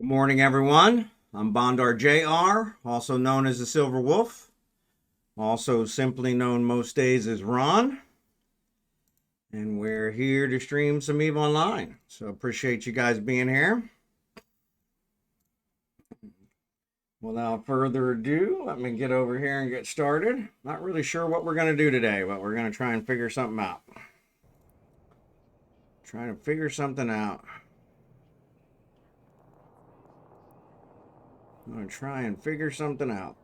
Good morning, everyone. I'm Bondar JR, also known as the Silver Wolf, also simply known most days as Ron. And we're here to stream some EVE Online. So appreciate you guys being here. Without further ado, let me get over here and get started. Not really sure what we're going to do today, but we're going to try and figure something out. Trying to figure something out. I'm going to try and figure something out.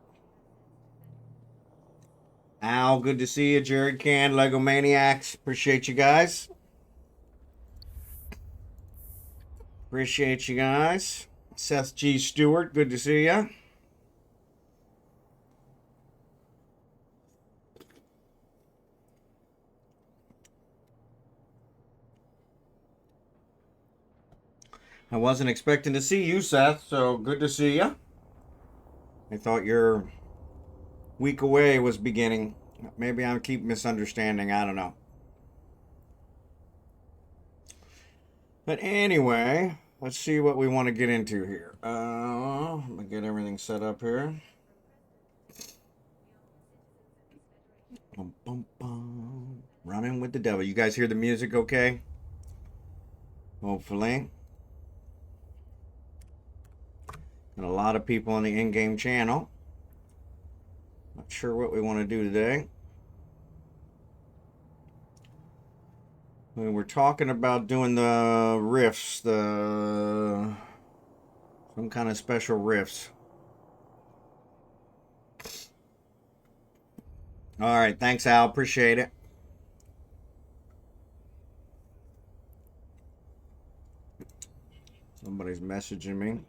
Al, good to see you. Jared Can, Legomaniax. Appreciate you guys. Appreciate you guys. Sethgstewart, good to see you. I wasn't expecting to see you, Seth, so good to see you. I thought your week away was beginning. Maybe I keep misunderstanding. I don't know. But anyway, let's see what we want to get into here. Let me get everything set up here. Bum, bum, bum. Running with the devil. You guys hear the music okay? Hopefully. And a lot of people on the in-game channel. Not sure what we want to do today. We were talking about doing the rifts, some kind of special rifts. All right, thanks, Al. Appreciate it. Somebody's messaging me.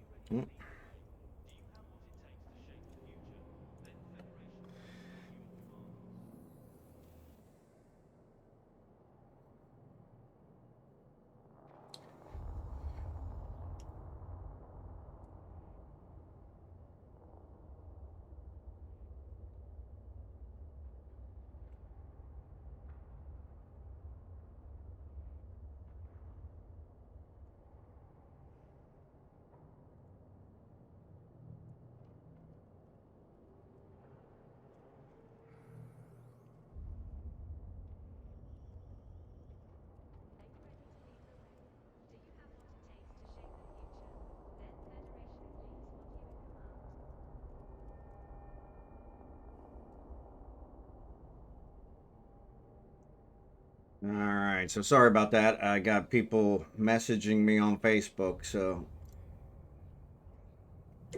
All right, so sorry about that. I got people messaging me on Facebook. So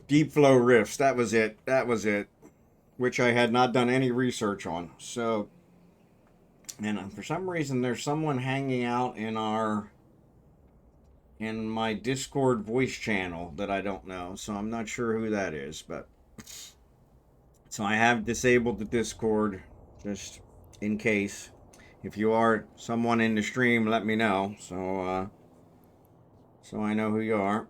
Deepflow Rifts, that was it. That was it. Which I had not done any research on. So, and for some reason, there's someone hanging out in my Discord voice channel that I don't know. So I'm not sure who that is, but so I have disabled the Discord just in case. If you are someone in the stream, let me know. So I know who you are.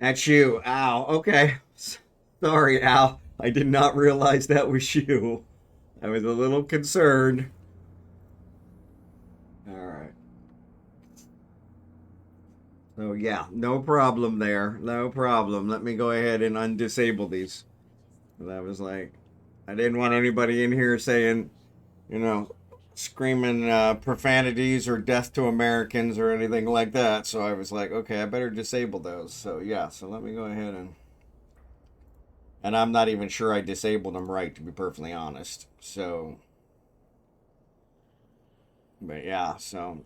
That's you, Al. Okay. Sorry, Al. I did not realize that was you. I was a little concerned. All right. So yeah, no problem there. No problem. Let me go ahead and undisable these. That was like, I didn't want anybody in here saying, you know, screaming profanities or death to Americans or anything like that. So I was like, okay, I better disable those. So yeah, so let me go ahead and I'm not even sure I disabled them right, to be perfectly honest. So, but yeah, so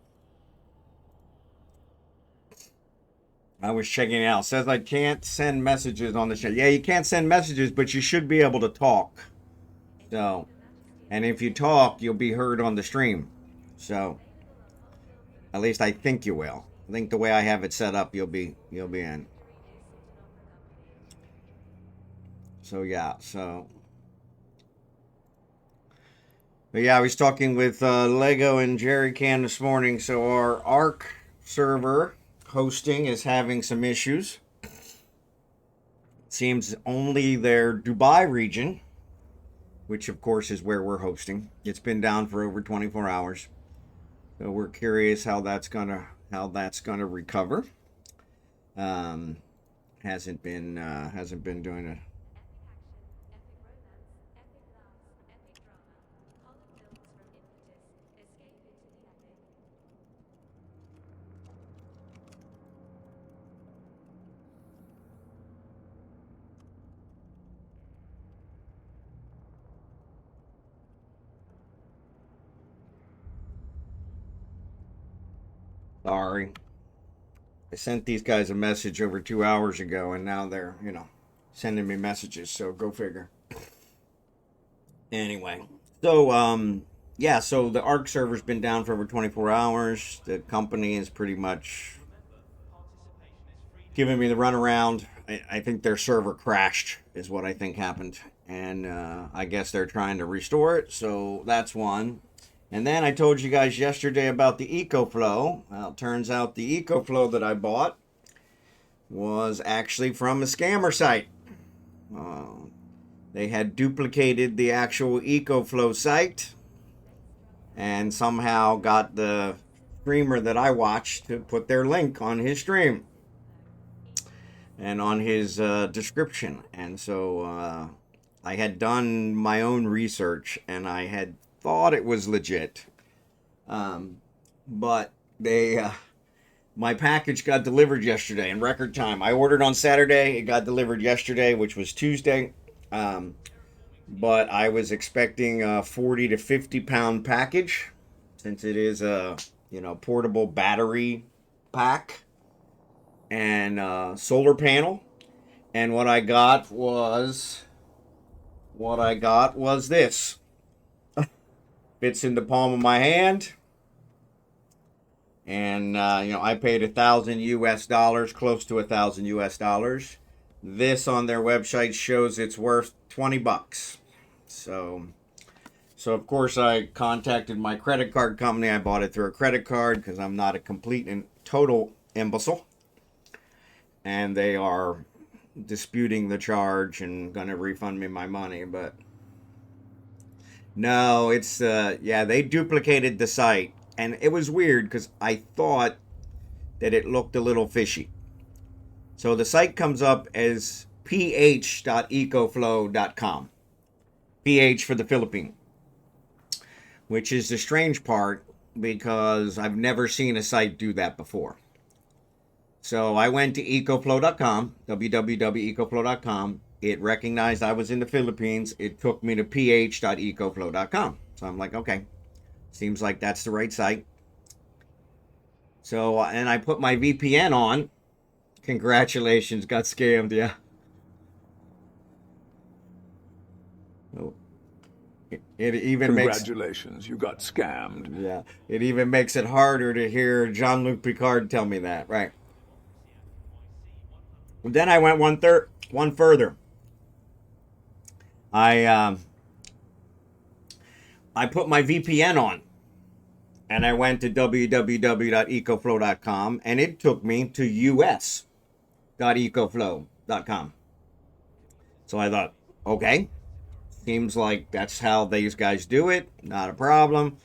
I was checking it out. It says I can't send messages on the show. Yeah, you can't send messages, but you should be able to talk. So, and if you talk, you'll be heard on the stream. So, at least I think you will. I think the way I have it set up, you'll be in. yeah, but yeah, I was talking with Lego and Jerry Can this morning. So our Arc server hosting is having some issues. Seems only their Dubai region, which of course is where we're hosting. It's been down for over 24 hours. So we're curious how that's gonna recover. Um, hasn't been doing it. Sorry. I sent these guys a message over 2 hours ago, and now they're, sending me messages. So go figure. Anyway, so yeah, so the Arc server's been down for over 24 hours. The company is pretty much giving me the runaround. I think their server crashed, is what I think happened, and I guess they're trying to restore it. So that's one. And then I told you guys yesterday about the EcoFlow. Well, it turns out the EcoFlow that I bought was actually from a scammer site. They had duplicated the actual EcoFlow site and somehow got the streamer that I watched to put their link on his stream and on his description. And so I had done my own research and I had thought it was legit. But my package got delivered yesterday in record time. I ordered on Saturday. It got delivered yesterday, which was Tuesday. But I was expecting a 40 to 50 pound package since it is a, portable battery pack and solar panel. And what I got was this. Fits in the palm of my hand. And, I paid $1,000 US, close to $1,000 US. This on their website shows it's worth $20. So of course I contacted my credit card company. I bought it through a credit card because I'm not a complete and total imbecile. And they are disputing the charge and going to refund me my money, but no, it's they duplicated the site, and it was weird because I thought that it looked a little fishy. So the site comes up as ph.ecoflow.com. PH for the Philippine, which is the strange part because I've never seen a site do that before. So I went to ecoflow.com, www.ecoflow.com. It recognized I was in the Philippines. It took me to ph.ecoflow.com. So I'm like, okay, seems like that's the right site. So, and I put my VPN on. Congratulations, got scammed, yeah. Oh. It even Congratulations, you got scammed. Yeah, it even makes it harder to hear Jean-Luc Picard tell me that, right? Then I went one further. I put my VPN on, and I went to www.ecoflow.com, and it took me to us.ecoflow.com. So I thought, okay, seems like that's how these guys do it, not a problem.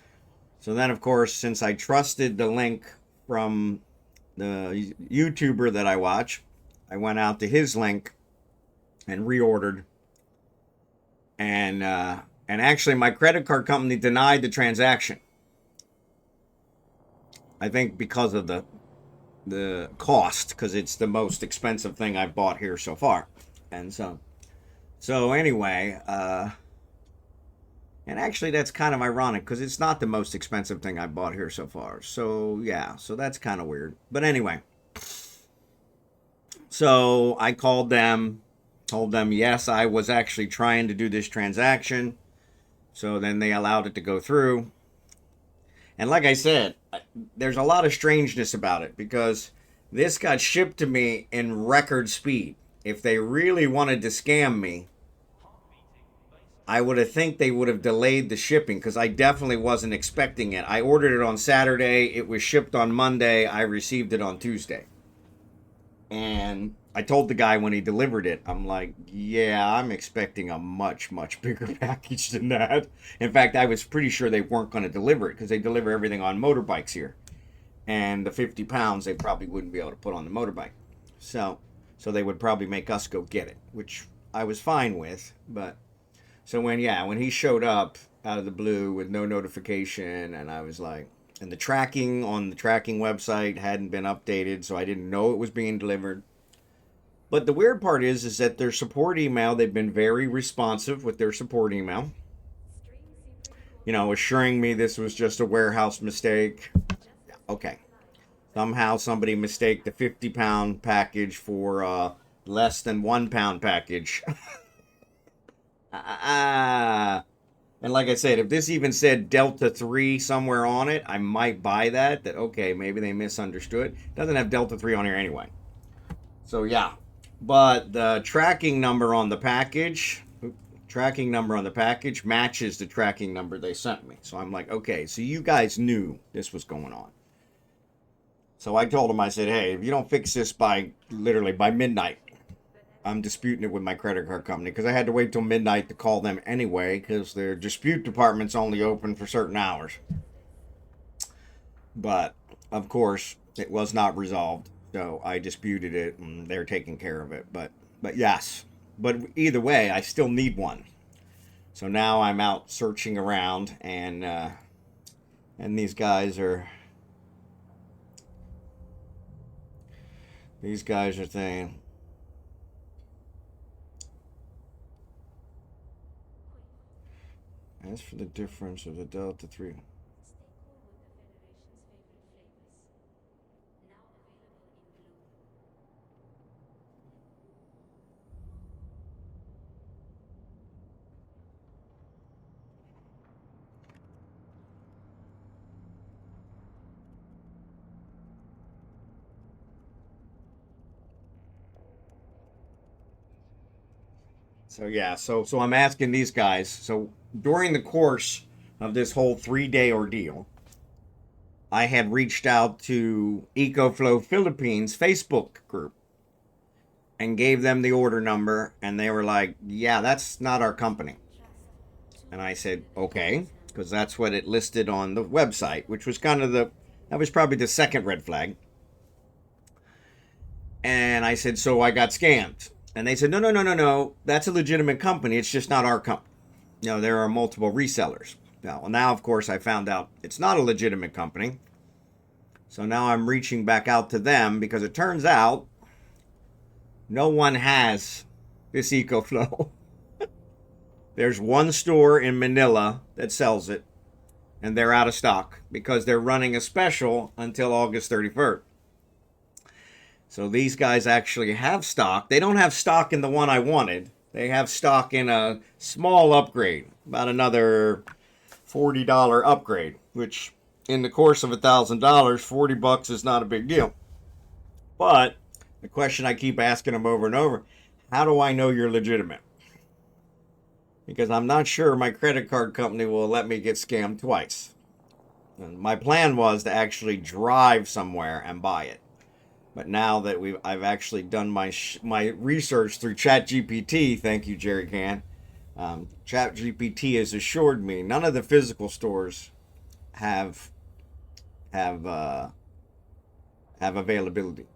So then, of course, since I trusted the link from the YouTuber that I watch, I went out to his link and reordered. And actually, my credit card company denied the transaction. I think because of the cost, because it's the most expensive thing I've bought here so far. And so anyway, and actually that's kind of ironic because it's not the most expensive thing I've bought here so far. So yeah, so that's kind of weird. But anyway, so I called them, told them, yes, I was actually trying to do this transaction. So then they allowed it to go through. And like I said, there's a lot of strangeness about it because this got shipped to me in record speed. If they really wanted to scam me, I would have think they would have delayed the shipping because I definitely wasn't expecting it. I ordered it on Saturday. It was shipped on Monday. I received it on Tuesday. And I told the guy when he delivered it, I'm like, yeah, I'm expecting a much, much bigger package than that. In fact, I was pretty sure they weren't going to deliver it because they deliver everything on motorbikes here. And the 50 pounds they probably wouldn't be able to put on the motorbike. So they would probably make us go get it, which I was fine with. But so when he showed up out of the blue with no notification, and I was like, and the tracking on the tracking website hadn't been updated, so I didn't know it was being delivered. But the weird part is that their support email, they've been very responsive with their support email. You know, assuring me this was just a warehouse mistake. Okay. Somehow somebody mistaked the 50-pound package for less than 1 pound package. And like I said, if this even said Delta 3 somewhere on it, I might buy that. That, okay, maybe they misunderstood. It doesn't have Delta 3 on here anyway. So, yeah. But the tracking number on the package matches the tracking number they sent me. So I'm like, okay, so you guys knew this was going on. So I told them, I said, hey, if you don't fix this by midnight, I'm disputing it with my credit card company, because I had to wait till midnight to call them anyway because their dispute department's only open for certain hours. But, of course, it was not resolved. So I disputed it and they're taking care of it. But yes. But either way, I still need one. So now I'm out searching around, and these guys are saying, as for the difference of the Delta 3. So yeah, so I'm asking these guys. So during the course of this whole 3-day ordeal, I had reached out to EcoFlow Philippines Facebook group and gave them the order number, and they were like, yeah, that's not our company. And I said, okay, because that's what it listed on the website, which was that was probably the second red flag. And I said, so I got scammed. And they said, no, that's a legitimate company. It's just not our company. You know, there are multiple resellers. Now, of course, I found out it's not a legitimate company. So now I'm reaching back out to them, because it turns out no one has this EcoFlow. There's one store in Manila that sells it, and they're out of stock because they're running a special until August 31st. So these guys actually have stock. They don't have stock in the one I wanted. They have stock in a small upgrade, about another $40 upgrade, which in the course of $1,000, $40 is not a big deal. But the question I keep asking them over and over, how do I know you're legitimate? Because I'm not sure my credit card company will let me get scammed twice. And my plan was to actually drive somewhere and buy it. But now that I've actually done my research through ChatGPT, thank you, Jerry Can. ChatGPT has assured me none of the physical stores have availability.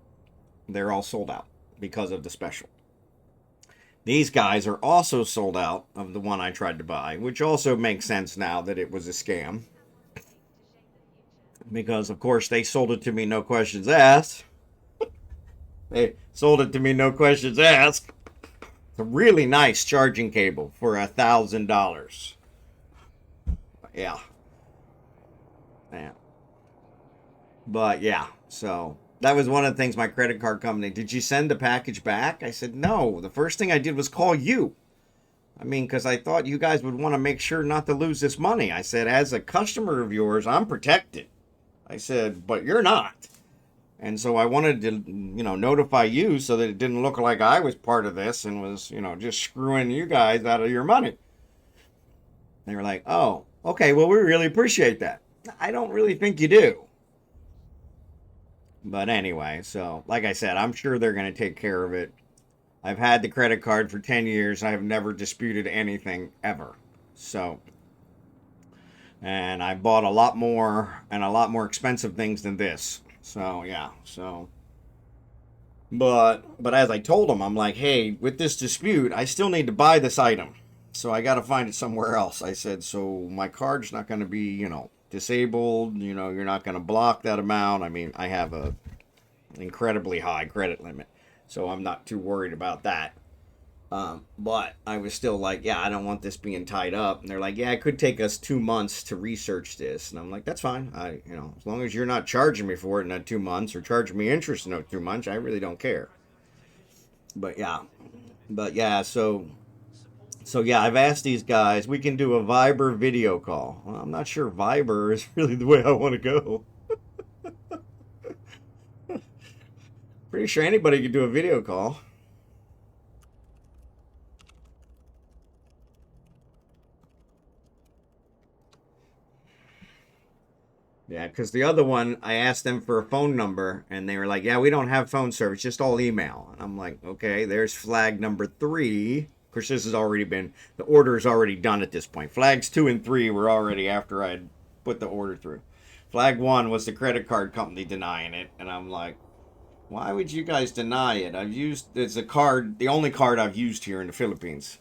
They're all sold out because of the special. These guys are also sold out of the one I tried to buy, which also makes sense now that it was a scam. Because, of course, they sold it to me no questions asked. They sold it to me no questions asked. It's a really nice charging cable for $1,000. Yeah. But yeah, so that was one of the things my credit card company, did you send the package back? I said, no. The first thing I did was call you. I mean, because I thought you guys would want to make sure not to lose this money. I said, as a customer of yours, I'm protected. I said, but you're not. And so I wanted to, notify you so that it didn't look like I was part of this and was, just screwing you guys out of your money. They were like, oh, okay, well, we really appreciate that. I don't really think you do. But anyway, so like I said, I'm sure they're going to take care of it. I've had the credit card for 10 years. I've never disputed anything ever. So, and I bought a lot more and a lot more expensive things than this. So, yeah. So, but as I told them, I'm like, "Hey, with this dispute, I still need to buy this item. So I got to find it somewhere else." I said, "So my card's not going to be, disabled, you're not going to block that amount. I mean, I have a incredibly high credit limit. So I'm not too worried about that." But I was still like, yeah, I don't want this being tied up. And they're like, yeah, it could take us 2 months to research this. And I'm like, that's fine. As long as you're not charging me for it in that 2 months or charging me interest in those 2 months, I really don't care. But yeah, so yeah, I've asked these guys, we can do a Viber video call. Well, I'm not sure Viber is really the way I want to go. Pretty sure anybody could do a video call. Yeah, because the other one, I asked them for a phone number, and they were like, "Yeah, we don't have phone service, just all email." And I'm like, "Okay, there's flag number 3." Of course, this has already been the order is already done at this point. Flags 2 and 3 were already after I'd put the order through. Flag 1 was the credit card company denying it, and I'm like, "Why would you guys deny it? It's a card, the only card I've used here in the Philippines."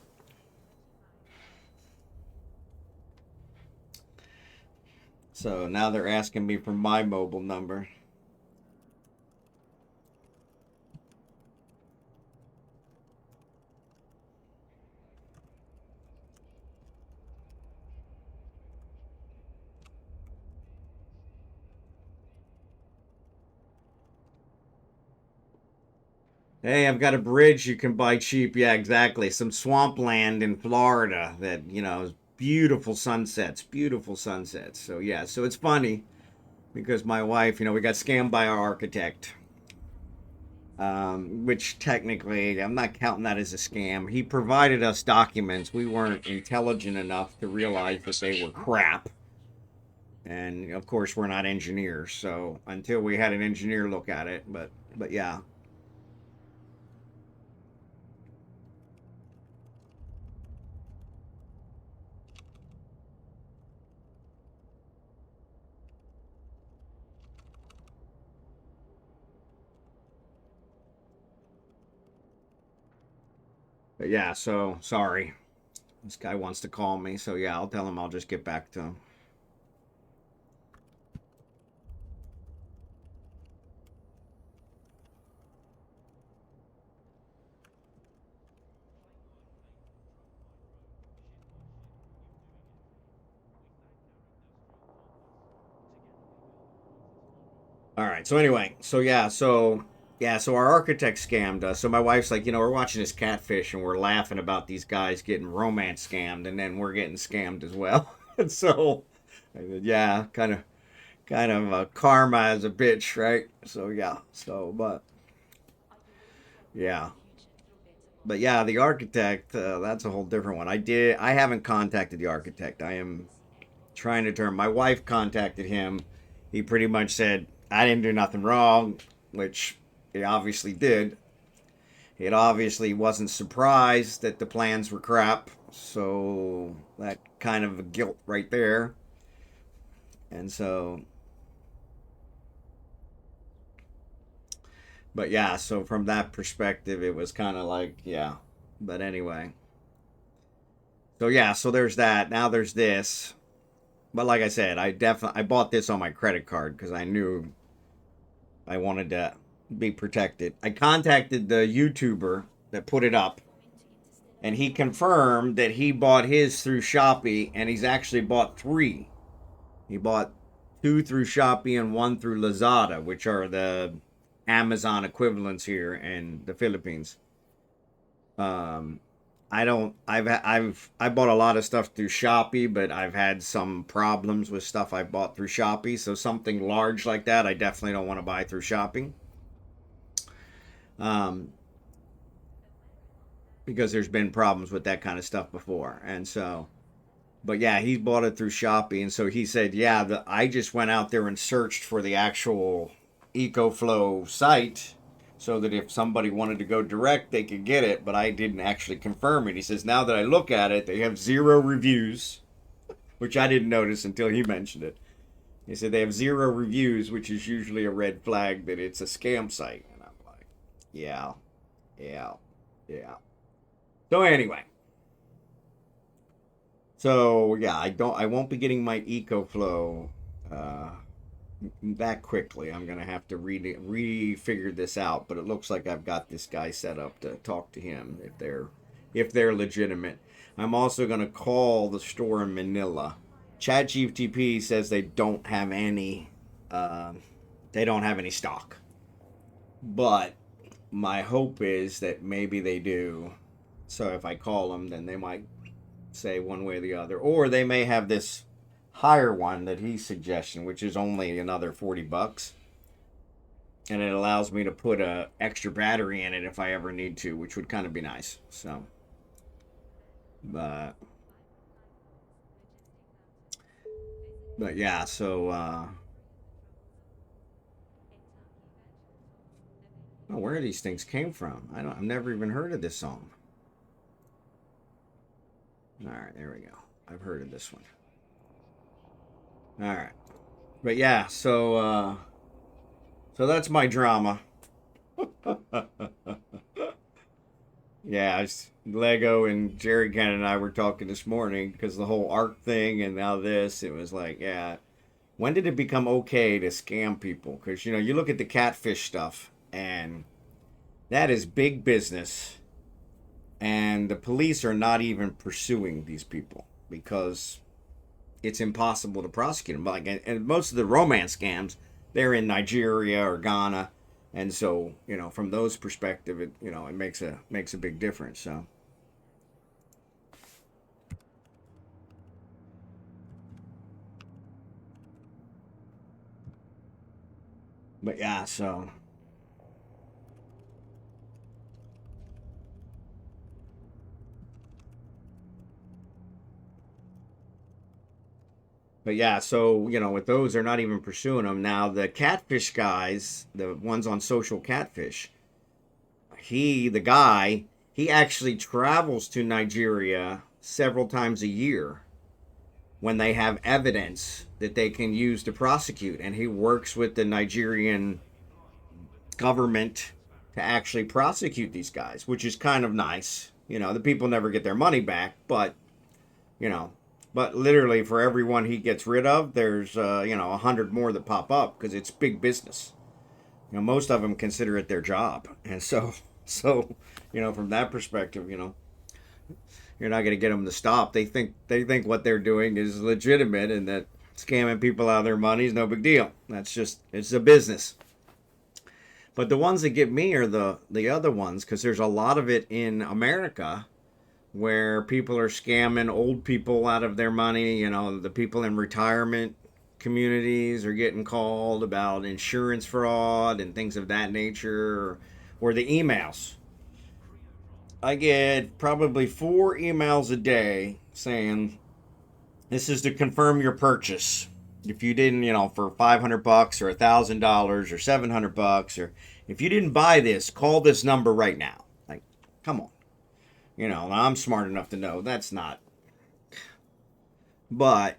So now they're asking me for my mobile number. Hey, I've got a bridge you can buy cheap. Yeah, exactly. Some swampland in Florida that, is beautiful sunsets, beautiful sunsets. So, yeah, so it's funny because my wife, we got scammed by our architect, which technically I'm not counting that as a scam. He provided us documents. We weren't intelligent enough to realize that they were crap. And of course, we're not engineers. So, until we had an engineer look at it, but yeah. But yeah, so sorry. This guy wants to call me, so yeah, I'll tell him I'll just get back to him. All right. So anyway, so our architect scammed us. So my wife's like, we're watching this catfish and we're laughing about these guys getting romance scammed, and then we're getting scammed as well. And so I said, yeah, kind of karma as a bitch, right? So yeah. Yeah. But yeah, the architect, that's a whole different one. I haven't contacted the architect. I am trying to turn. My wife contacted him. He pretty much said, I didn't do nothing wrong, which he obviously did. He obviously wasn't surprised that the plans were crap. So that kind of a guilt right there. And so, but yeah, so from that perspective, it was kind of like, yeah. But anyway, so yeah, so there's that. Now there's this. But like I said, I bought this on my credit card because I knew I wanted to be protected. I contacted the YouTuber that put it up, and he confirmed that he bought his through Shopee, and he's actually bought 3. He bought 2 through Shopee and 1 through Lazada, which are the Amazon equivalents here in the Philippines. Um, I don't. I bought a lot of stuff through Shopee, but I've had some problems with stuff I bought through Shopee. So something large like that, I definitely don't want to buy through Shopee. Um, because there's been problems with that kind of stuff before, and so But yeah, he bought it through Shopee, and so he said, yeah, I just went out there and searched for the actual EcoFlow site so that if somebody wanted to go direct, they could get it, but I didn't actually confirm it. He says, now that I look at it, they have 0 reviews, which I didn't notice until he mentioned it. He said they have 0 reviews, which is usually a red flag that it's a scam site. And I'm like, yeah, yeah, yeah. So anyway. So yeah, I won't be getting my EcoFlow that quickly. I'm gonna have to refigure this out. But it looks like I've got this guy set up to talk to him if they're legitimate. I'm also gonna call the store in Manila. ChatGPT says they don't have any stock, but my hope is that maybe they do. So if I call them, then they might say one way or the other, or they may have this higher one that he's suggesting, which is only another $40, and it allows me to put a extra battery in it if I ever need to, which would kind of be nice. So, but yeah, so oh, where these things came from? I've never even heard of this song. All right, there we go. I've heard of this one. All right, but yeah, so that's my drama. Yeah, Lego and Jerry Ken and I were talking this morning because the whole ARC thing and now this, it was like, yeah, when did it become okay to scam people? Because, you look at the catfish stuff and that is big business. And the police are not even pursuing these people because it's impossible to prosecute them. Like, and most of the romance scams, they're in Nigeria or Ghana. And so, from those perspective, it makes a big difference. So, but yeah, so. But yeah, so, with those, they're not even pursuing them. Now, the catfish guys, the ones on social catfish, the guy, he actually travels to Nigeria several times a year when they have evidence that they can use to prosecute. And he works with the Nigerian government to actually prosecute these guys, which is kind of nice. The people never get their money back, but, but literally for every one he gets rid of, there's, 100 more that pop up because it's big business. Most of them consider it their job. And so, from that perspective, you're not going to get them to stop. They think what they're doing is legitimate and that scamming people out of their money is no big deal. It's a business. But the ones that get me are the other ones because there's a lot of it in America where people are scamming old people out of their money. The people in retirement communities are getting called about insurance fraud and things of that nature, or the emails. I get probably 4 emails a day saying, this is to confirm your purchase. If you didn't, for $500 or $1,000 or $700, or if you didn't buy this, call this number right now. Like, come on. I'm smart enough to know that's not. But,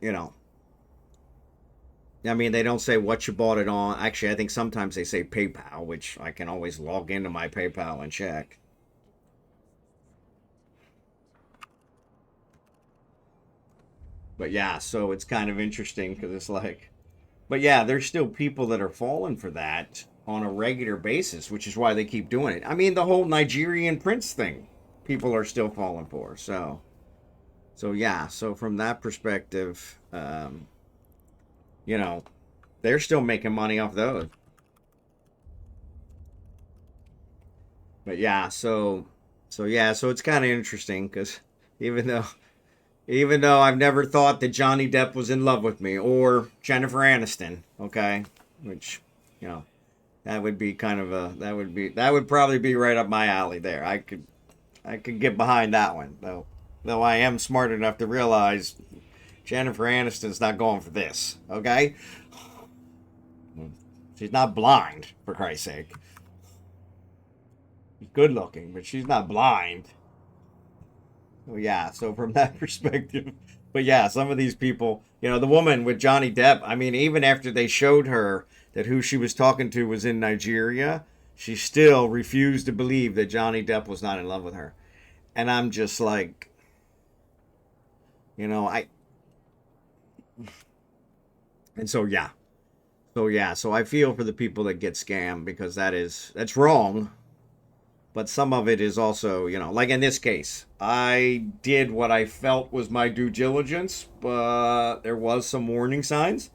I mean, they don't say what you bought it on. Actually, I think sometimes they say PayPal, which I can always log into my PayPal and check. But yeah, so it's kind of interesting because it's like, but yeah, there's still people that are falling for that on a regular basis, which is why they keep doing it. I mean, the whole Nigerian prince thing, people are still falling for. So yeah, so from that perspective, they're still making money off those. But yeah, so it's kind of interesting because even though I've never thought that Johnny Depp was in love with me or Jennifer Aniston, okay, which that would be kind of that would probably be right up my alley there. I could get behind that one though I am smart enough to realize Jennifer Aniston's not going for this, okay? She's not blind, for Christ's sake. She's good looking, but she's not blind. Oh, yeah, so from that perspective, but yeah, some of these people, you know, the woman with Johnny Depp, I mean, even after they showed her that who she was talking to was in Nigeria, she still refused to believe that Johnny Depp was not in love with her. And I'm just like, you know, and so yeah. So yeah, so I feel for the people that get scammed because that's wrong. But some of it is also, you know, like in this case, I did what I felt was my due diligence, but there was some warning signs.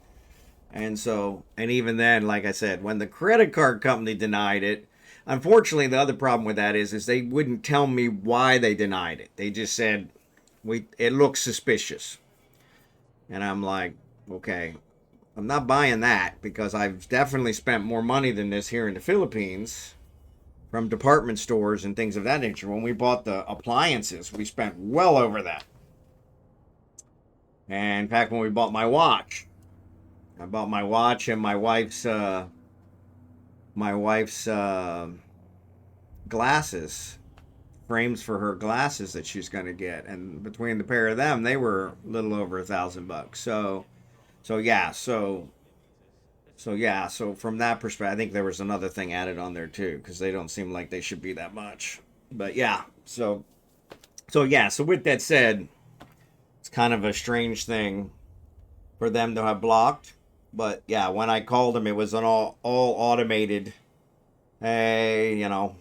And so, and even then, like I said, when the credit card company denied it, unfortunately, the other problem with that is they wouldn't tell me why they denied it. They just said, it looks suspicious. And I'm like, okay, I'm not buying that because I've definitely spent more money than this here in the Philippines from department stores and things of that nature. When we bought the appliances, we spent well over that. And in fact, when we bought my watch, I bought my watch and my wife's glasses, frames for her glasses that she's going to get, and between the pair of them, they were a little over $1,000. So from that perspective, I think there was another thing added on there too, because they don't seem like they should be that much. But yeah, so with that said, it's kind of a strange thing for them to have blocked. But yeah, when I called them, it was an all automated. Hey, you know,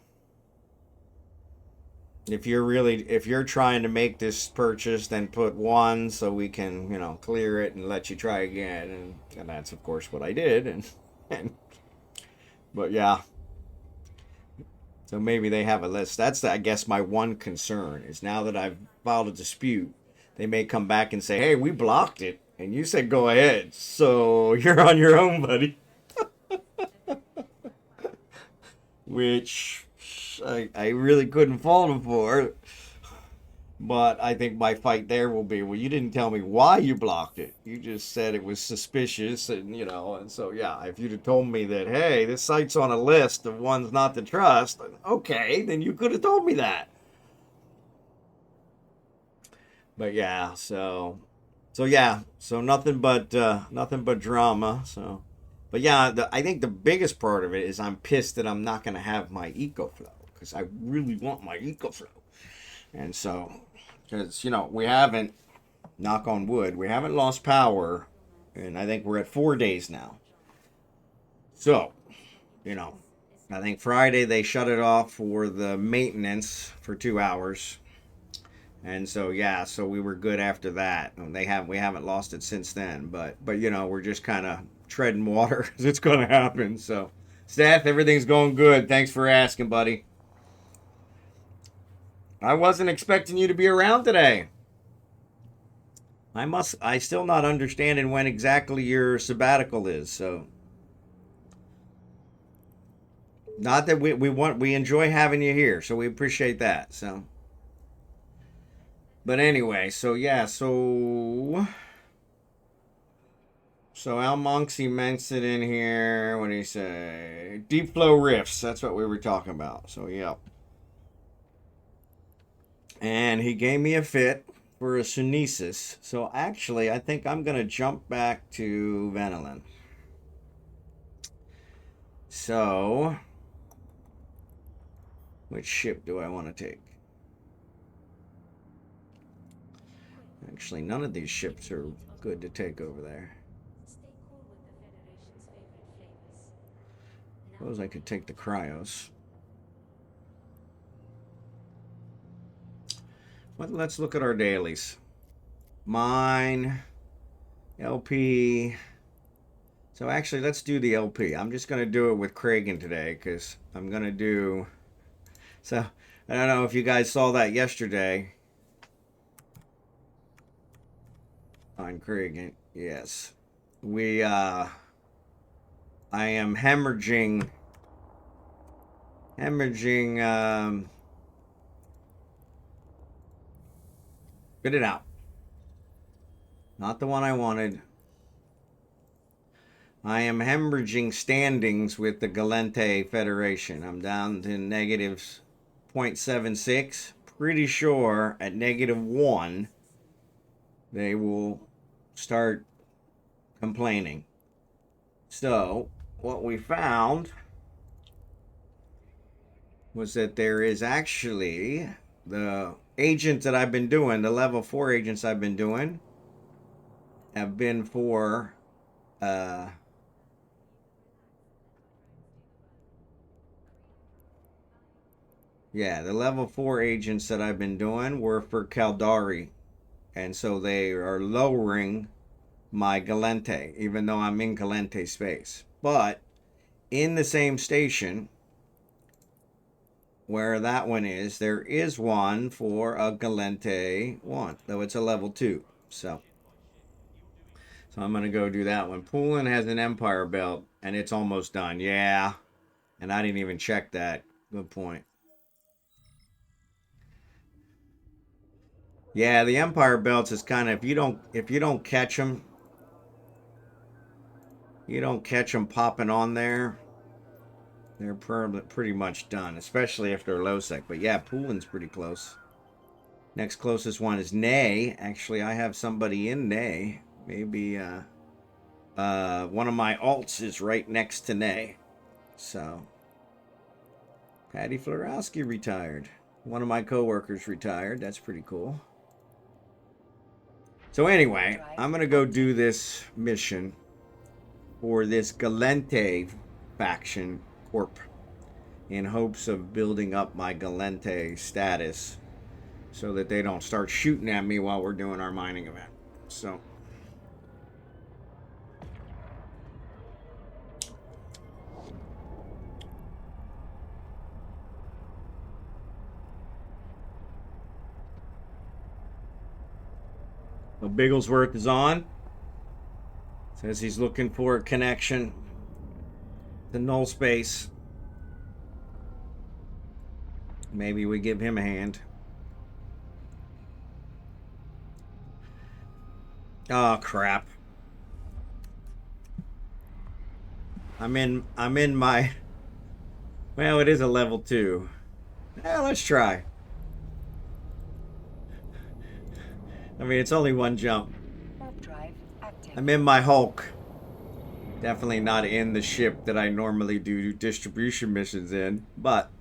if you're trying to make this purchase, then put one so we can, you know, clear it and let you try again. And that's of course what I did. And but yeah, so maybe they have a list. That's I guess my one concern is now that I've filed a dispute, they may come back and say, hey, we blocked it and you said go ahead, so you're on your own, buddy. Which I really couldn't fault him for. But I think my fight there will be, well, you didn't tell me why you blocked it. You just said it was suspicious, and you know, and so yeah, if you'd have told me that, hey, this site's on a list of ones not to trust, okay, then you could have told me that. But yeah, so yeah, so nothing but drama. So, but yeah, I think the biggest part of it is I'm pissed that I'm not gonna have my EcoFlow because I really want my EcoFlow, and so because you know we haven't, knock on wood, we haven't lost power, and I think we're at 4 days now. So, you know, I think Friday they shut it off for the maintenance for 2 hours, and so yeah, so we were good after that. And we haven't lost it since then, but you know we're just kind of treading water because it's going to happen. So, Seth, everything's going good. Thanks for asking, buddy. I wasn't expecting you to be around today. I still not understanding when exactly your sabbatical is, so not that we enjoy having you here, so we appreciate that. But anyway, so yeah, so Almonxy mentioned in here, what did he say? Deepflow Rifts, that's what we were talking about. So yeah. And he gave me a fit for a Sunesis. So actually, I think I'm gonna jump back to Vanillin. So, which ship do I want to take? Actually, none of these ships are good to take over there. Suppose I could take the Cryos. But let's look at our dailies. Mine, LP. So actually, let's do the LP. I'm just going to do it with Kragan today because I'm going to do... So, I don't know if you guys saw that yesterday. On Kragan, yes. I am hemorrhaging, spit it out. Not the one I wanted. I am hemorrhaging standings with the Galente Federation. I'm down to negative 0.76. Pretty sure at -1 they will start complaining. So what we found was that there is actually the agents that I've been doing, the level 4 agents I've been doing, have been for yeah, the level 4 agents that I've been doing were for Caldari. And so they are lowering my Galente, even though I'm in Galente space. But in the same station where that one is, there is one for a Galente 1, though it's a level 2. So I'm going to go do that one. Poulin has an Empire belt, and it's almost done. Yeah, and I didn't even check that. Good point. Yeah, the Empire belts is kind of, if you don't catch them, popping on there, they're pretty much done, especially if they're low sec. But yeah, Poulin's pretty close. Next closest one is Nay. Actually, I have somebody in Nay. Maybe one of my alts is right next to Nay. So Patty Florowski retired. One of my coworkers retired. That's pretty cool. So anyway, I'm going to go do this mission for this Galente faction corp in hopes of building up my Galente status so that they don't start shooting at me while we're doing our mining event. So Bigglesworth is on. Says he's looking for a connection to null space. Maybe we give him a hand. Oh crap. I'm in my, well, it is a level 2. Yeah, let's try. I mean, it's only one jump. I'm in my Hulk. Definitely not in the ship that I normally do distribution missions in, but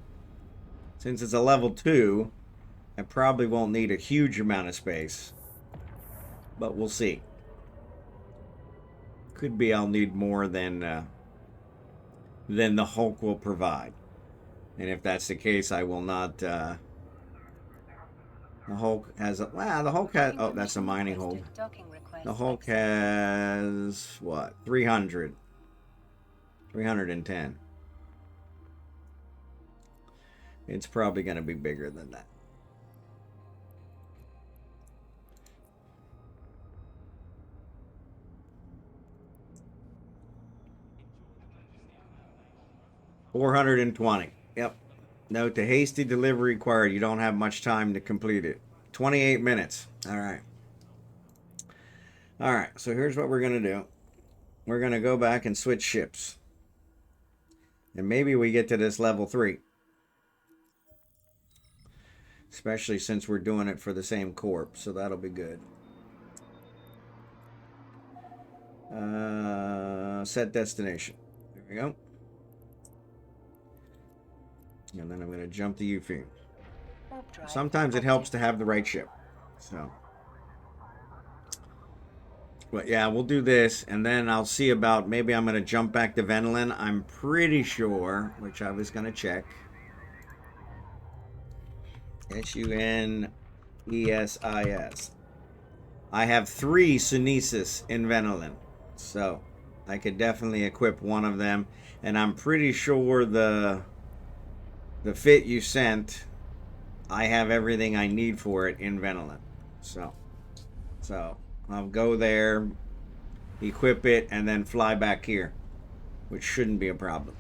since it's a level 2, I probably won't need a huge amount of space. But we'll see. Could be I'll need more than the Hulk will provide. And if that's the case, I will not... the Hulk has... the Hulk has... Oh, that's a mining hold. The Hulk has... what? 300. 310. It's probably going to be bigger than that. $420. Yep. Note to hasty delivery required. You don't have much time to complete it. 28 minutes. All right. All right. So here's what we're going to do. We're going to go back and switch ships. And maybe we get to this level 3. Especially since we're doing it for the same corp. So that'll be good. Set destination. There we go. And then I'm going to jump to Eufeme. Sometimes it helps to have the right ship. So. But yeah, we'll do this. And then I'll see about, maybe I'm going to jump back to Venolin. I'm pretty sure, which I was going to check. SUNESIS. I have 3 Sunesis in Venolin. So I could definitely equip one of them. And I'm pretty sure the fit you sent, I have everything I need for it in Venolin. So I'll go there, equip it, and then fly back here, which shouldn't be a problem.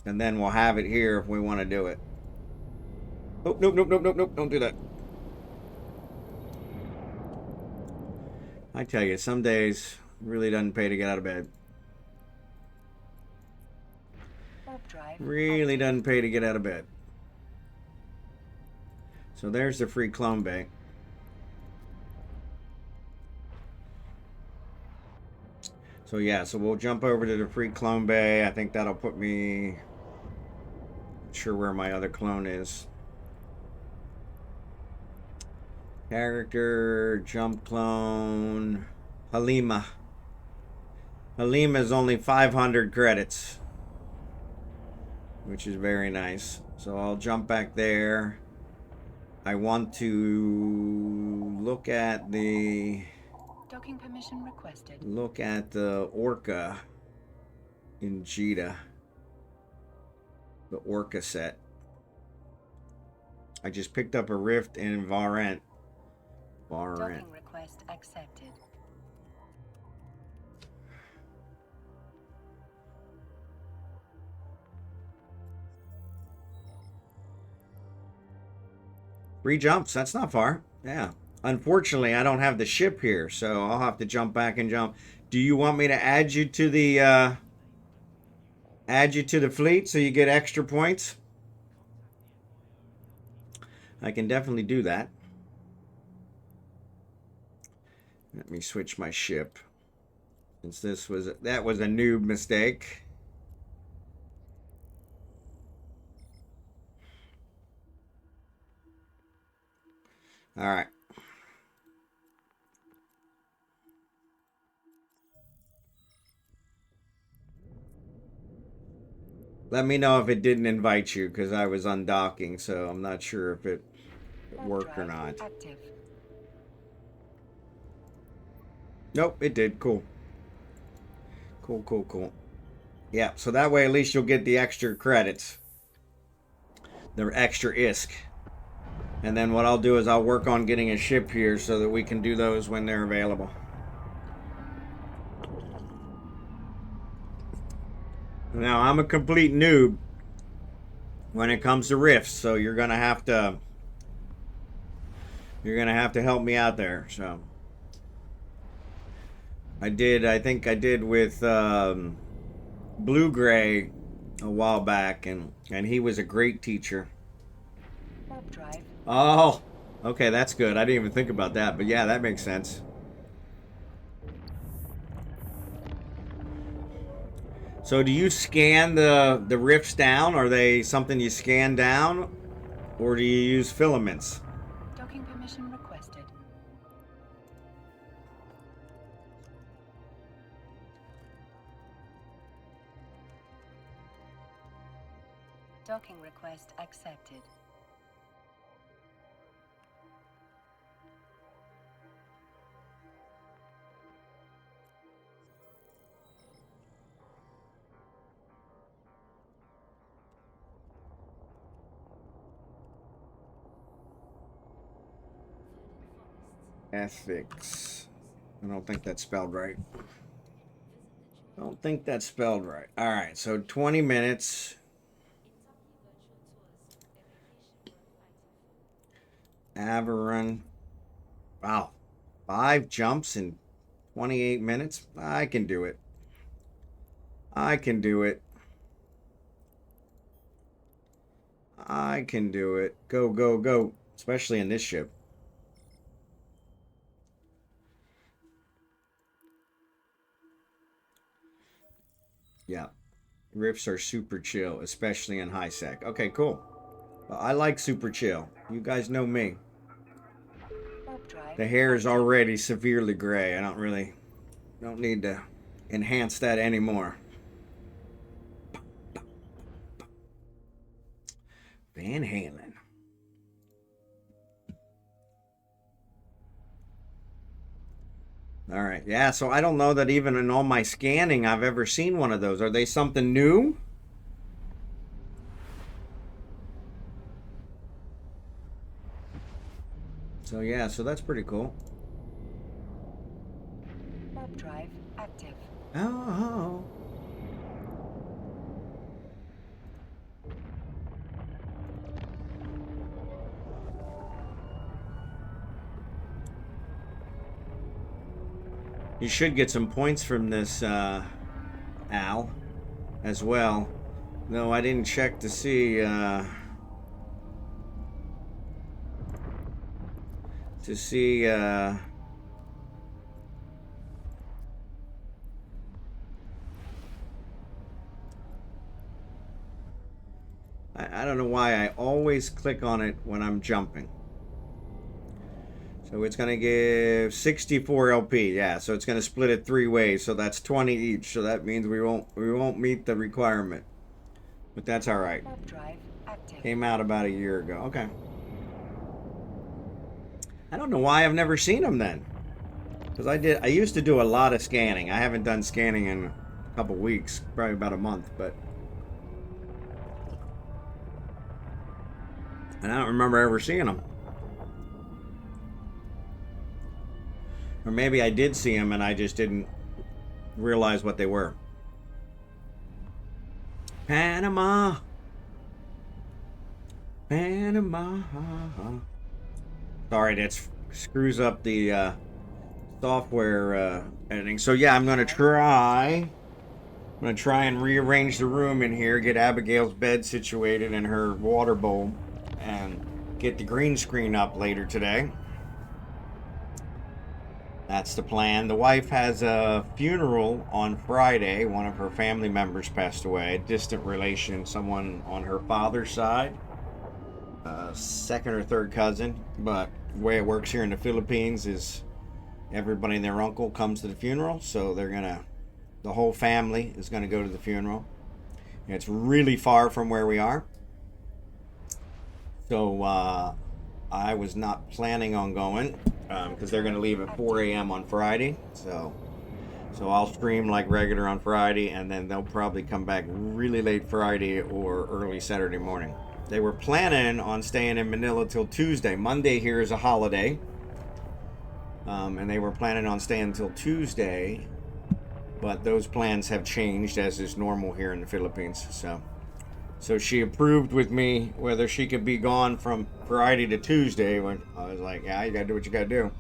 And then we'll have it here if we want to do it. Oh, nope, don't do that. I tell you, some days really doesn't pay to get out of bed. Really doesn't pay to get out of bed. So there's the free clone bay. So yeah, so we'll jump over to the free clone bay. I think that'll put me... Not sure where my other clone is. Character, jump clone, Halima. Halima is only 500 credits, which is very nice. So I'll jump back there. I want to look at the... Docking permission requested. Look at the Orca in Jita. The Orca set. I just picked up a Rift in Varent. Docking request accepted. Three jumps, that's not far. Yeah. Unfortunately, I don't have the ship here, so I'll have to jump back and jump. Do you want me to add you to the fleet so you get extra points? I can definitely do that. Let me switch my ship. Since that was a noob mistake. All right. Let me know if it didn't invite you, because I was undocking, so I'm not sure if it worked or not. Active. Nope, it did. Cool. Cool. Yeah, so that way at least you'll get the extra credits. The extra ISK. And then what I'll do is I'll work on getting a ship here so that we can do those when they're available. Now, I'm a complete noob when it comes to rifts, so you're gonna have to help me out there. So I think I did with Blue Gray a while back, and he was a great teacher. Warp drive. Oh, okay, that's good. I didn't even think about that, but yeah, that makes sense. So do you scan the rifts down? Are they something you scan down? Or do you use filaments? Docking permission requested. Docking request accepted. Ethics. I don't think that's spelled right. I don't think that's spelled right. All right, so 20 minutes. Averun. Wow. 5 jumps in 28 minutes. I can do it. I can do it. I can do it. Go, go, go. Especially in this ship. Yeah. Rifts are super chill, especially in high sec. Okay, cool. Well, I like super chill. You guys know me. The hair is already severely gray. I don't need to enhance that anymore. Van Halen. All right. Yeah, so I don't know that even in all my scanning I've ever seen one of those. Are they something new? So yeah, so that's pretty cool. Warp drive active. Oh. You should get some points from this, Al, as well. No, I didn't check to see, I don't know why I always click on it when I'm jumping. So it's going to give 64 LP. Yeah, so it's going to split it 3 ways. So that's 20 each. So that means we won't meet the requirement. But that's all right. Warp drive active. Came out about a year ago. Okay. I don't know why I've never seen them then. Because I used to do a lot of scanning. I haven't done scanning in a couple weeks, probably about a month, but and I don't remember ever seeing them. Or maybe I did see them and I just didn't realize what they were. Panama. Panama. Sorry, that screws up the software editing. So yeah, I'm gonna try and rearrange the room in here, get Abigail's bed situated in her water bowl, and get the green screen up later today. That's the plan. The wife has a funeral on Friday. One of her family members passed away, a distant relation, someone on her father's side, second or third cousin. But the way it works here in the Philippines is everybody and their uncle comes to the funeral, so the whole family is gonna go to the funeral. And it's really far from where we are, so I was not planning on going because they're gonna leave at 4 a.m. on Friday. So I'll stream like regular on Friday, and then they'll probably come back really late Friday or early Saturday morning. They were planning on staying in Manila till Tuesday. Monday here is a holiday. And they were planning on staying until Tuesday, but those plans have changed, as is normal here in the Philippines. So she approved with me whether she could be gone from Friday to Tuesday, when I was like, yeah, you gotta do what you gotta do.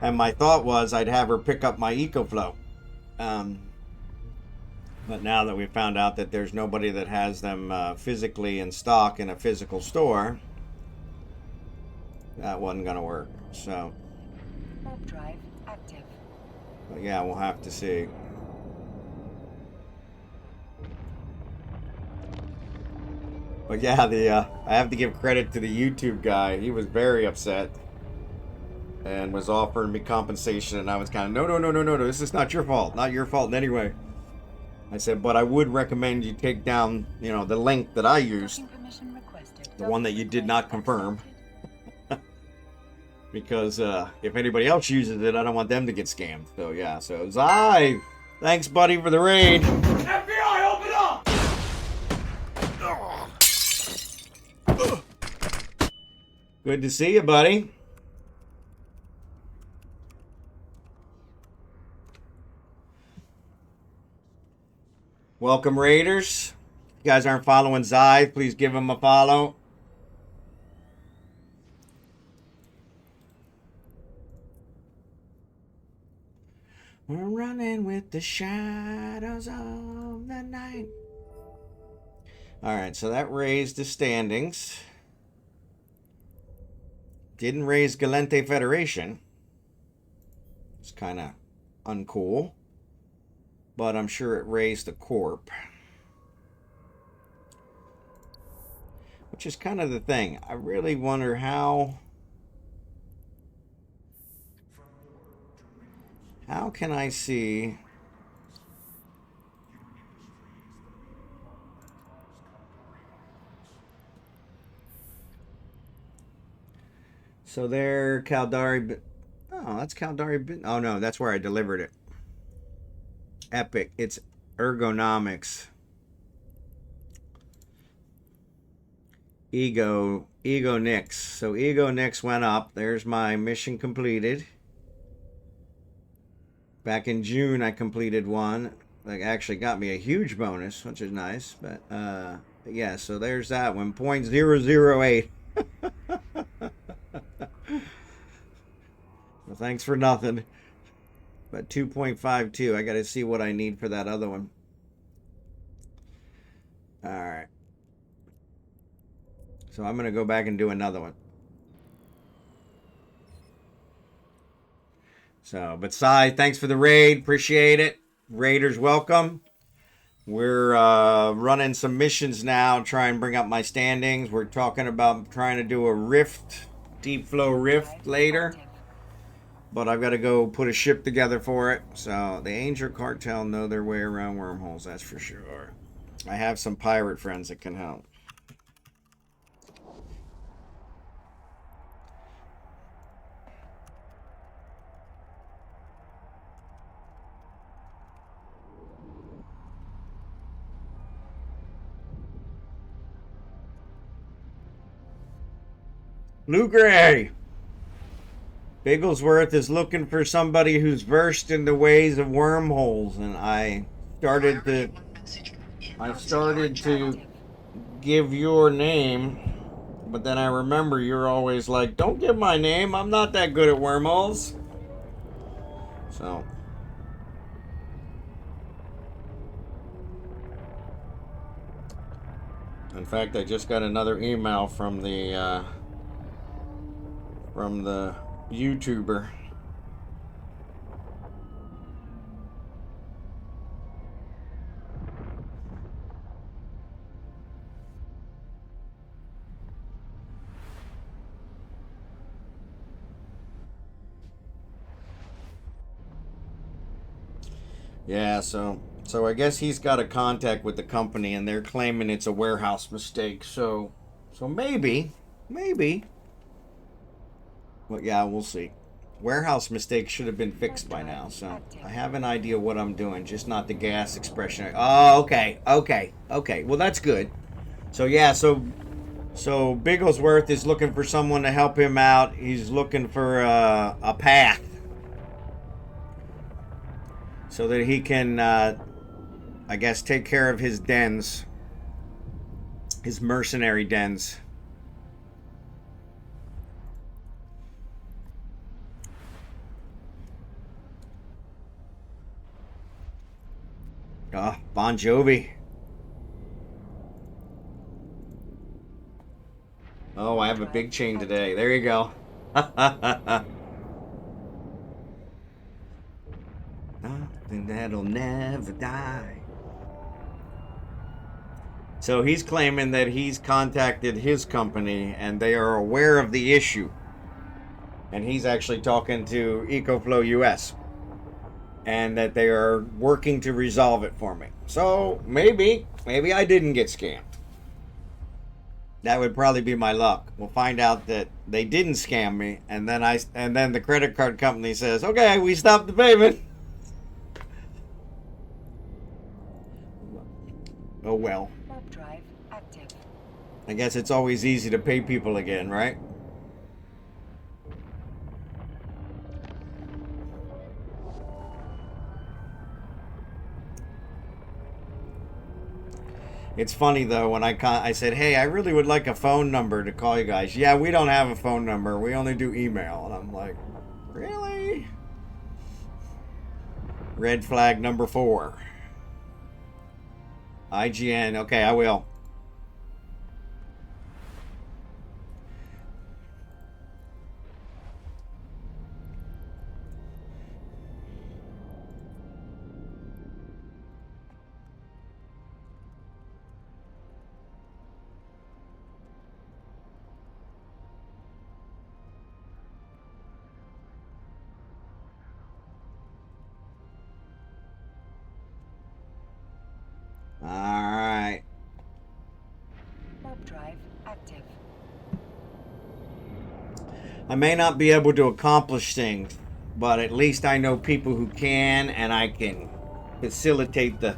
And my thought was I'd have her pick up my EcoFlow. But now that we found out that there's nobody that has them physically in stock in a physical store, that wasn't gonna work. So Warp drive active. but yeah, we'll have to see. But yeah, I have to give credit to the YouTube guy. He was very upset and was offering me compensation, and I was kind of no, this is not your fault, not your fault in any way. I said, but I would recommend you take down, the link that I used, Docking permission requested. the one that you did not confirm. Because if anybody else uses it, I don't want them to get scammed. So yeah, so Zai, thanks buddy for the raid. FBI, open up! Good to see you, buddy. Welcome, Raiders. If you guys aren't following Zai, please give him a follow. We're running with the shadows of the night. All right, so that raised the standings. Didn't raise Galente Federation. It's kind of uncool. But I'm sure it raised the Corp. Which is kind of the thing. I really wonder how can I see so there Caldari, oh, that's Caldari, oh no, that's where I delivered it. Epic, it's Ergonomics. Ego Nix. So Ego Nix went up. There's my mission completed. Back in June, I completed one. Like, actually got me a huge bonus, which is nice. But yeah, so there's that one. 0.008. Well, thanks for nothing. But 2.52, I got to see what I need for that other one. All right. So I'm going to go back and do another one. So, but Sai, thanks for the raid. Appreciate it. Raiders, welcome. We're running some missions now, try and bring up my standings. We're talking about trying to do a rift, Deepflow Rift later. But I've got to go put a ship together for it. So the Angel Cartel know their way around wormholes, that's for sure. I have some pirate friends that can help. Blue-gray. Bigglesworth is looking for somebody who's versed in the ways of wormholes, and I started to give your name, but then I remember you're always like, don't give my name, I'm not that good at wormholes. So in fact, I just got another email from the YouTuber. Yeah, so I guess he's got a contact with the company, and they're claiming it's a warehouse mistake. So maybe. Well, yeah, we'll see. Warehouse mistake should have been fixed by now. So I have an idea what I'm doing, just not the gas expression. Oh, okay. Well, that's good. So yeah, so Bigglesworth is looking for someone to help him out. He's looking for a path, so that he can, I guess, take care of his dens, his mercenary dens. Oh, Bon Jovi. Oh, I have a big chain today. There you go. Nothing that'll never die. So he's claiming that he's contacted his company and they are aware of the issue. And he's actually talking to EcoFlow US. And that they are working to resolve it for me. So maybe I didn't get scammed. That would probably be my luck. We'll find out that they didn't scam me, and then the credit card company says, "Okay, we stopped the payment." Oh well. Warp drive active. I guess it's always easy to pay people again, right? It's funny though when I said, "Hey, I really would like a phone number to call you guys." Yeah, we don't have a phone number. We only do email. And I'm like, "Really?" Red flag number 4. IGN. Okay, I will. Alright. Warp drive active. I may not be able to accomplish things, but at least I know people who can, and I can facilitate the,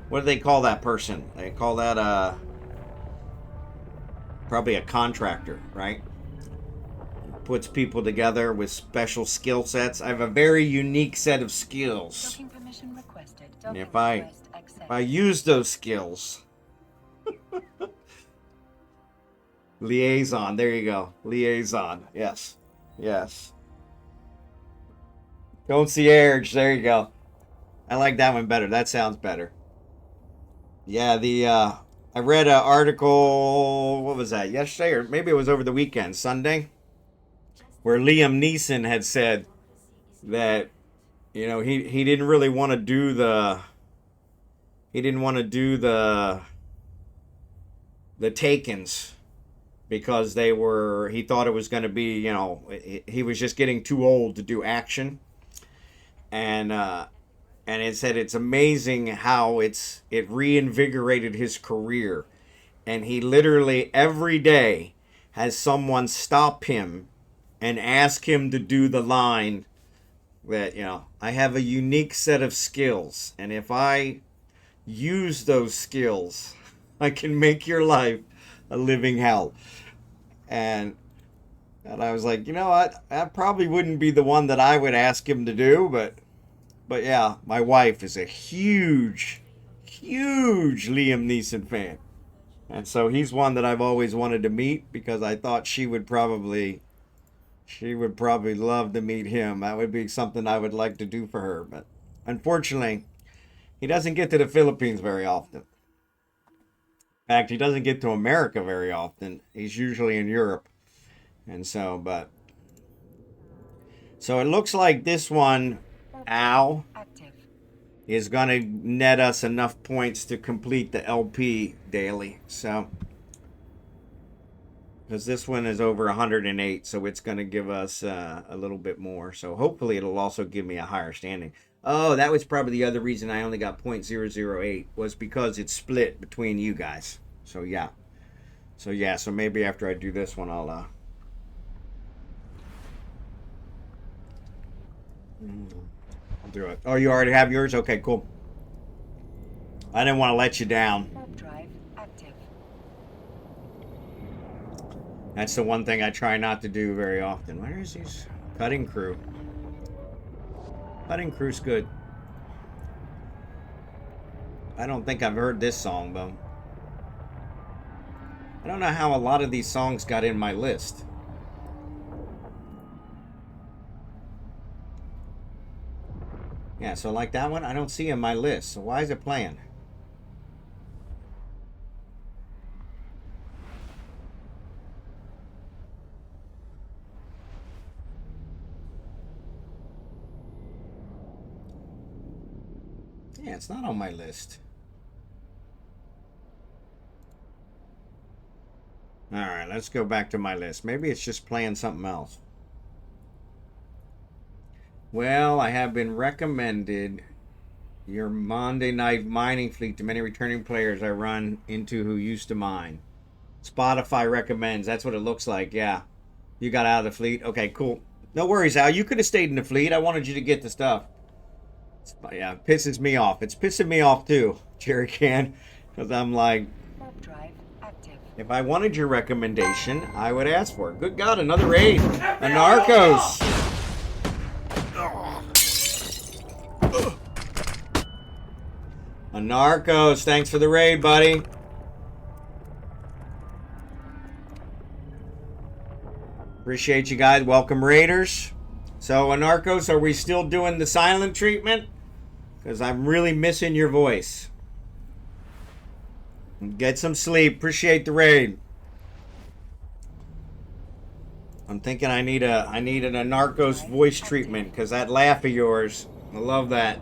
what do they call that person? They call that probably a contractor, right? Puts people together with special skill sets. I have a very unique set of skills. Docking permission requested. And Docking if I request accepted. use those skills, liaison, there you go. Liaison, yes. Concierge. There you go. I like that one better. That sounds better. Yeah, I read an article, what was that, yesterday? Or maybe it was over the weekend, Sunday, where Liam Neeson had said that, you know, he didn't really want to do the Takens because he thought it was going to be, you know, he was just getting too old to do action. And it said it's amazing how it reinvigorated his career. And he literally every day has someone stop him and ask him to do the line that, you know, I have a unique set of skills. And if I use those skills, I can make your life a living hell. And I was like, you know what? That probably wouldn't be the one that I would ask him to do, but yeah, my wife is a huge Liam Neeson fan. And so he's one that I've always wanted to meet because I thought she would probably love to meet him. That would be something I would like to do for her. But unfortunately, he doesn't get to the Philippines very often. In fact, he doesn't get to America very often. He's usually in Europe. And so it looks like this one, Al, is going to net us enough points to complete the LP daily. So, because this one is over 108, so it's going to give us a little bit more. So hopefully it'll also give me a higher standing. Oh, that was probably the other reason I only got 0.008 was because it's split between you guys. So yeah. So maybe after I do this one, I'll do it. Oh, you already have yours? Okay, cool. I didn't want to let you down. Warp drive active. That's the one thing I try not to do very often. Where is these? Cutting crew. Cutting crew's good. I don't think I've heard this song, though. I don't know how a lot of these songs got in my list. Yeah, so like that one, I don't see in my list. So why is it playing? Yeah, it's not on my list. All right, let's go back to my list. Maybe it's just playing something else. Well, I have been recommended your Monday night mining fleet to many returning players I run into who used to mine. Spotify recommends. That's what it looks like. Yeah. You got out of the fleet? Okay, cool. No worries, Al. You could have stayed in the fleet. I wanted you to get the stuff. Yeah, it pisses me off. It's pissing me off too, Jerry Can. Because I'm like, Warp drive active. if I wanted your recommendation, I would ask for it. Good God, another raid. Anarckos. Anarckos, thanks for the raid, buddy. Appreciate you guys. Welcome, raiders. So, Anarckos, are we still doing the silent treatment? Because I'm really missing your voice. Get some sleep. Appreciate the raid. I'm thinking I need an Anarckos voice treatment because that laugh of yours, I love that.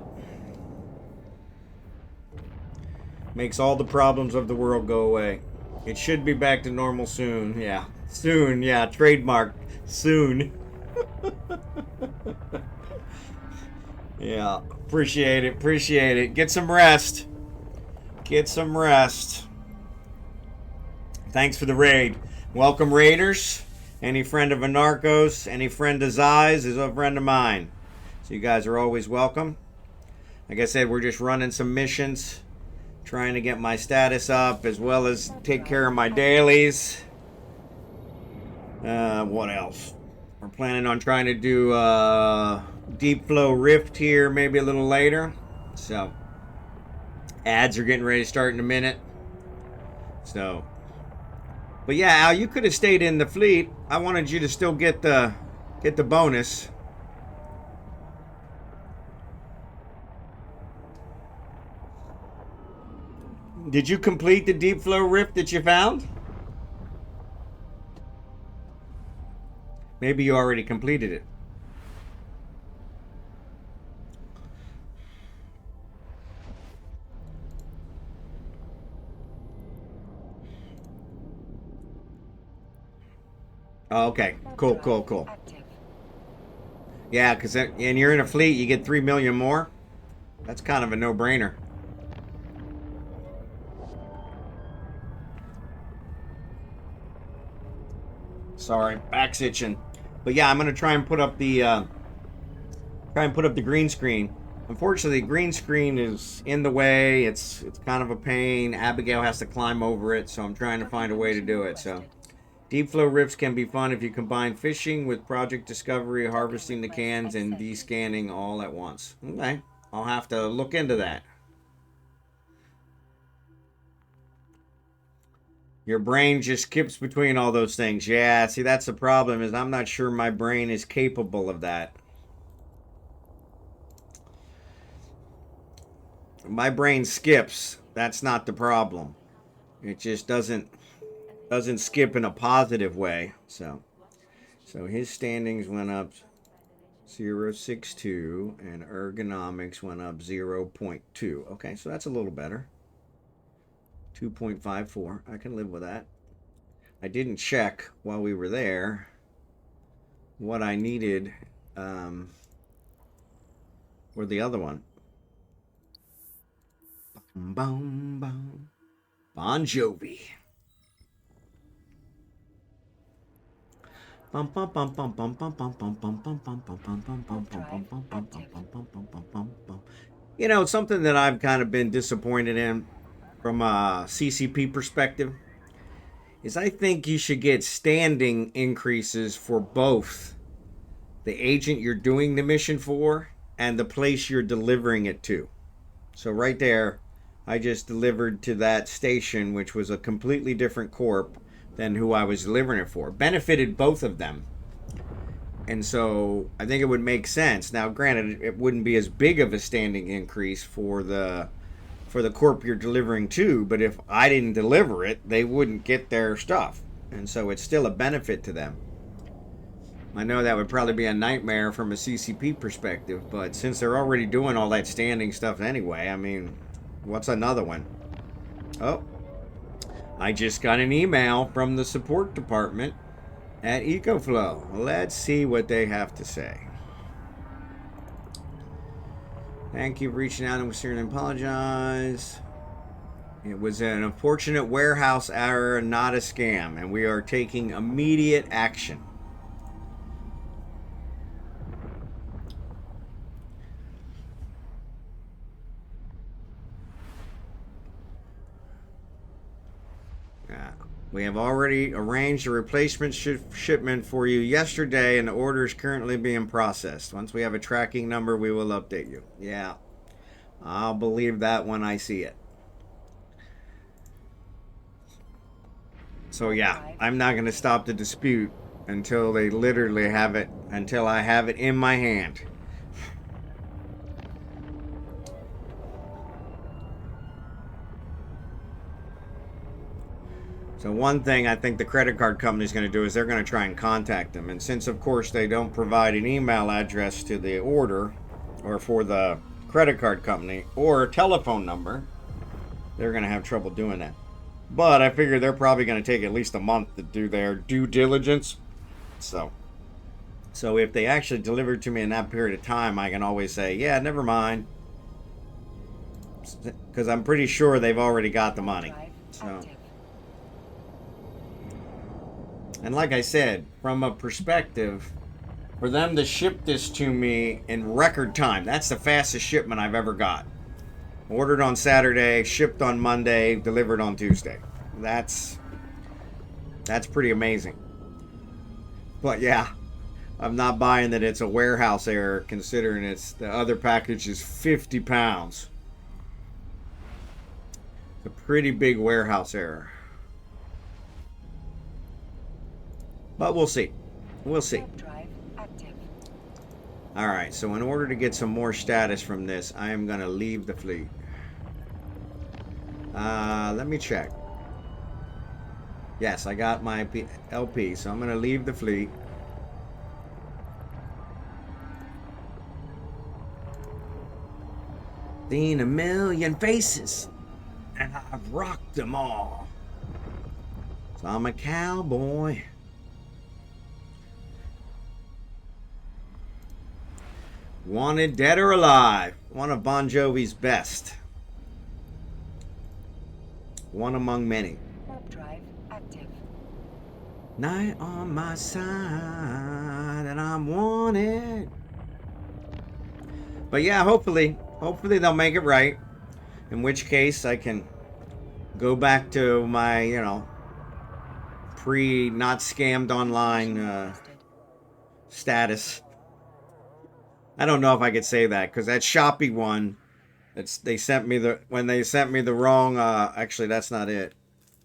Makes all the problems of the world go away. It should be back to normal soon. Yeah. Soon. Yeah. Trademark. Soon. Yeah. Appreciate it. Appreciate it. Get some rest. Get some rest. Thanks for the raid. Welcome, raiders. Any friend of Anarckos, any friend of Zai's is a friend of mine. So you guys are always welcome. Like I said, we're just running some missions. Trying to get my status up as well as take care of my dailies. What else? We're planning on trying to do Deepflow Rift here maybe a little later. So ads are getting ready to start in a minute. So, but yeah, Al, you could have stayed in the fleet. I wanted you to still get the bonus. Did you complete the Deepflow Rift that you found? Maybe you already completed it. Oh, okay. Cool, cool, cool. Active. Yeah, because and you're in a fleet, you get 3 million more. That's kind of a no-brainer. Sorry, back's itching. But yeah, I'm gonna try and put up the green screen. Unfortunately, green screen is in the way. It's kind of a pain. Abigail has to climb over it, so I'm trying to find a way to do it. So, Deepflow Rifts can be fun if you combine fishing with project discovery, harvesting the cans, and descanning all at once. Okay, I'll have to look into that. Your brain just skips between all those things. Yeah, see, that's the problem, is I'm not sure my brain is capable of that. My brain skips. That's not the problem. It just doesn't skip in a positive way. So his standings went up 0.62 and ergonomics went up 0.2. Okay, so that's a little better. 2.54. I can live with that. I didn't check while we were there what I needed or the other one. Boom, boom. Bon Jovi. You know, something that I've kind of been disappointed in from a CCP perspective is I think you should get standing increases for both the agent you're doing the mission for and the place you're delivering it to. So right there, I just delivered to that station, which was a completely different corp than who I was delivering it for. Benefited both of them. And so I think it would make sense. Now, granted, it wouldn't be as big of a standing increase for the corp you're delivering to, but if I didn't deliver it, they wouldn't get their stuff. And so it's still a benefit to them. I know that would probably be a nightmare from a CCP perspective, but since they're already doing all that standing stuff anyway, I mean, what's another one? Oh, I just got an email from the support department at EcoFlow. Let's see what they have to say. Thank you for reaching out and we sincerely apologize. It was an unfortunate warehouse error, not a scam, and we are taking immediate action. We have already arranged a replacement shipment for you yesterday, and the order is currently being processed. Once we have a tracking number, we will update you. Yeah, I'll believe that when I see it. So yeah, I'm not going to stop the dispute until they literally have it, until I have it in my hand. So one thing I think the credit card company is going to do is they're going to try and contact them. And since, of course, they don't provide an email address to the order or for the credit card company or a telephone number, they're going to have trouble doing that. But I figure they're probably going to take at least a month to do their due diligence. So if they actually deliver to me in that period of time, I can always say, yeah, never mind. Because I'm pretty sure they've already got the money. So. And like I said, from a perspective, for them to ship this to me in record time, that's the fastest shipment I've ever got. Ordered on Saturday, shipped on Monday, delivered on Tuesday. That's pretty amazing. But yeah, I'm not buying that it's a warehouse error, considering the other package is 50 pounds. It's a pretty big warehouse error. But we'll see. We'll see. Alright, so in order to get some more status from this, I am going to leave the fleet. Let me check. Yes, I got my LP, so I'm going to leave the fleet. Seen a million faces, and I've rocked them all. So I'm a cowboy. Wanted dead or alive. One of Bon Jovi's best. One among many. Warp drive active. Night on my side, and I'm wanted. But yeah, hopefully they'll make it right. In which case, I can go back to my, you know, not scammed online status. I don't know if I could say that because that Shopee one, they sent me the wrong. Actually, that's not it.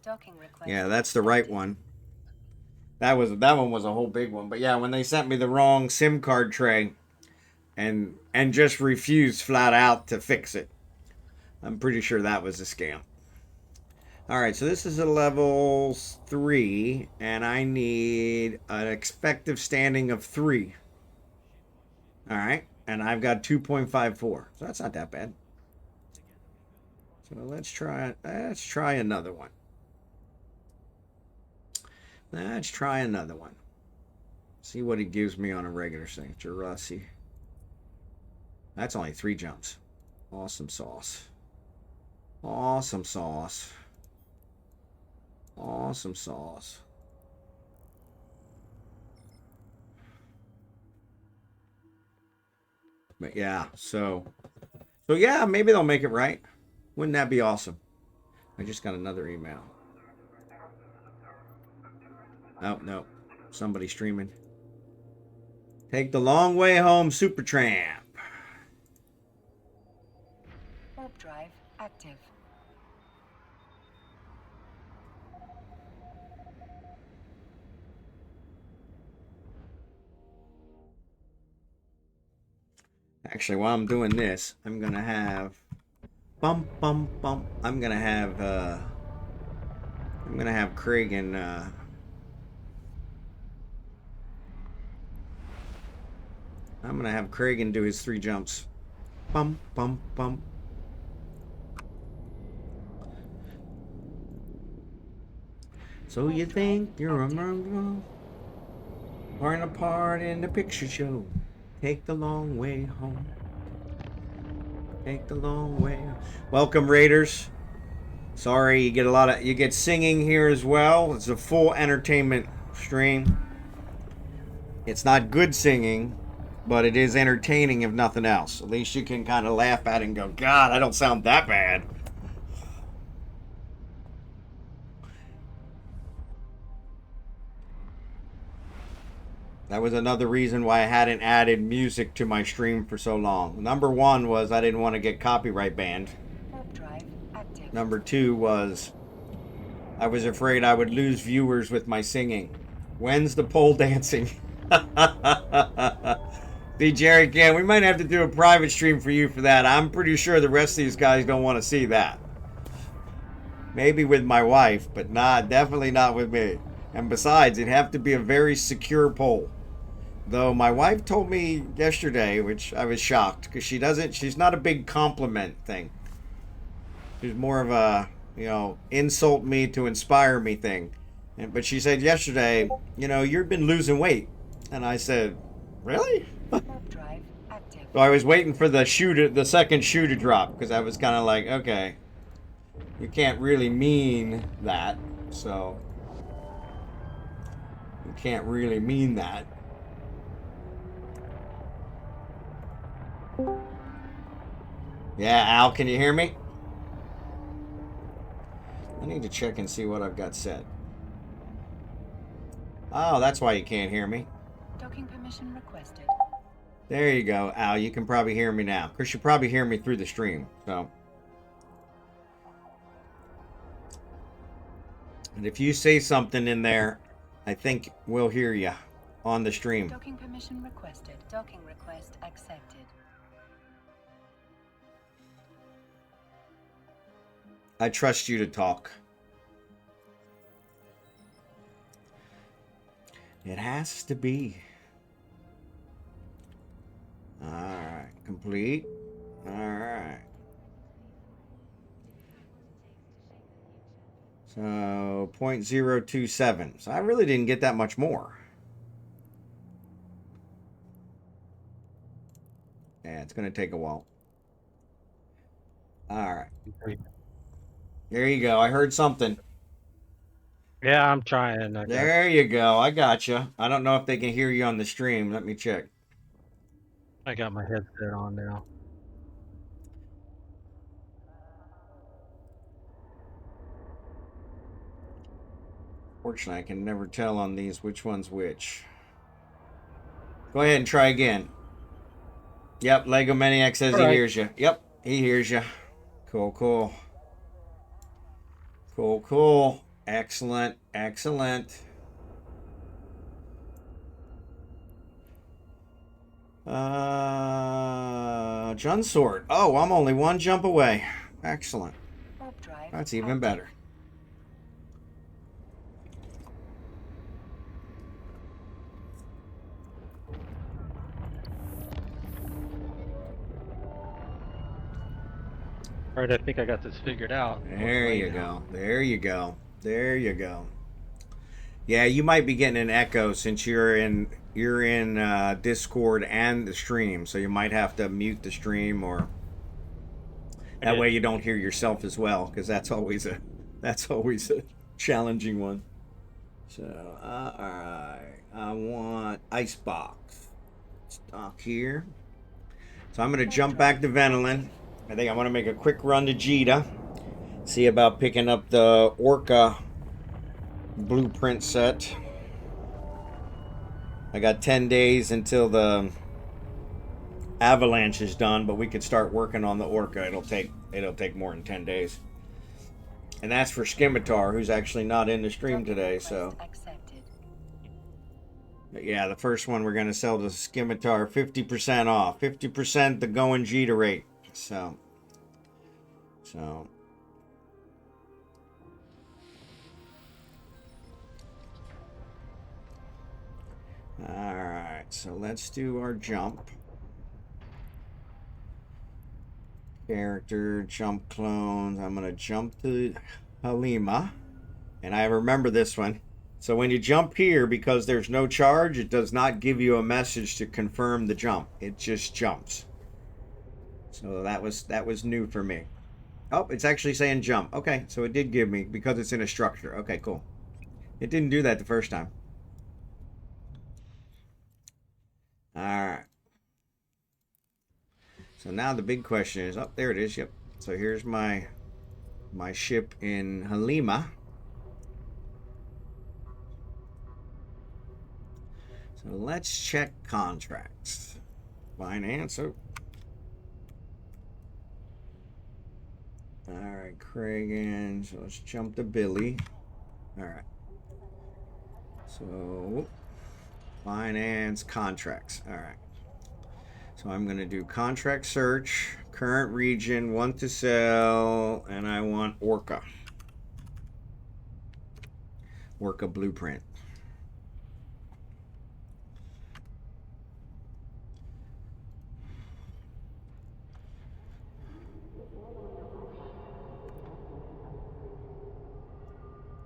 Docking request. Yeah, that's the right one. That one was a whole big one. But yeah, when they sent me the wrong SIM card tray, and just refused flat out to fix it, I'm pretty sure that was a scam. All right, so this is a level 3, and I need an expected standing of 3. All right, and I've got 2.54, so that's not that bad. So let's try another one. Let's try another one. See what it gives me on a regular thing. Jurassic. That's only 3 jumps. Awesome sauce. Awesome sauce. Awesome sauce. But yeah, so yeah, maybe they'll make it right. Wouldn't that be awesome? I just got another email. Oh, no. Somebody streaming. Take the long way home, Supertramp. Warp drive active. Actually, while I'm doing this, I'm gonna have I'm gonna have Craig and I'm gonna have Craig do his 3 jumps. Bum bum bum. So you think you're a murderer? Playing a part in the picture show. Take the long way home. Take the long way home. Welcome, Raiders. Sorry, you get singing here as well. It's a full entertainment stream. It's not good singing, but it is entertaining if nothing else. At least you can kind of laugh at it and go, God, I don't sound that bad. That was another reason why I hadn't added music to my stream for so long. Number 1 was I didn't want to get copyright banned. Drive active. Number 2 was I was afraid I would lose viewers with my singing. When's the pole dancing? See, Jerry, we might have to do a private stream for you for that. I'm pretty sure the rest of these guys don't want to see that. Maybe with my wife, but definitely not with me. And besides, it'd have to be a very secure pole. Though my wife told me yesterday, which I was shocked, because she's not a big compliment thing. She's more of a, insult me to inspire me thing. But she said yesterday, you've been losing weight. And I said, really? Drive active. So I was waiting for the second shoe to drop, because I was kind of like, okay, you can't really mean that, so you can't really mean that. Yeah, Al, can you hear me? I need to check and see what I've got set. Oh, that's why you can't hear me. Docking permission requested. There you go, Al. You can probably hear me now. Of course, you probably hear me through the stream, so. And if you say something in there, I think we'll hear you on the stream. Docking permission requested. Docking request accepted. I trust you to talk. It has to be. Alright, complete. Alright. So 0.027. So I really didn't get that much more. Yeah, it's going to take a while. Alright. There you go. I heard something. Yeah, I'm trying. There you go. I got you. I don't know if they can hear you on the stream. Let me check. I got my headset on now. Fortunately, I can never tell on these which one's which. Go ahead and try again. Yep, Legomaniax says he hears you. Yep, he hears you. Cool, cool. Cool, cool. Excellent, excellent. Junsort. Oh, I'm only one jump away. Excellent. That's even better. All right, I think I got this figured out. There you go. There you go. There you go. Yeah, you might be getting an echo since you're in Discord and the stream, so you might have to mute the stream, or that way you don't hear yourself as well, because that's always a challenging one. So all right, I want icebox stock here. So I'm gonna jump back to Venolin. I think I want to make a quick run to Jita, see about picking up the Orca blueprint set. I got 10 days until the avalanche is done, but we could start working on the Orca. It'll take more than 10 days. And that's for Scimitar, who's actually not in the stream today, so. But yeah, the first one we're going to sell the Scimitar 50% off. 50% the going Jita rate. So. Alright, so let's do our jump. Character, jump clones. I'm going to jump to Halima. And I remember this one. So when you jump here, because there's no charge, it does not give you a message to confirm the jump. It just jumps. So that was new for me. Oh, it's actually saying jump. Okay, so it did give me, because it's in a structure. Okay, cool. It didn't do that the first time. Alright. So now the big question is, oh, there it is, yep. So here's my ship in Halima. So let's check contracts. Finance. Oh. Alright, Kragan. So let's jump to Billy. Alright. So finance contracts. Alright. So I'm going to do contract search, current region, want to sell, and I want Orca. Orca blueprint.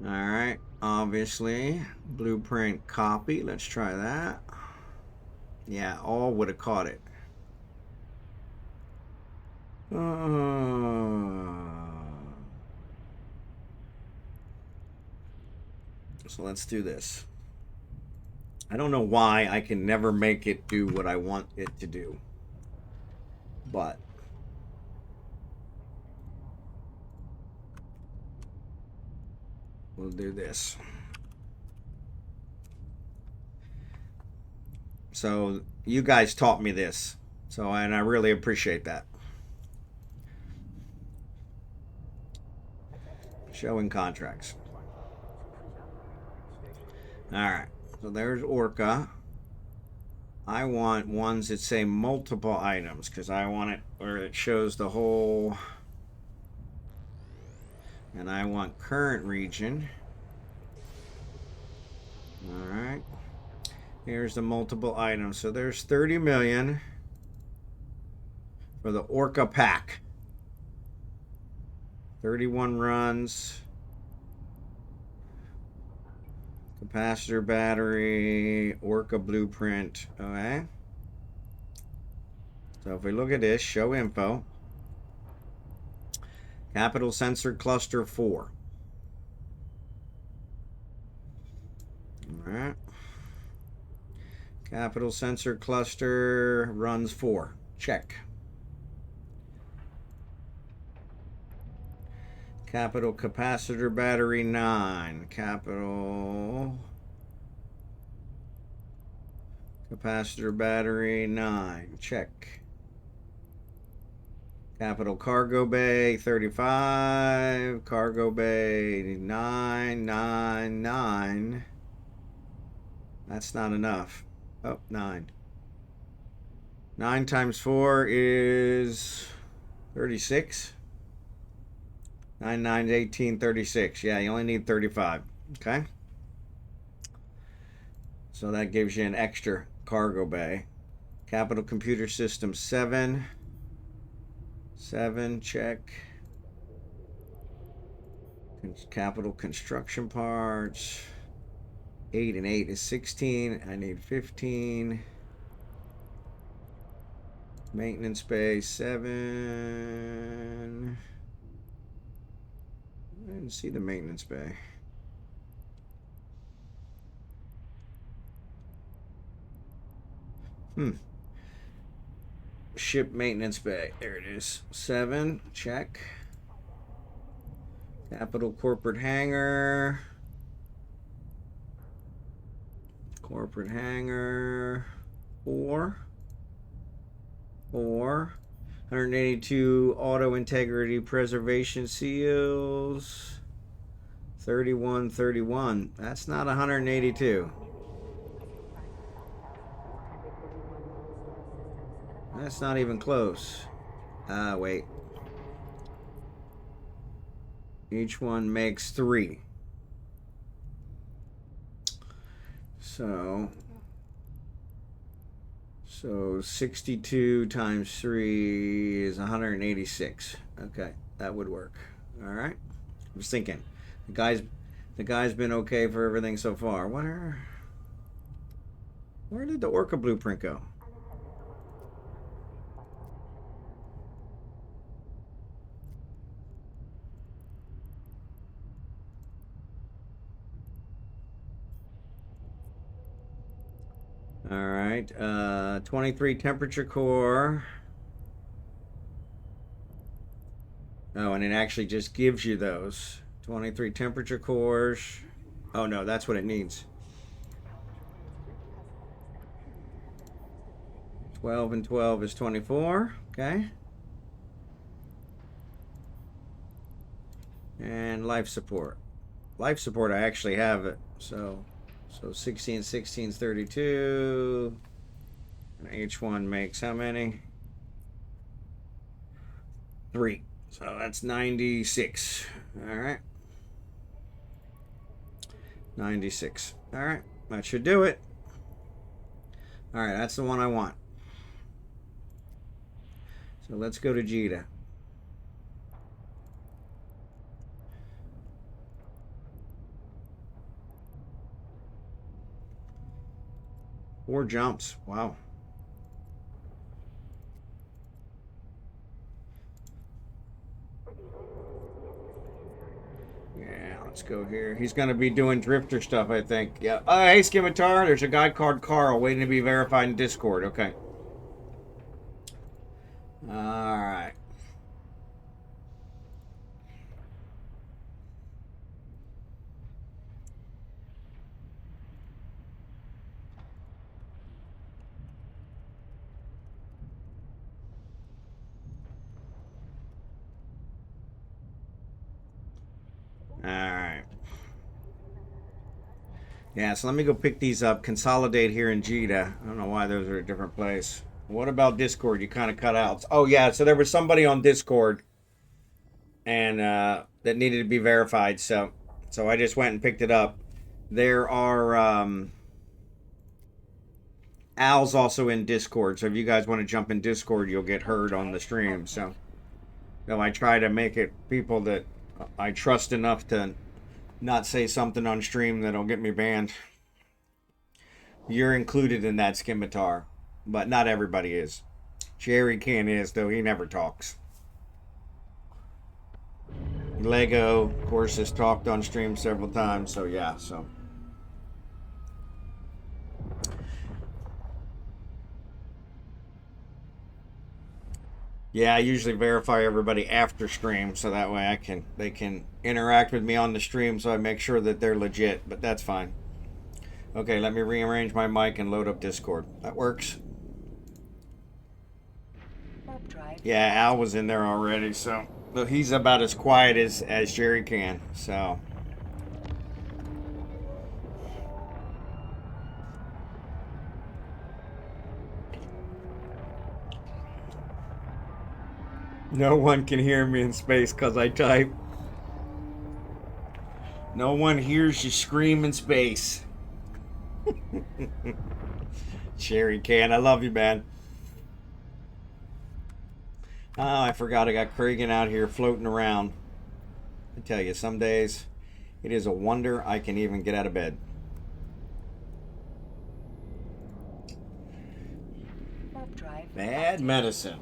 Alright, obviously, blueprint copy. Let's try that. Yeah, all would have caught it. So let's do this. I don't know why I can never make it do what I want it to do. But we'll do this. So you guys taught me this. So, and I really appreciate that. Showing contracts. Alright, so there's Orca. I want ones that say multiple items, because I want it where it shows the whole And I want current region. All right. Here's the multiple items. So there's 30 million for the Orca pack. 31 runs. Capacitor battery, Orca blueprint. Okay. So if we look at this, show info. Capital sensor cluster 4. All right. Capital sensor cluster runs 4. Check. Capital capacitor battery 9. Capital capacitor battery 9. Check. Capital cargo bay 35. Cargo bay 999. That's not enough. Oh, 9. 9 times 4 is 36. 9, 9 is 18, 36. Yeah, you only need 35. Okay. So that gives you an extra cargo bay. Capital computer system 7. 7, check. Capital construction parts. 8 and 8 is 16. I need 15. Maintenance bay 7. I didn't see the maintenance bay. Ship maintenance bay. There it is. 7. Check. Capital corporate hangar. Corporate hangar. 4. 4. 182 auto integrity preservation seals. 31, 31. That's not 182. That's not even close. Wait. Each one makes 3. So 62 times 3 is 186. Okay, that would work. All right. I was thinking, the guy's been okay for everything so far. Where did the Orca blueprint go? All right, 23 temperature core. Oh, and it actually just gives you those 23 temperature cores. Oh no, that's what it needs. 12 and 12 is 24. Okay. And life support. Life support, I actually have it. So 16, 16 is 32. And H1 makes how many? 3. So that's 96. All right. 96. All right. That should do it. All right. That's the one I want. So let's go to Jita. Four jumps. Wow. Yeah, let's go here. He's going to be doing drifter stuff, I think. Yeah. Hey, Scimitar. There's a guy called Carl waiting to be verified in Discord. Okay. All right. Alright. Yeah, so let me go pick these up, consolidate here in Jita. I don't know why those are a different place. What about Discord? You kind of cut out. Oh, yeah, so there was somebody on Discord, and that needed to be verified. So I just went and picked it up. There are Al's also in Discord, so if you guys want to jump in Discord, you'll get heard on the stream. So I try to make it people that I trust enough to not say something on stream that'll get me banned. You're included in that scimitar, but not everybody is. Jerry Can is, though he never talks. Lego, of course, has talked on stream several times, so yeah, so. Yeah, I usually verify everybody after stream, so that way they can interact with me on the stream, so I make sure that they're legit, but that's fine. Okay, let me rearrange my mic and load up Discord. That works. Yeah, Al was in there already, so he's about as quiet as Jerry Can, so. No one can hear me in space because I type. No one hears you scream in space. Jerry Can, I love you, man. Oh, I forgot I got Kragan out here floating around. I tell you, some days it is a wonder I can even get out of bed. Bad medicine.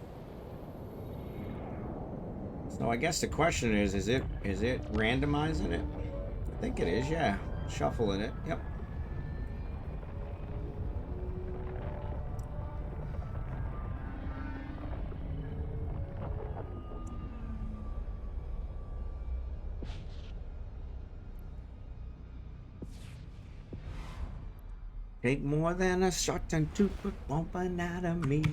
So I guess the question is it randomizing it? I think it is, yeah. Shuffling it, yep. Take more than a shot and to put bumping out of me.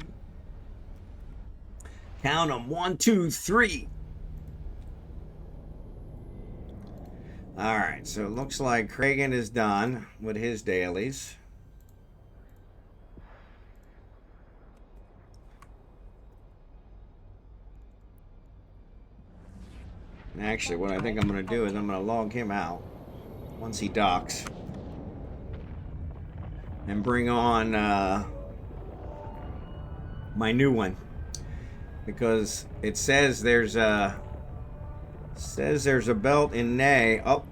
Count them, 1, 2, 3. All right, so it looks like Kragan is done with his dailies. Actually, what I think I'm going to do is I'm going to log him out once he docks and bring on my new one, because it says there's a belt in Nay. Oh,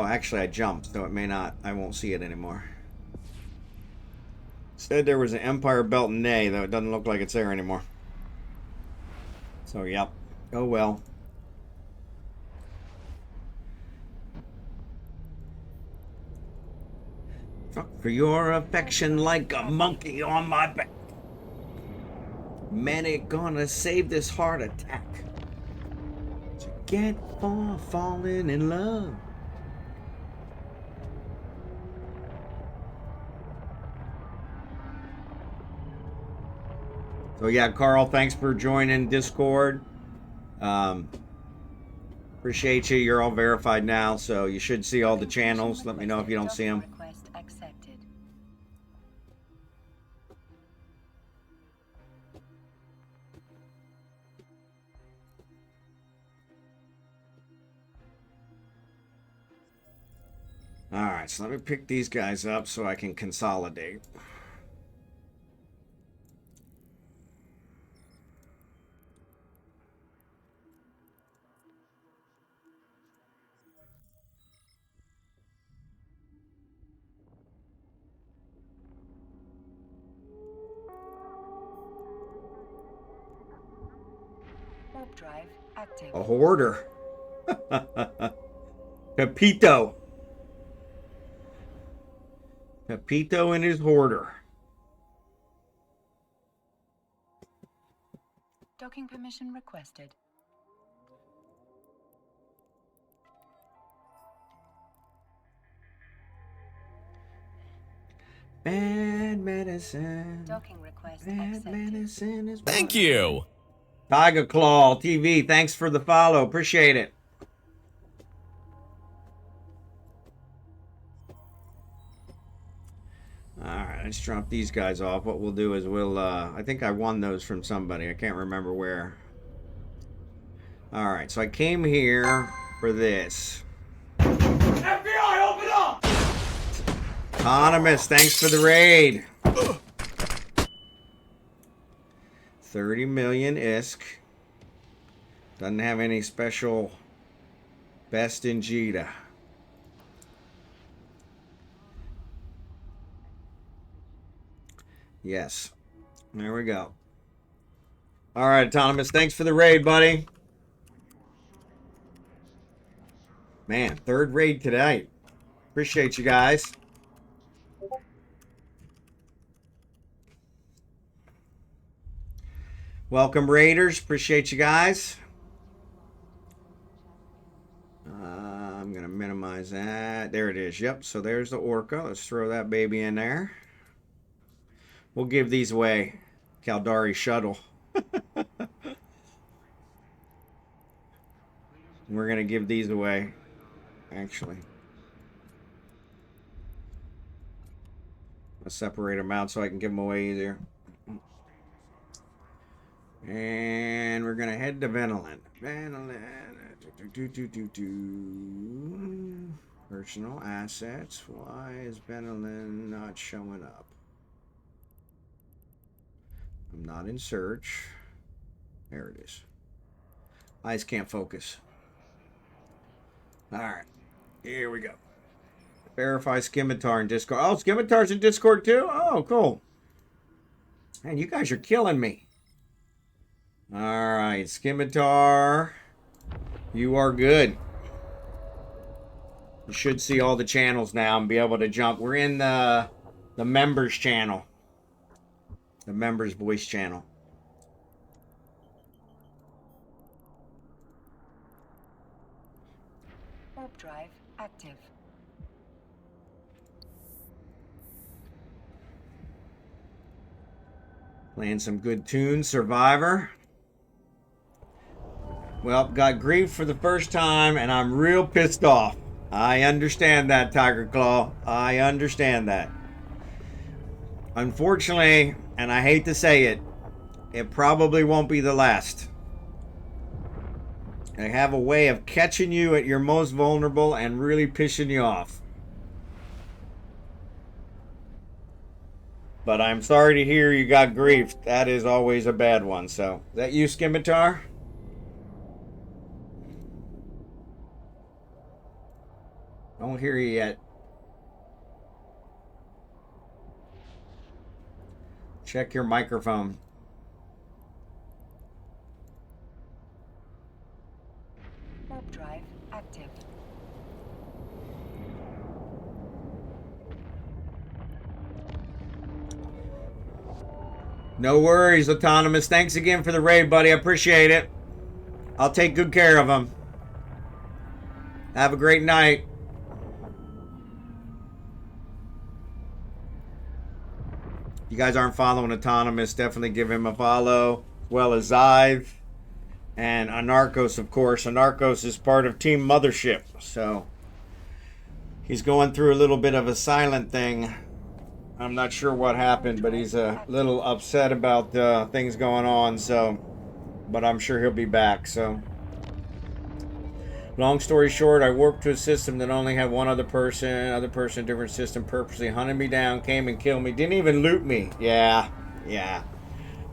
actually I jumped, so it may not, I won't see it anymore. Said there was an Empire belt in Nay, though it doesn't look like it's there anymore. So, yep. Oh well. For your affection like a monkey on my back. Man ain't gonna save this heart attack. To get for falling in love. So yeah, Carl, thanks for joining Discord. Appreciate you. You're all verified now, so you should see all the channels. Let me know if you don't see them. All right, so let me pick these guys up so I can consolidate. Warp drive active. A hoarder. Pepito. Pepito and his hoarder. Docking permission requested. Bad medicine. Docking request Bad accepted. medicine is Thank you. TygaClawTV, thanks for the follow. Appreciate it. Alright, let's drop these guys off. What we'll do is we'll, I think I won those from somebody. I can't remember where. All right, so I came here for this. FBI, open up! Autonomous, thanks for the raid. 30 million ISK. Doesn't have any special best in Jita. Yes. There we go. All right, Autonomous, thanks for the raid, buddy. Man, third raid tonight. Appreciate you guys. Welcome, Raiders. Appreciate you guys. I'm going to minimize that. There it is. Yep, so there's the Orca. Let's throw that baby in there. We'll give these away. Caldari Shuttle. We're going to give these away, actually. I'll separate them out so I can give them away easier. And we're going to head to Venoland. Personal assets. Why is Venoland not showing up? I'm not in search. There it is. Eyes can't focus. All right. Here we go. Verify Scimitar in Discord. Oh, Scimitar's in Discord too? Oh, cool. Man, you guys are killing me. All right, Scimitar. You are good. You should see all the channels now and be able to jump. We're in the members channel. The members voice channel. Warp drive active. Playing some good tunes. Survivor. Well, got grief for the first time, and I'm real pissed off. I understand that, Tiger Claw. I understand that. Unfortunately, and I hate to say it, it probably won't be the last. They have a way of catching you at your most vulnerable and really pissing you off. But I'm sorry to hear you got grief. That is always a bad one. So, is that you, Scimitar? Don't hear you yet. Check your microphone. Warp drive active. No worries, Autonomous. Thanks again for the raid, buddy. I appreciate it. I'll take good care of him. Have a great night. You guys aren't following Autonomous, definitely give him a follow, as well as Zive and Anarckos, of course. Anarckos is part of Team Mothership, so he's going through a little bit of a silent thing. I'm not sure what happened, but he's a little upset about things going on, so, but I'm sure he'll be back, so. Long story short, I warped to a system that only had one other person, different system, purposely hunted me down, came and killed me, didn't even loot me. Yeah,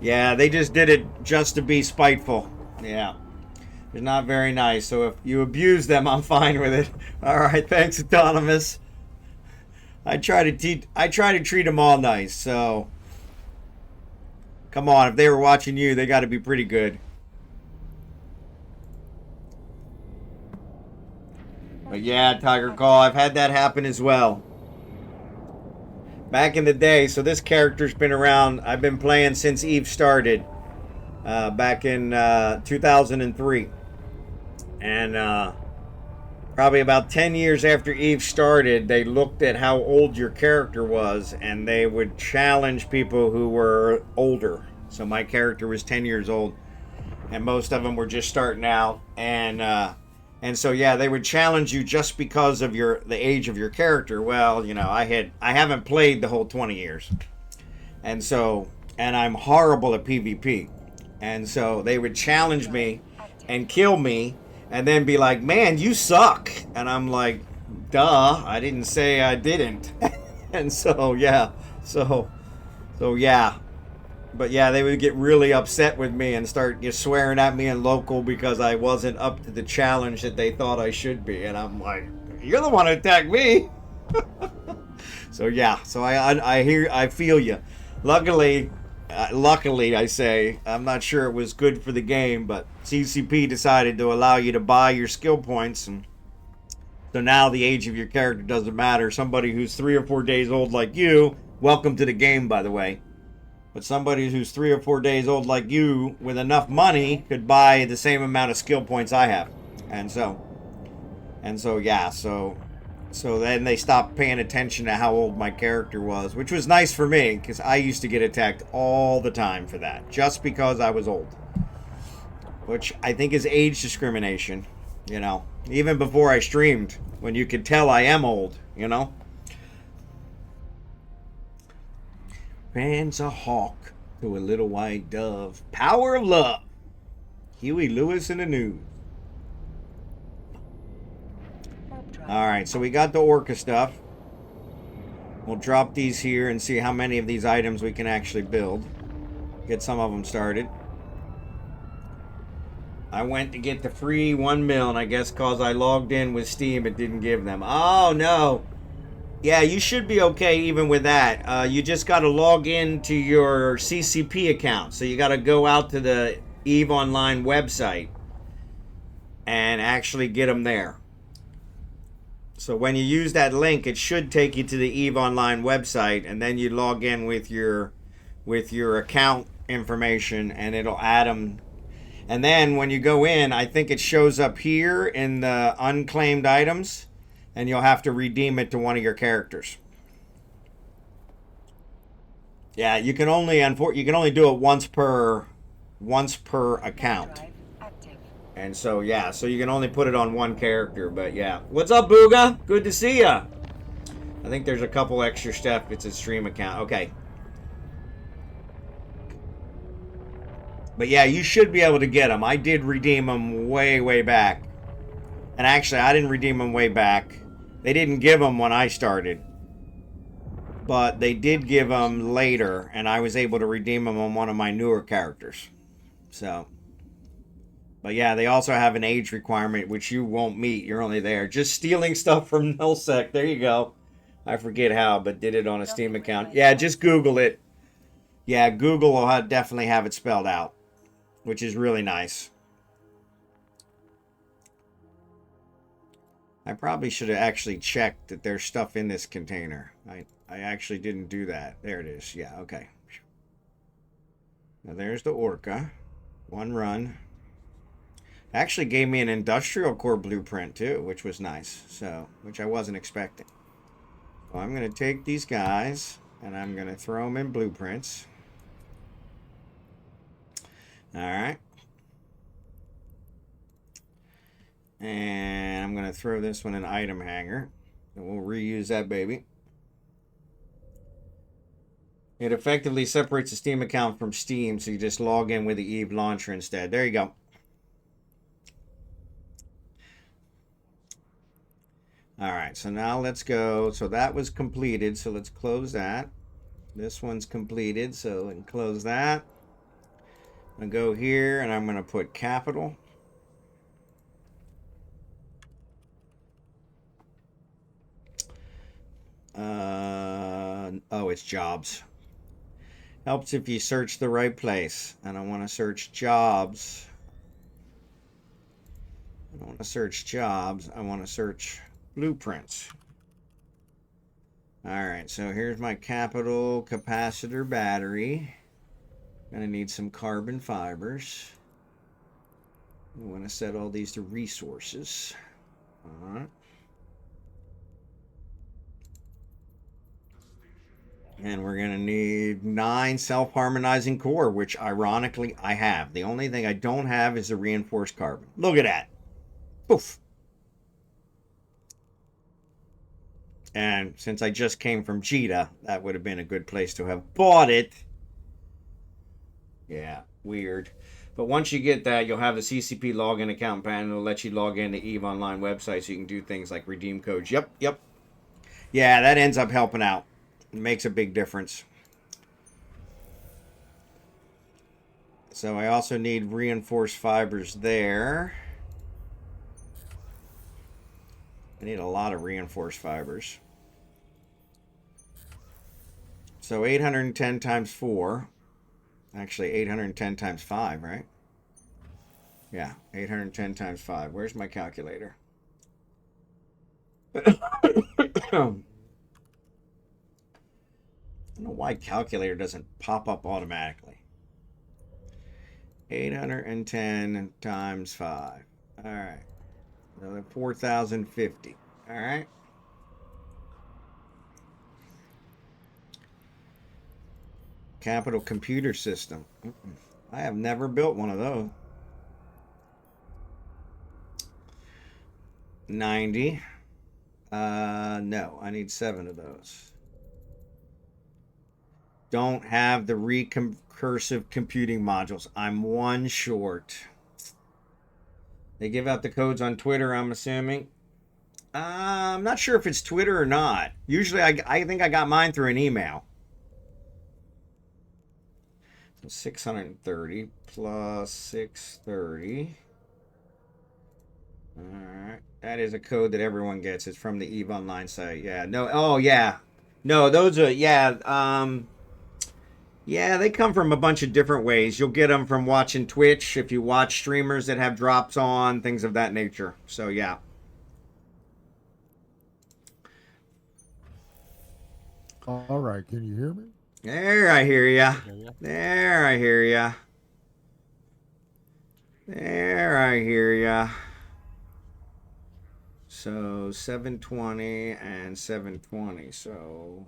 they just did it just to be spiteful. Yeah, it's not very nice, so if you abuse them, I'm fine with it. All right, thanks, Autonomous. I try to treat them all nice, so come on, if they were watching you, they got to be pretty good. But yeah, Tiger Call, I've had that happen as well. Back in the day, so this character's been around, I've been playing since Eve started, back in 2003. And probably about 10 years after Eve started, they looked at how old your character was, and they would challenge people who were older. So my character was 10 years old, and most of them were just starting out. And so yeah, they would challenge you just because of the age of your character. Well, you know, I haven't played the whole 20 years. And so, and I'm horrible at PvP. And so they would challenge me, and kill me and then be like, man, you suck. And I'm like, duh, I didn't say I didn't. And so, yeah. So yeah. But yeah, they would get really upset with me and start just swearing at me in local because I wasn't up to the challenge that they thought I should be. And I'm like, you're the one who attacked me. So yeah, so I feel you. Luckily, I say, I'm not sure it was good for the game, but CCP decided to allow you to buy your skill points, and so now the age of your character doesn't matter. Somebody who's 3 or 4 days old like you, welcome to the game, by the way. But somebody who's 3 or 4 days old like you, with enough money, could buy the same amount of skill points I have. And so yeah, so then they stopped paying attention to how old my character was, which was nice for me, because I used to get attacked all the time for that, just because I was old. Which I think is age discrimination, you know. Even before I streamed, when you could tell I am old, you know. Fans a hawk to a little white dove. Power of love. Huey Lewis in the news. Alright, so we got the orca stuff. We'll drop these here and see how many of these items we can actually build. Get some of them started. I went to get the free 1 mil, and I guess because I logged in with Steam, it didn't give them. Oh, no. Yeah, you should be okay even with that. You just got to log in to your CCP account. So you got to go out to the EVE Online website and actually get them there. So when you use that link, it should take you to the EVE Online website, and then you log in with your account information, and it'll add them. And then when you go in, I think it shows up here in the unclaimed items, and you'll have to redeem it to one of your characters. Yeah, you can only do it once per account. And so yeah, so you can only put it on one character, but yeah. What's up, Booga? Good to see ya. I think there's a couple extra stuff. It's a stream account. Okay. But yeah, you should be able to get them. I did redeem them way back. And actually, I didn't redeem them way back. They didn't give them when I started. But they did give them later, and I was able to redeem them on one of my newer characters. So, but yeah, they also have an age requirement, which you won't meet. You're only there. Just stealing stuff from Nullsec. There you go. I forget how, but did it on a Steam account. Yeah, just Google it. Yeah, Google will definitely have it spelled out, which is really nice. I probably should have actually checked that there's stuff in this container. I actually didn't do that. There it is. Yeah, okay. Now there's the orca. One run. Actually gave me an industrial core blueprint too, which was nice. So, which I wasn't expecting. So I'm going to take these guys and I'm going to throw them in blueprints. All right. And I'm going to throw this one in item hanger. And we'll reuse that baby. It effectively separates the Steam account from Steam, so you just log in with the EVE launcher instead. There you go. All right, so now let's go. So that was completed, so let's close that. This one's completed, so we can close that. I'm going to go here, and I'm going to put capital. Oh, it's jobs. Helps if you search the right place. And I want to search jobs. I don't want to search jobs. I want to search blueprints. All right, so here's my capital capacitor battery. Gonna need some carbon fibers. We want to set all these to resources. All right. And we're going to need 9 self-harmonizing core, which ironically I have. The only thing I don't have is the reinforced carbon. Look at that. Poof. And since I just came from Jita, that would have been a good place to have bought it. Yeah, weird. But once you get that, you'll have the CCP login account panel. It'll let you log into EVE Online website so you can do things like redeem codes. Yep. Yeah, that ends up helping out. It makes a big difference. So I also need reinforced fibers there. I need a lot of reinforced fibers. So 810 times 4. Actually, 810 times 5, right? Yeah, 810 times 5. Where's my calculator? I don't know why calculator doesn't pop up automatically. 810 times 5. All right. Another 4,050. All right. Capital Computer System. I have never built one of those. 90. No, I need 7 of those. Don't have the recursive computing modules. I'm 1 short. They give out the codes on Twitter, I'm assuming. I'm not sure if it's Twitter or not. Usually I think I got mine through an email. So 630 plus 630. All right. That is a code that everyone gets. It's from the EVE Online site. Yeah. No. Oh, yeah. No, those are, yeah. Yeah, they come from a bunch of different ways. You'll get them from watching Twitch, if you watch streamers that have drops on, things of that nature. So, yeah. All right, can you hear me? There, I hear ya. There, I hear ya. There, I hear ya. So 720 and 720. So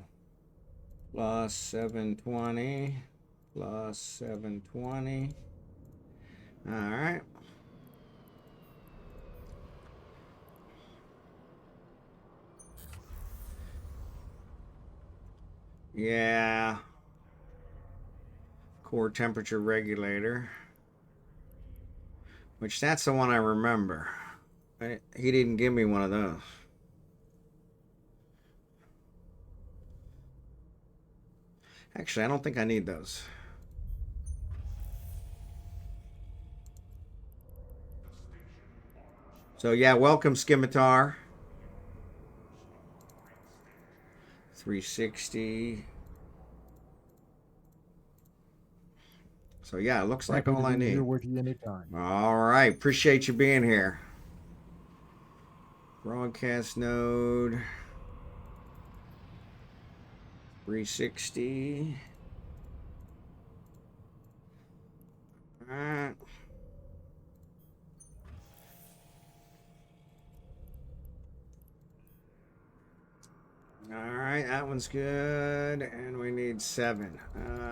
plus 720 plus 720. All right. Yeah. Core temperature regulator. Which that's the one I remember. He didn't give me one of those. Actually, I don't think I need those. So yeah, welcome Scimitar. 360. So yeah, it looks like all I need. Here with you anytime. All right, appreciate you being here. Broadcast node. 360. All right. All right, that one's good. And we need 7.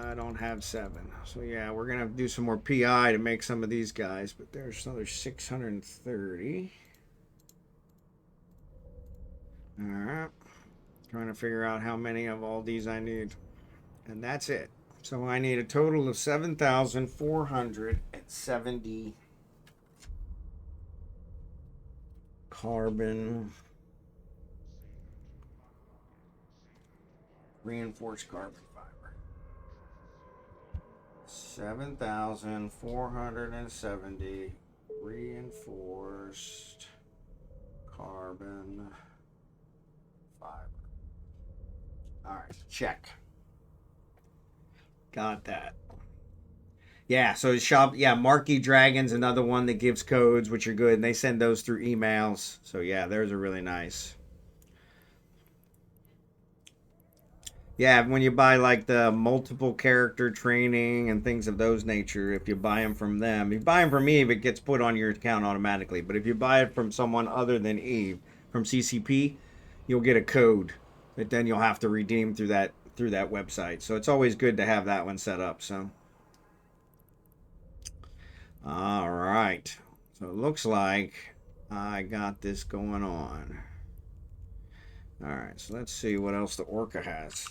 I don't have 7. So yeah, we're going to do some more PI to make some of these guys. But there's another 630. All right. Trying to figure out how many of all these I need. And that's it. So I need a total of 7,470 carbon. Reinforced carbon fiber. 7,470 reinforced carbon fiber. All right, check. Got that. Yeah, so shop, yeah, Marquee Dragon's another one that gives codes, which are good, and they send those through emails. So yeah, those are really nice. Yeah, when you buy like the multiple character training and things of those nature, if you buy them from them, if you buy them from Eve, it gets put on your account automatically. But if you buy it from someone other than Eve, from CCP, you'll get a code that then you'll have to redeem through that website. So it's always good to have that one set up. So, all right. So it looks like I got this going on. All right. So let's see what else the Orca has.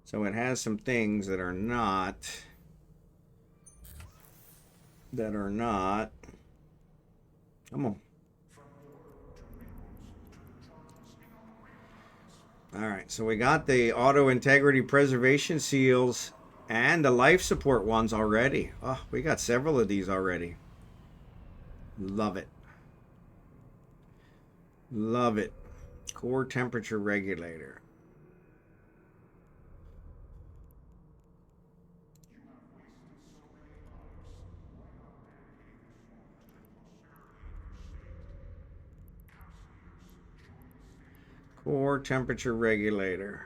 So it has some things that are not that are not. Come on. All right, so we got the auto integrity preservation seals and the life support ones already. Oh, we got several of these already. Love it. Love it. Core temperature regulator. Core temperature regulator.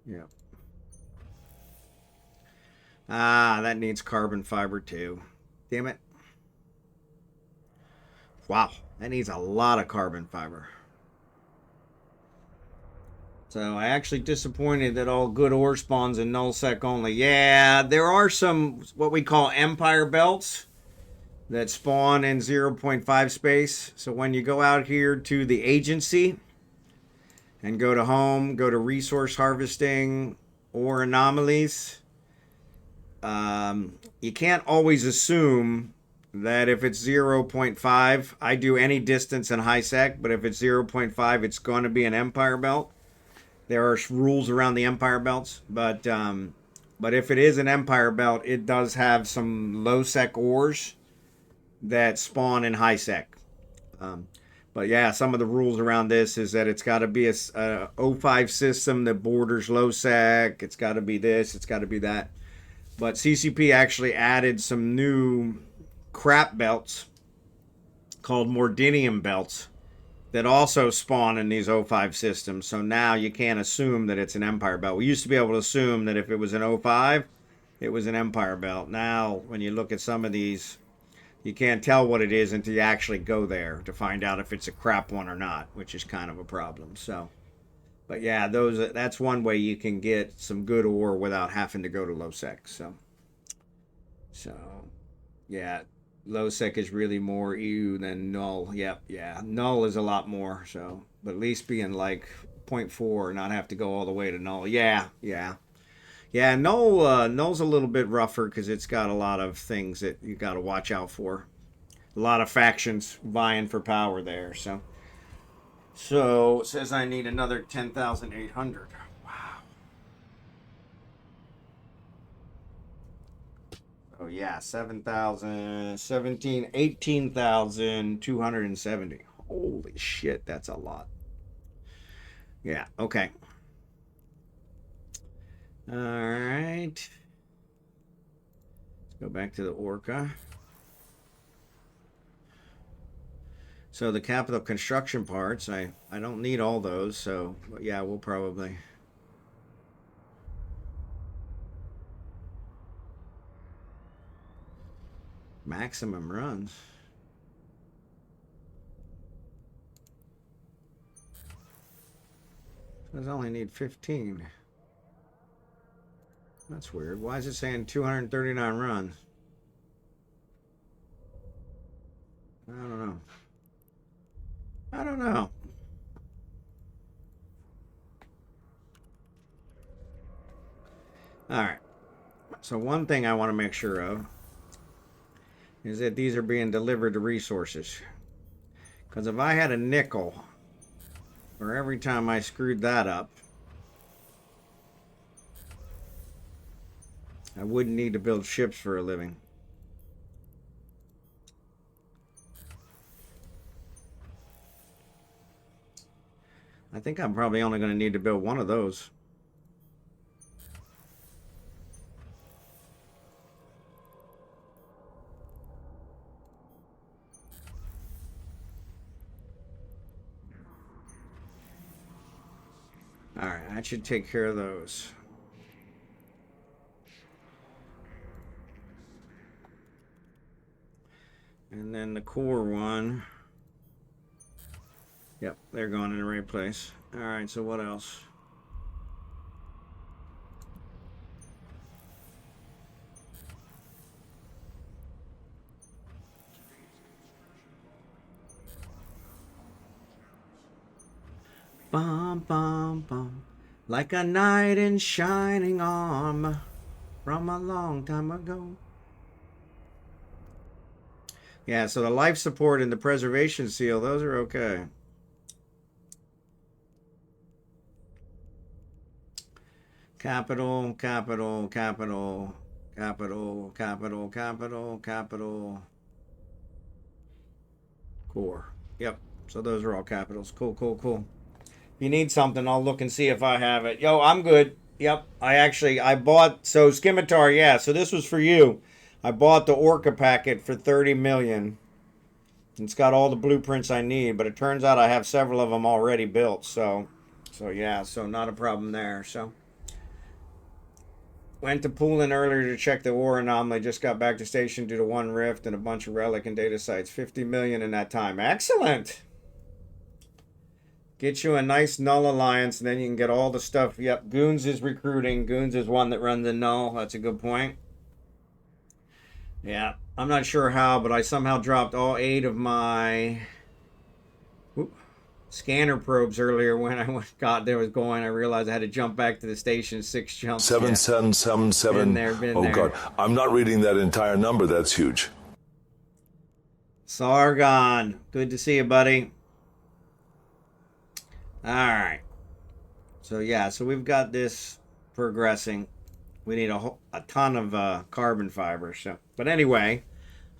Yep. Ah, that needs carbon fiber too. Damn it. Wow, that needs a lot of carbon fiber. So I actually disappointed that all good ore spawns in nullsec only. Yeah, there are some what we call empire belts that spawn in 0.5 space. So when you go out here to the agency and go to home, go to resource harvesting or anomalies, you can't always assume that if it's 0.5, I do any distance in high sec, but if it's 0.5, it's going to be an empire belt. There are rules around the empire belts, but if it is an empire belt, it does have some low sec ores that spawn in high sec. But yeah, some of the rules around this is that it's got to be a O5 system that borders low sec. It's got to be this. It's got to be that. But CCP actually added some new crap belts called Mordinium belts that also spawn in these O5 systems. So now you can't assume that it's an empire belt. We used to be able to assume that if it was an O5, it was an empire belt. Now, when you look at some of these, you can't tell what it is until you actually go there to find out if it's a crap one or not, which is kind of a problem. So, but yeah, that's one way you can get some good ore without having to go to low sec. So yeah, low sec is really more EU than null. Yep, yeah, null is a lot more. So, but at least being like 0.4, not have to go all the way to null. Yeah. Null's a little bit rougher because it's got a lot of things that you got to watch out for. A lot of factions vying for power there. So it says I need another 10,800. Wow. Oh yeah, 18,270. Holy shit, that's a lot. Yeah, okay. All right. Let's go back to the Orca. So the capital construction parts, I don't need all those, so but yeah, we'll probably. Maximum runs. Says I only need 15. That's weird. Why is it saying 239 runs? I don't know. All right. So one thing I want to make sure of is that these are being delivered to resources. Because if I had a nickel for every time I screwed that up, I wouldn't need to build ships for a living. I think I'm probably only going to need to build one of those. All right, that should take care of those. And then the core one. Yep, they're going in the right place. All right, so what else? Bum, bum, bum. Like a knight in shining armor from a long time ago. Yeah, so the life support and the preservation seal, those are okay. Capital, capital, capital, capital, capital, capital, capital, core. Yep. So those are all capitals. Cool, cool, cool. If you need something, I'll look and see if I have it. Yo, I'm good. Yep. I bought, so Scimitar, yeah. So this was for you. I bought the Orca packet for 30 million. It's got all the blueprints I need, but it turns out I have several of them already built. So yeah, so not a problem there. So went to Poolin earlier to check the ore anomaly. Just got back to station due to one rift and a bunch of relic and data sites. 50 million in that time. Excellent. Get you a nice null alliance, and then you can get all the stuff. Yep, Goons is recruiting. Goons is one that runs the null. That's a good point. Yeah, I'm not sure how, but I somehow dropped all 8 of my scanner probes earlier when I got there was going. I realized I had to jump back to the station. 6 jumps. 7777. Been there. God, I'm not reading that entire number. That's huge. Sargon, good to see you, buddy. All right. So yeah, so we've got this progressing. We need a ton of carbon fiber. So, but anyway,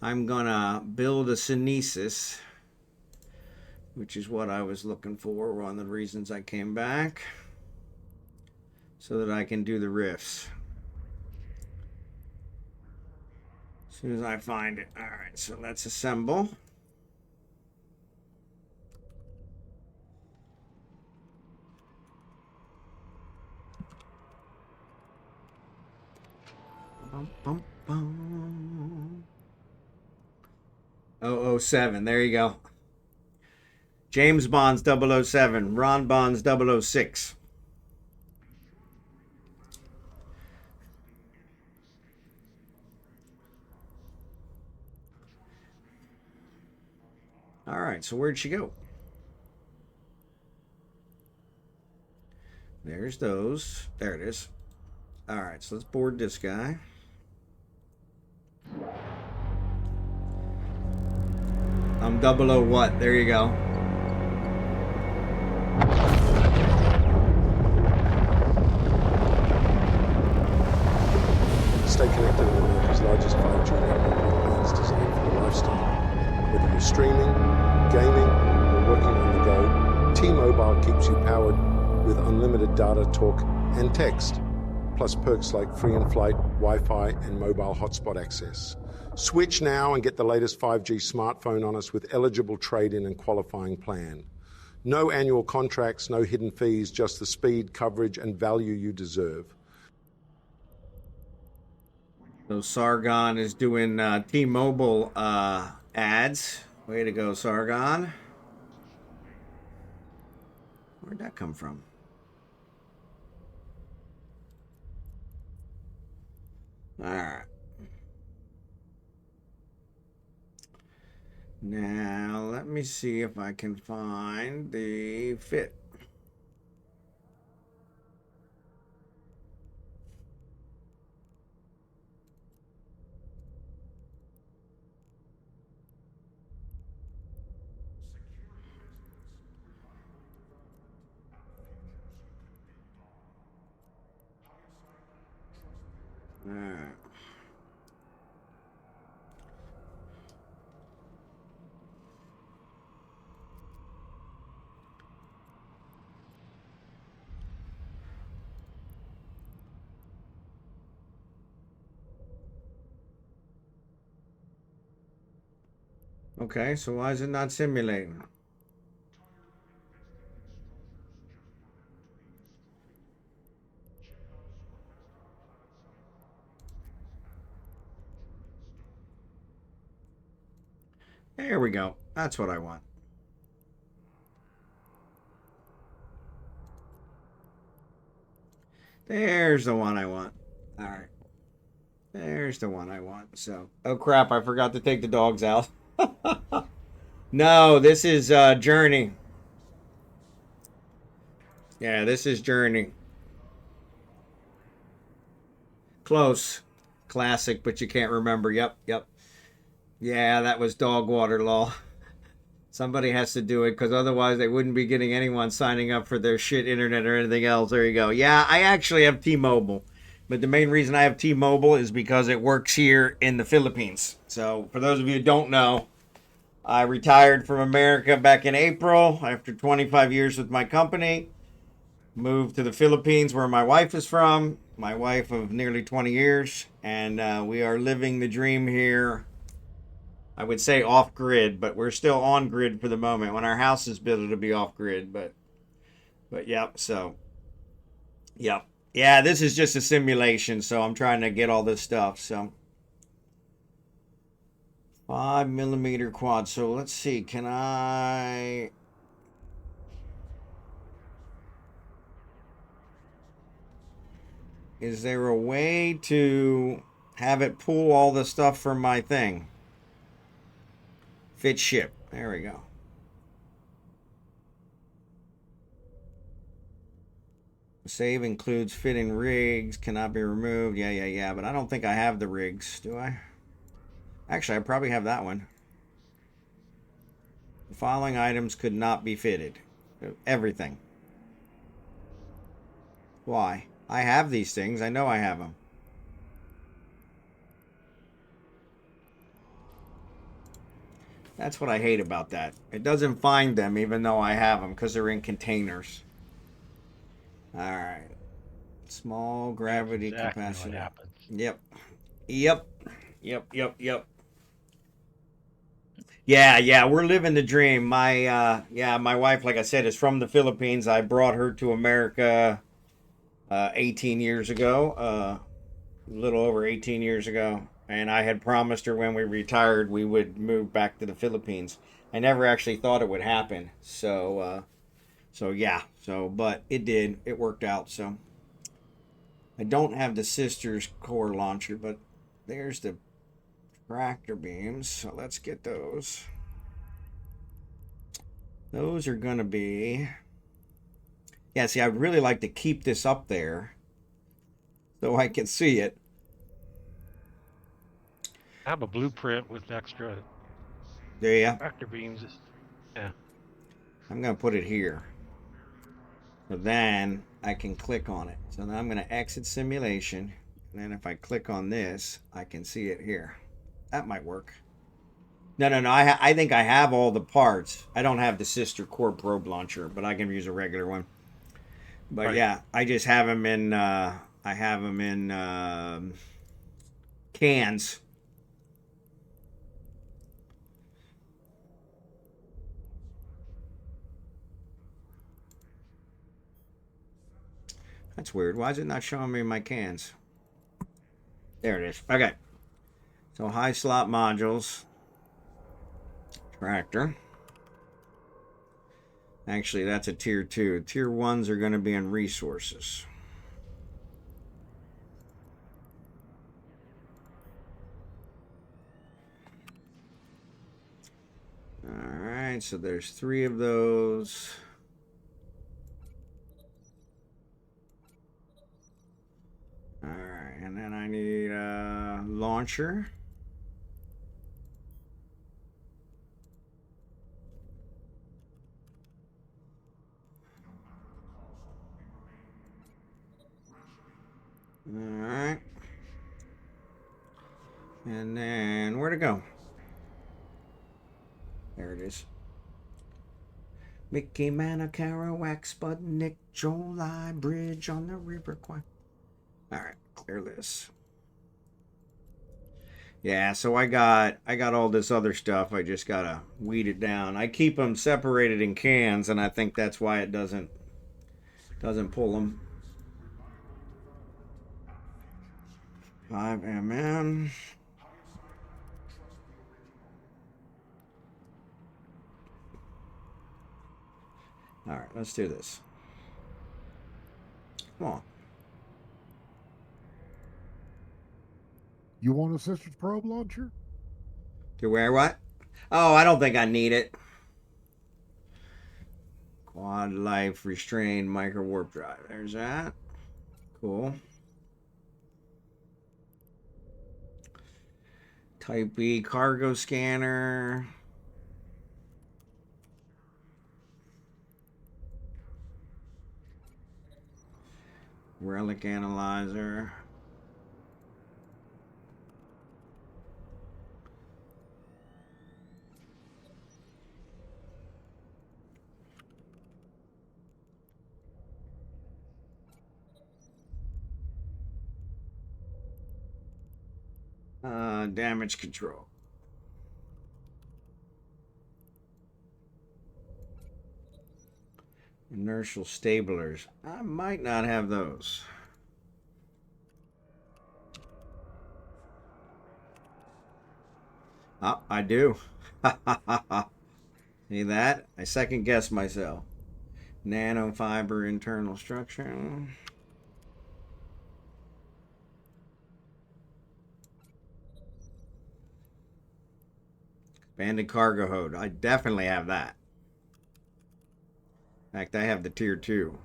I'm gonna build a Synesis, which is what I was looking for. One of the reasons I came back, so that I can do the rifts as soon as I find it. All right, so let's assemble. Bum, bum, bum. 007, there you go. James Bond's 007, Ron Bond's 006. All right, so where'd she go? There's those. There it is. All right, so let's board this guy. I'm 00 what? There you go. Stay connected with America's largest 5G network with plans designed for your lifestyle. Whether you're streaming, gaming, or working on the go, T-Mobile keeps you powered with unlimited data, talk, and text, plus perks like free in-flight, Wi-Fi, and mobile hotspot access. Switch now and get the latest 5G smartphone on us with eligible trade-in and qualifying plan. No annual contracts, no hidden fees, just the speed, coverage, and value you deserve. So Sargon is doing T-Mobile ads. Way to go, Sargon. Where'd that come from? All right. Now, let me see if I can find the fit. All right. Okay, so why is it not simulating? There we go. That's what I want. There's the one I want. All right. There's the one I want. So, oh crap, I forgot to take the dogs out. No, this is Journey. Yeah, this is Journey. Close. Classic, but you can't remember. Yep, yep. Yeah, that was dog water law. Somebody has to do it because otherwise they wouldn't be getting anyone signing up for their shit internet or anything else. There you go. Yeah, I actually have T-Mobile. But the main reason I have T-Mobile is because it works here in the Philippines. So for those of you who don't know, I retired from America back in April after 25 years with my company. Moved to the Philippines where my wife is from. My wife of nearly 20 years. And we are living the dream here. I would say off grid, but we're still on grid for the moment. When our house is built, it'll be off grid. But yep. So, yep. Yeah, this is just a simulation. So I'm trying to get all this stuff. So 5mm quad. So let's see. Can I? Is there a way to have it pull all the stuff from my thing? Fit ship. There we go. Save includes fitting rigs. Cannot be removed. Yeah. But I don't think I have the rigs. Do I? Actually, I probably have that one. The following items could not be fitted. Everything. Why? I have these things. I know I have them. That's what I hate about that. It doesn't find them even though I have them because they're in containers. All right. Small gravity Exactly capacity. what happens. Yep. Yeah, we're living the dream. My wife, like I said, is from the Philippines. I brought her to America 18 years ago. A little over 18 years ago. And I had promised her when we retired we would move back to the Philippines. I never actually thought it would happen. So but it did. It worked out. So I don't have the sister's core launcher, but there's the tractor beams. So let's get those. Those are going to be... Yeah, see, I'd really like to keep this up there so I can see it. I have a blueprint with extra There you go. tractor beams. Yeah. I'm going to put it here. So then I can click on it. So now I'm going to exit simulation. And then if I click on this, I can see it here. That might work. No. I think I have all the parts. I don't have the sister core probe launcher, but I can use a regular one. But Right. yeah, I just have them in. I have them in cans. That's weird. Why is it not showing me my cans? There it is. Okay. So high slot modules. Tractor. Actually, that's a tier 2. Tier 1s are going to be in resources. Alright, so there's 3 of those. Alright, and then I need a launcher. Alright. And then, where'd it go? There it is. Mickey Manor, Kerouac, Sputnik, July Bridge on the River Kwai. Alright, clear this. Yeah, so I got all this other stuff. I just gotta weed it down. I keep them separated in cans, and I think that's why it doesn't pull them. 5mm. All right, let's do this. Come on. You want a sister's probe launcher? To wear what? Oh, I don't think I need it. Quad life restrained micro warp drive. There's that. Cool. Type B cargo scanner. Relic analyzer. Damage control. Inertial stablers. I might not have those. Oh, I do. See that? I second guess myself. Nanofiber internal structure. Expanded cargo hold. I definitely have that. In fact, I have the tier 2.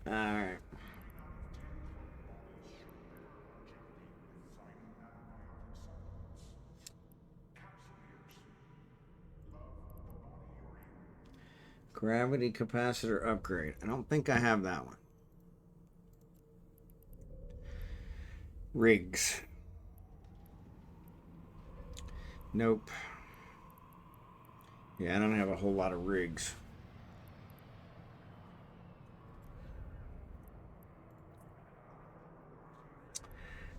Alright. Gravity capacitor upgrade. I don't think I have that one. Rigs. Nope. Yeah, I don't have a whole lot of rigs.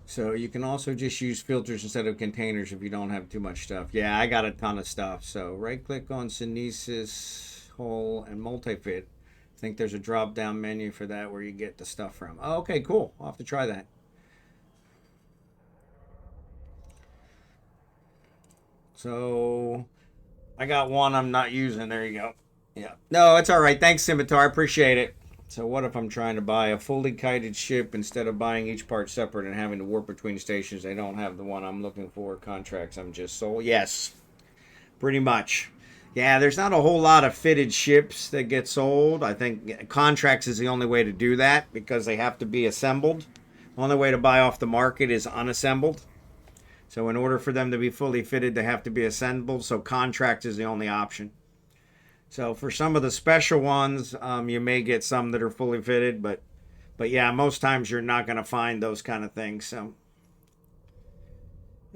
So you can also just use filters instead of containers if you don't have too much stuff. Yeah, I got a ton of stuff. So right click on Synesis, Hole, and Multifit. I think there's a drop down menu for that where you get the stuff from. Oh, okay, cool. I'll have to try that. So I got one I'm not using. There you go. Yeah. No, it's all right. Thanks, Scimitar. I appreciate it. So what if I'm trying to buy a fully kited ship instead of buying each part separate and having to warp between stations? They don't have the one I'm looking for. Contracts I'm just sold. Yes, pretty much. Yeah, there's not a whole lot of fitted ships that get sold. I think contracts is the only way to do that because they have to be assembled. The only way to buy off the market is unassembled. So in order for them to be fully fitted, they have to be assembled. So contract is the only option. So for some of the special ones, you may get some that are fully fitted, but yeah, most times you're not going to find those kind of things. So,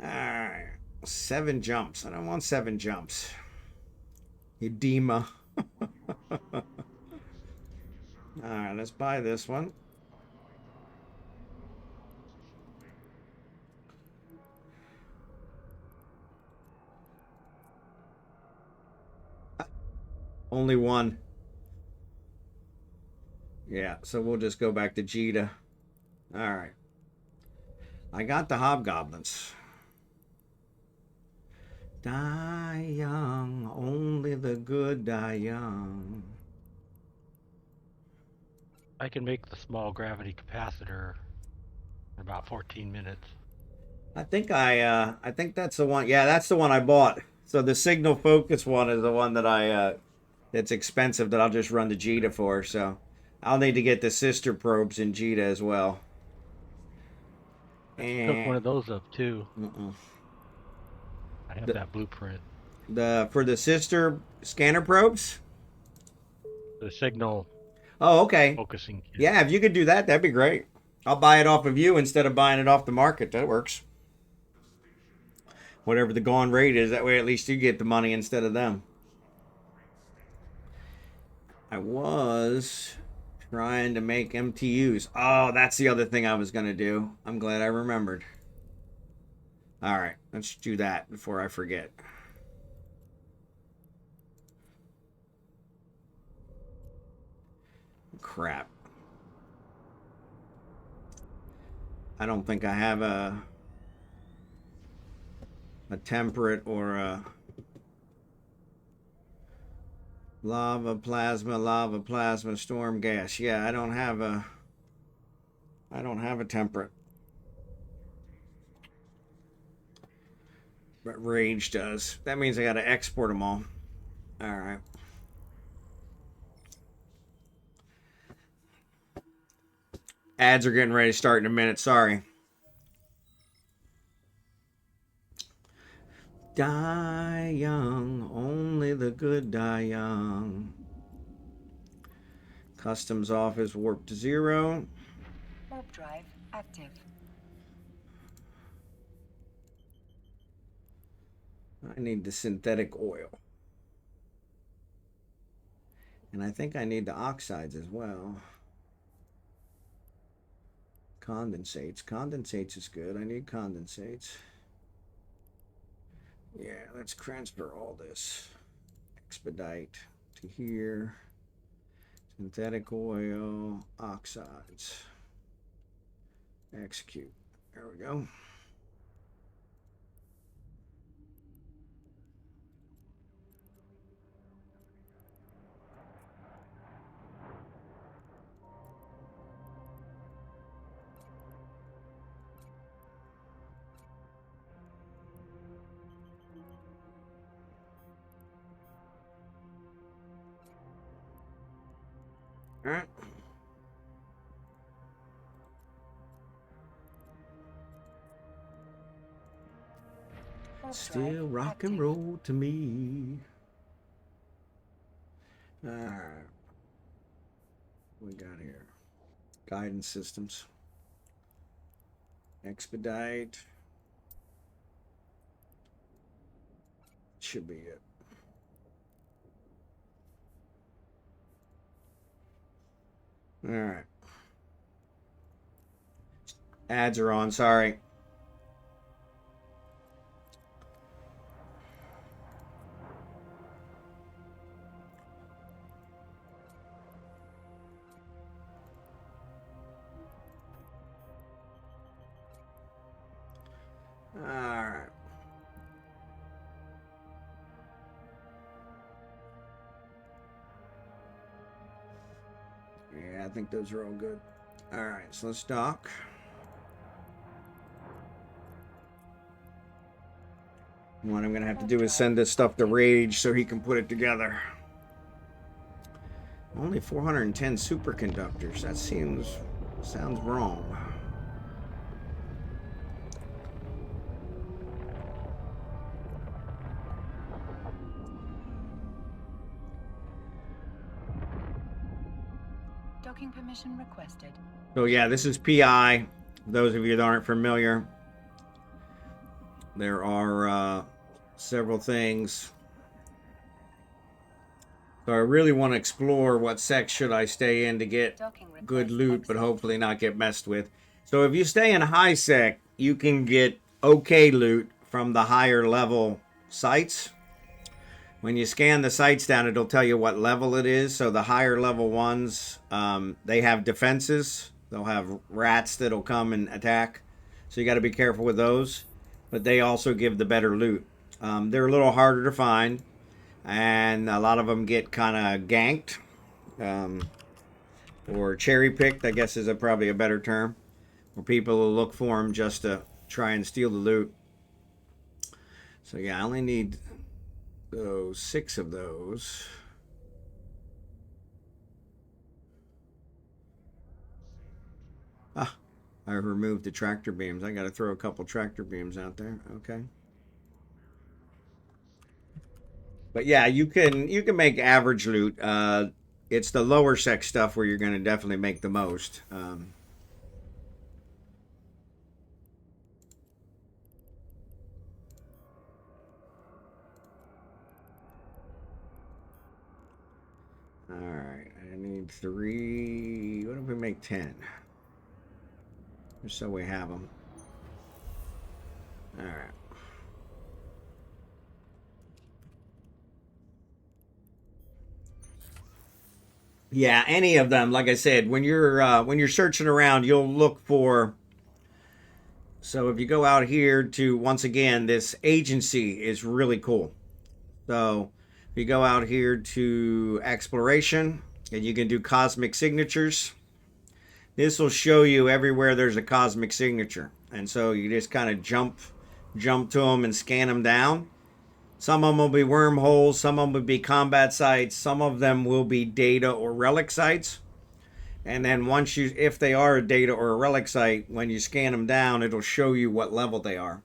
all right, 7 jumps. I don't want 7 jumps. Edema. All right, let's buy this one. Only one. Yeah, so we'll just go back to Jita. All right. I got the hobgoblins. Die young, only the good die young. I can make the small gravity capacitor in about 14 minutes. I think that's the one. Yeah, that's the one I bought. So the signal focus one is the one that that's expensive that I'll just run the Jita for. So I'll need to get the sister probes in Jita as well. I took one of those up too. I have that blueprint. For the sister scanner probes? The signal. Oh, okay. Focusing kit. Yeah, if you could do that, that'd be great. I'll buy it off of you instead of buying it off the market. That works. Whatever the going rate is, that way at least you get the money instead of them. I was trying to make MTUs. Oh, that's the other thing I was going to do. I'm glad I remembered. All right, let's do that before I forget. Crap. I don't think I have a temperate or a lava plasma storm gas. Yeah, I don't have a temperate. But Rage does. That means I got to export them all. All right. Ads are getting ready to start in a minute. Sorry. Die young. Only the good die young. Customs office warp to 0. Warp drive active. I need the synthetic oil. And I think I need the oxides as well. Condensates. Condensates is good. I need condensates. Yeah, let's transfer all this. Expedite to here. Synthetic oil, oxides. Execute. There we go. All right. Warp Still drive rock active. and roll to me. All right. What we got here? Guidance systems. Expedite. Should be it. All right. Ads are on. Sorry. All right. Yeah, I think those are all good. All right, so let's dock. What I'm gonna have to do is send this stuff to Rage so he can put it together. Only 410 superconductors. That sounds wrong. Docking permission requested. So yeah, this is PI. Those of you that aren't familiar, there are several things. So I really want to explore what sex should I stay in to get Docking good request loot, but accepted. hopefully not get messed with. So if you stay in high sec, you can get okay loot from the higher level sites. When you scan the sites down, it'll tell you what level it is. So the higher level ones, they have defenses. They'll have rats that'll come and attack. So you got to be careful with those. But they also give the better loot. They're a little harder to find. And a lot of them get kind of ganked. Or cherry-picked, I guess is probably a better term. Where people will look for them just to try and steal the loot. So yeah, I only need... So 6 of those. Ah, I removed the tractor beams. I got to throw a couple tractor beams out there. Okay. But yeah, you can make average loot. It's the lower sec stuff where you're going to definitely make the most. Alright, I need 3. What if we make 10? Just so we have them. Alright. Yeah, any of them, like I said, when you're searching around, you'll look for... So if you go out here to, once again, this agency is really cool. So... If you go out here to exploration and you can do cosmic signatures, this will show you everywhere there's a cosmic signature. And so you just kind of jump to them and scan them down. Some of them will be wormholes, some of them will be combat sites, some of them will be data or relic sites. And then once you, if they are a data or a relic site, when you scan them down, it'll show you what level they are.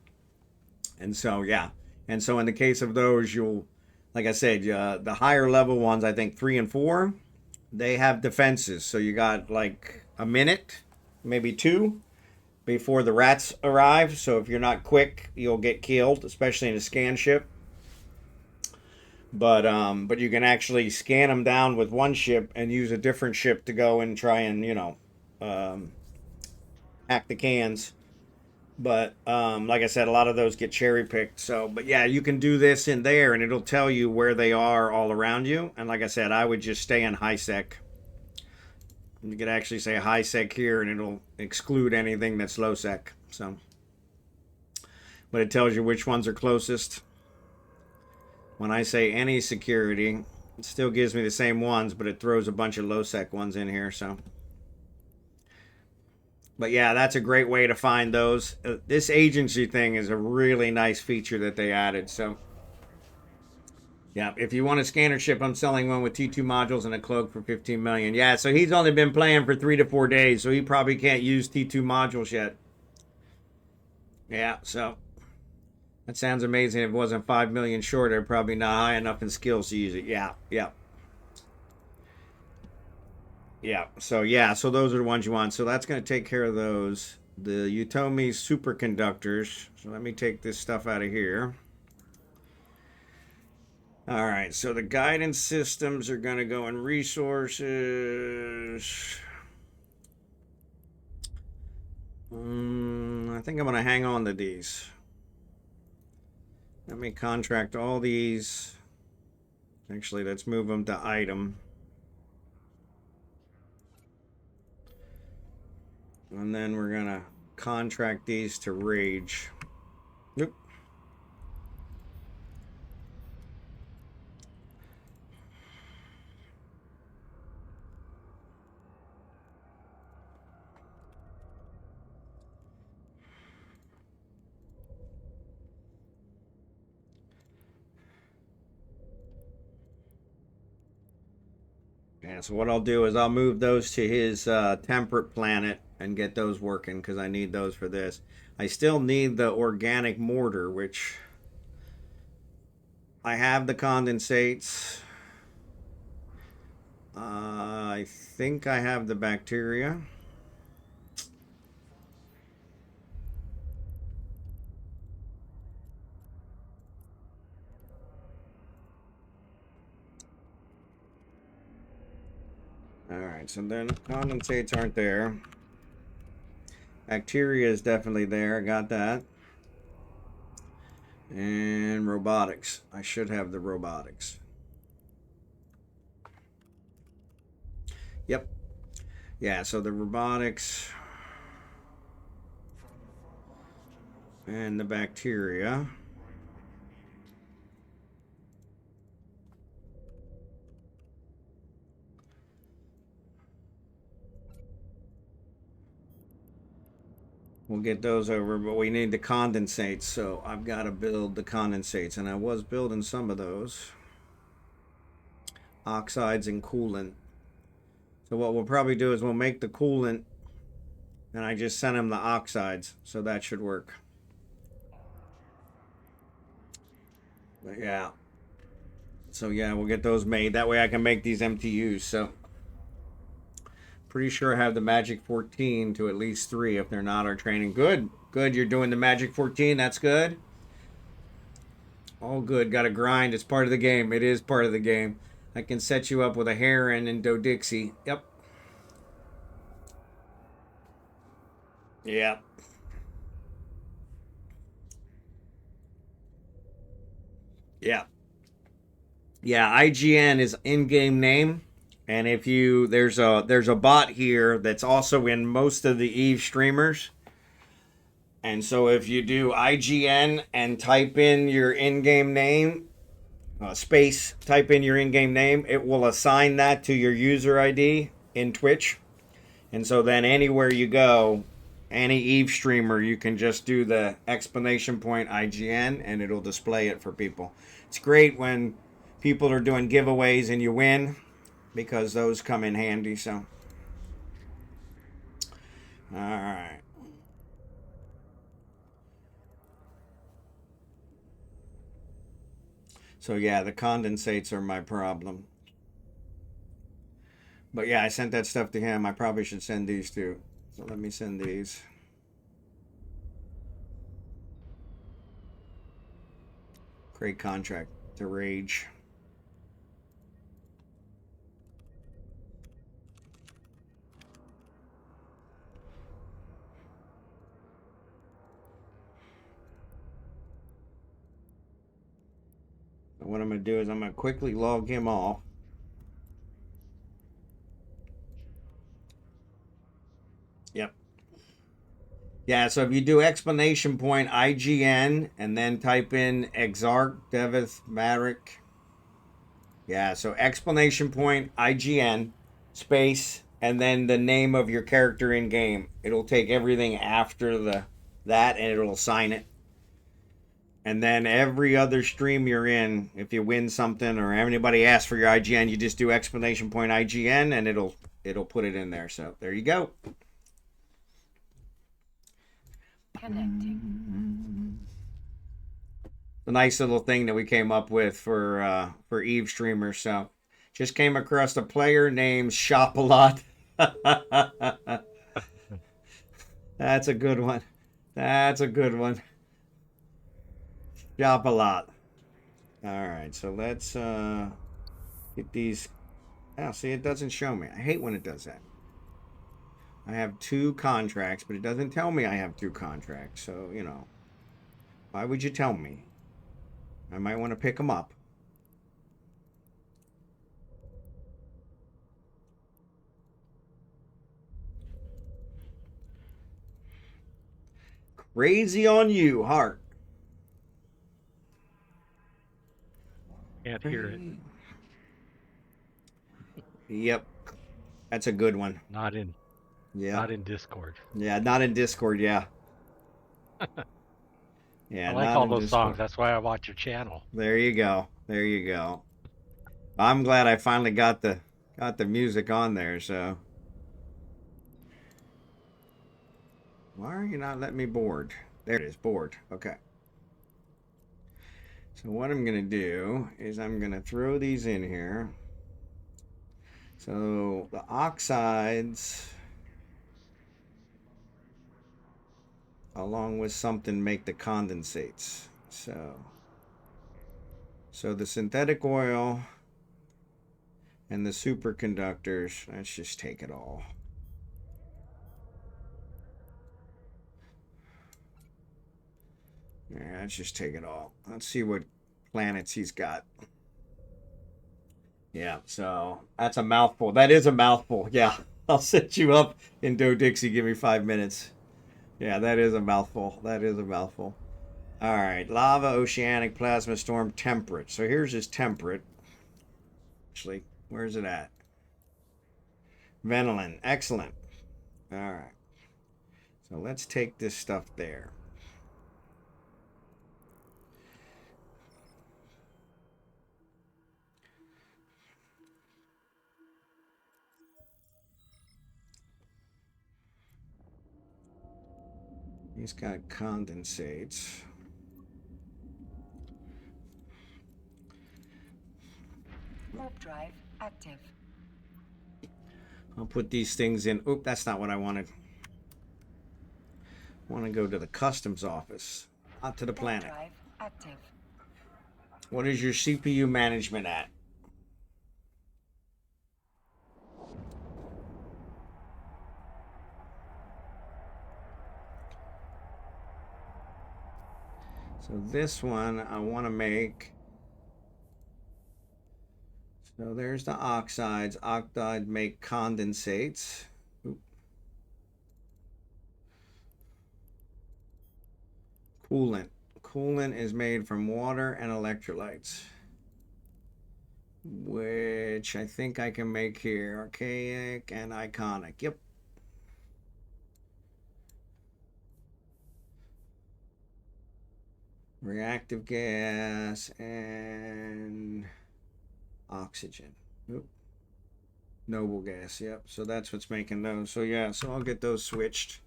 And so, yeah. And so in the case of those, you'll, like I said, the higher level ones, I think 3 and 4, they have defenses. So you got like a minute, maybe 2, before the rats arrive. So if you're not quick, you'll get killed, especially in a scan ship. But you can actually scan them down with one ship and use a different ship to go and try and, you know, hack the cans. But like I said, a lot of those get cherry picked. So, but yeah, you can do this in there and it'll tell you where they are all around you. And like I said, I would just stay in high sec. You could actually say high sec here and it'll exclude anything that's low sec. So, but it tells you which ones are closest. When I say any security, it still gives me the same ones, but it throws a bunch of low sec ones in here. So, but yeah, that's a great way to find those. This agency thing is a really nice feature that they added. So, yeah, if you want a scanner ship, I'm selling one with T2 modules and a cloak for 15 million. Yeah, so he's only been playing for 3 to 4 days, so he probably can't use T2 modules yet. Yeah, so that sounds amazing. If it wasn't 5 million short, I'm probably not high enough in skills to use it. Yeah. So those are the ones you want. So that's going to take care of those. The Utomi superconductors. So let me take this stuff out of here. All right, so the guidance systems are going to go in resources. I think I'm going to hang on to these. Let me contract all these. Actually, let's move them to item. And then we're going to contract these to rage. Nope. Yeah, so what I'll do is I'll move those to his temperate planet and get those working because I need those for this. I still need the organic mortar, which I have the condensates. I think I have the bacteria. Alright, so then condensates aren't there. Bacteria is definitely there. I got that. And robotics. I should have the robotics. Yep. Yeah, so the robotics and the bacteria. We'll get those over, but we need the condensates, so I've got to build the condensates, and I was building some of those. Oxides and coolant. So what we'll probably do is we'll make the coolant, and I just send them the oxides, so that should work. But yeah. So yeah, we'll get those made. That way I can make these MTUs, so... Pretty sure I have the Magic 14 to at least 3 if they're not our training. Good. Good. You're doing the Magic 14. That's good. All good. Got to grind. It's part of the game. It is part of the game. I can set you up with a Heron and Dodixie. Yep. Yep. Yeah. Yeah. IGN is in-game name. And if you, there's a bot here that's also in most of the Eve streamers. And so if you do IGN and type in your in-game name, type in your in-game name, it will assign that to your user ID in Twitch. And so then anywhere you go, any Eve streamer, you can just do the exclamation point IGN and it'll display it for people. It's great when people are doing giveaways and you win, because those come in handy. So All right. So yeah, the condensates are my problem. But yeah, I sent that stuff to him. I probably should send these too. So let me send these. Great contract to Rage. What I'm going to do is I'm going to quickly log him off. Yep. Yeah, so if you do exclamation point IGN and then type in Exarch Devith Marek. Yeah, so exclamation point IGN space and then the name of your character in game. It'll take everything after that and it'll assign it. And then every other stream you're in, if you win something or anybody asks for your IGN, you just do exclamation point IGN and it'll put it in there. So there you go. Connecting. The nice little thing that we came up with for Eve streamers. So just came across a player named Shopalot. That's a good one. That's a good one. Shopalot. All right, so let's get these. Oh, see, it doesn't show me. I hate when it does that. I have 2 contracts, but it doesn't tell me I have 2 contracts. So, you know, why would you tell me? I might want to pick them up. Crazy on you, Heart. Can't hear it. Yep. That's a good one. Not in Discord. Yeah, not in Discord, yeah. Yeah, I like not all in those Discord. songs. That's why I watch your channel. There you go. There you go. I'm glad I finally got the music on there, so. Why are you not letting me board? There it is, board. Okay. So what I'm going to do is I'm going to throw these in here. So the oxides, along with something, make the condensates. So the synthetic oil and the superconductors, let's just take it all. Yeah, let's just take it all. Let's see what planets he's got. Yeah, so that's a mouthful. That is a mouthful. Yeah, I'll set you up in Doe Dixie. Give me 5 minutes. Yeah, that is a mouthful. That is a mouthful. All right, lava, oceanic, plasma storm, temperate. So here's his temperate. Actually, where's it at? Venolin. Excellent. All right. So let's take this stuff there. He's got condensates. Warp drive active. I'll put these things in. Oop, that's not what I wanted. I want to go to the customs office, not to the Warp planet. drive active. What is your CPU management at? So this one I want to make. So there's the oxides. Oxide make condensates. Oop. Coolant. Coolant is made from water and electrolytes, which I think I can make here. Archaic and iconic. Yep. Reactive gas and oxygen. Oop. Noble gas, yep. So that's what's making those. So yeah, so I'll get those switched.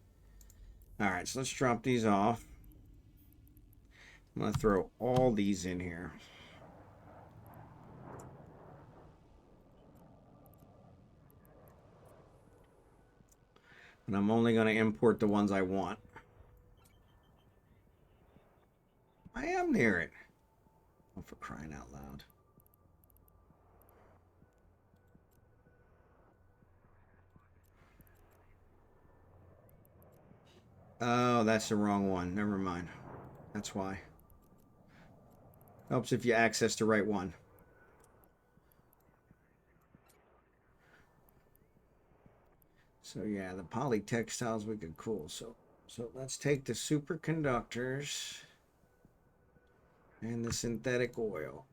All right, so let's drop these off. I'm gonna throw all these in here. And I'm only gonna import the ones I want. I am near it. Oh, for crying out loud. Oh, that's the wrong one. Never mind. That's why. Helps if you access the right one. So yeah, the polytextiles we could cool. So let's take the superconductors and the synthetic oil.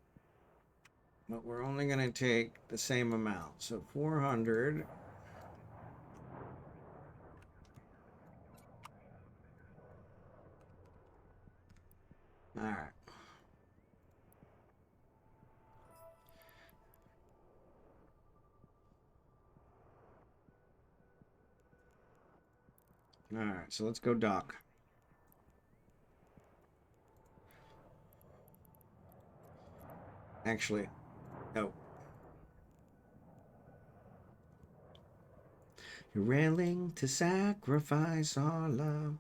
But we're only going to take the same amount. So 400. All right. All right, so let's go dock. Actually, no. You're willing to sacrifice our love.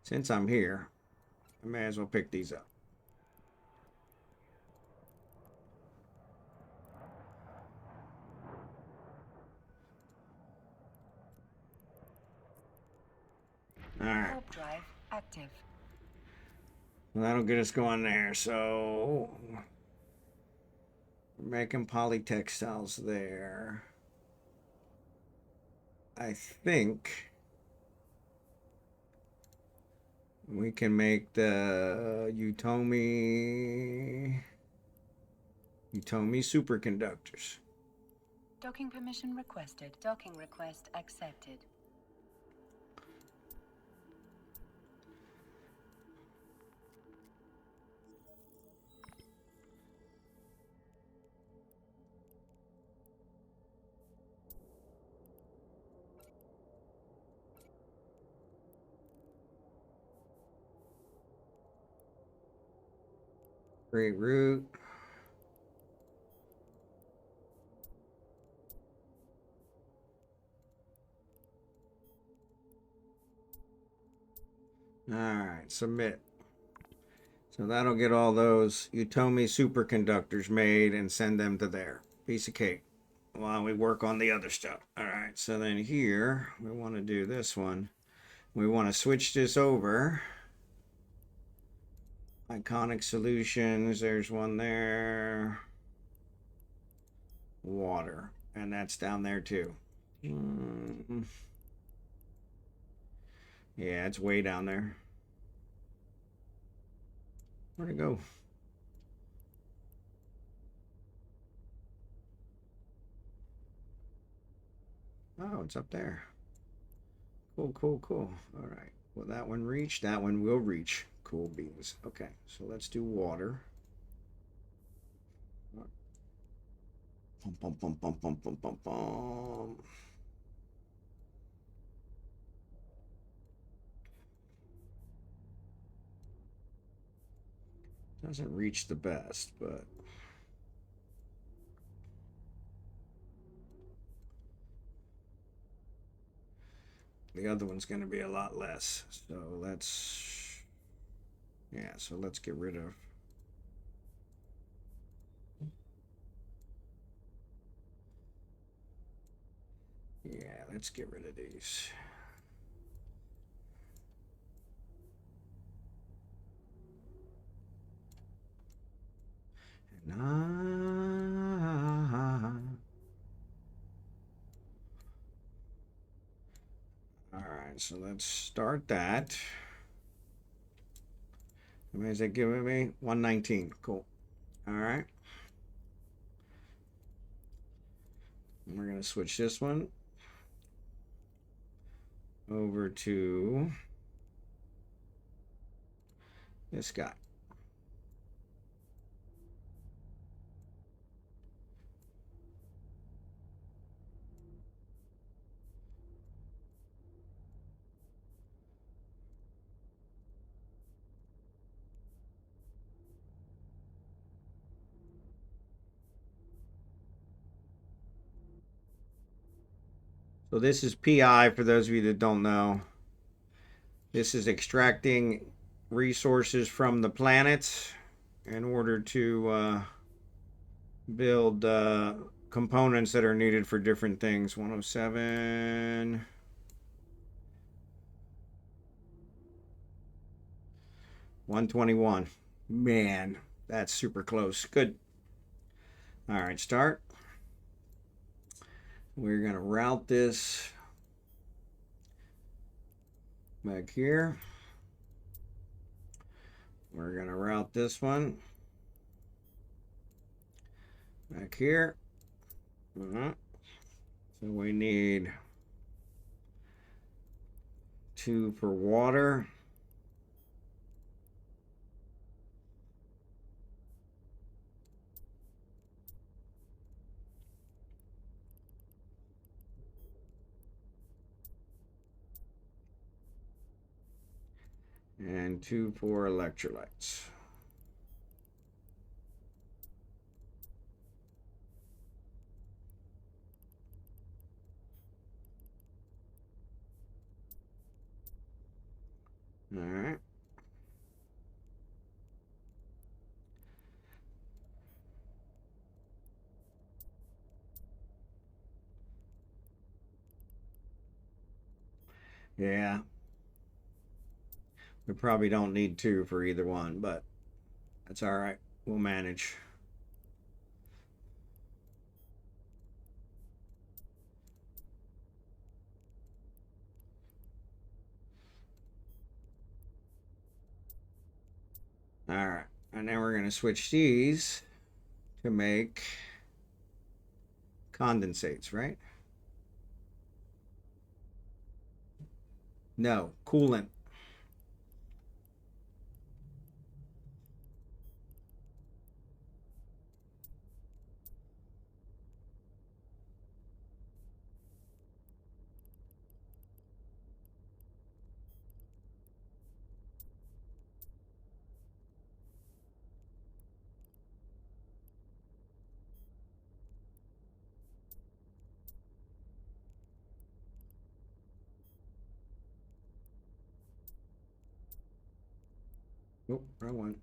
Since I'm here, I may as well pick these up. All right. Warp drive active. Well, that'll get us going there. So we're making polytextiles there. I think we can make the Utomi superconductors. Docking permission requested. Docking request accepted. Great root. All right, submit. So that'll get all those Utomi superconductors made and send them to there. Piece of cake. While we work on the other stuff. All right, so then here we want to do this one. We want to switch this over. Iconic solutions. There's one there. Water, and that's down there too. Yeah, it's way down there. Where'd it go? Oh, it's up there. Cool, cool, cool. All right. Will that one reach? That one will reach. Cool beans. Okay, so let's do water. Pum, pum, pum, pum, pum, pum, pum, pum. Doesn't reach the best, but the other one's going to be a lot less. So let's, yeah, so let's get rid of. Yeah, let's get rid of these. All right, so let's start that. How many is it giving me? 119. Cool. All right. And we're going to switch this one over to This guy. So this is PI for those of you that don't know. This is extracting resources from the planets in order to build components that are needed for different things. 107. 121. Man, that's super close. Good. All right, start. We're going to route this back here. We're going to route this one back here. So we need 2 for water. And 2 for electrolytes. All right. Yeah. We probably don't need 2 for either one, but that's all right. We'll manage. All right. And then we're going to switch these to make condensates, right? No, coolant. Nope, wrong one.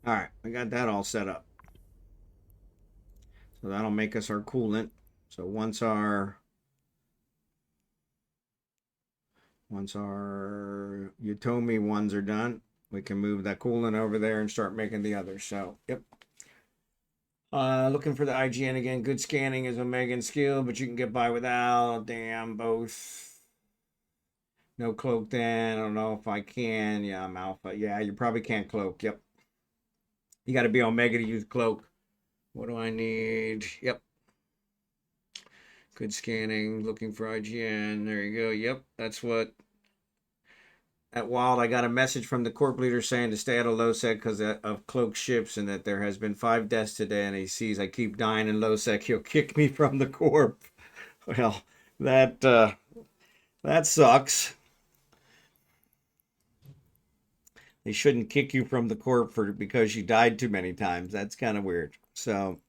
All right, I got that all set up. So that'll make us our coolant. So once our Utomi ones are done, we can move that coolant over there and start making the others. So, yep. Looking for the IGN again. Good scanning is a Megan skill, but you can get by without. Damn, both. No cloak then. I don't know if I can. Yeah, I'm alpha. Yeah, you probably can't cloak. Yep. You got to be Omega to use cloak. What do I need? Yep. Good scanning. Looking for IGN. There you go. Yep, that's what. At Wild, I got a message from the corp leader saying to stay out of low sec because of cloaked ships and that there has been 5 deaths today, and he sees I keep dying in low sec. He'll kick me from the corp. Well, that sucks. They shouldn't kick you from the corp because you died too many times. That's kind of weird. So,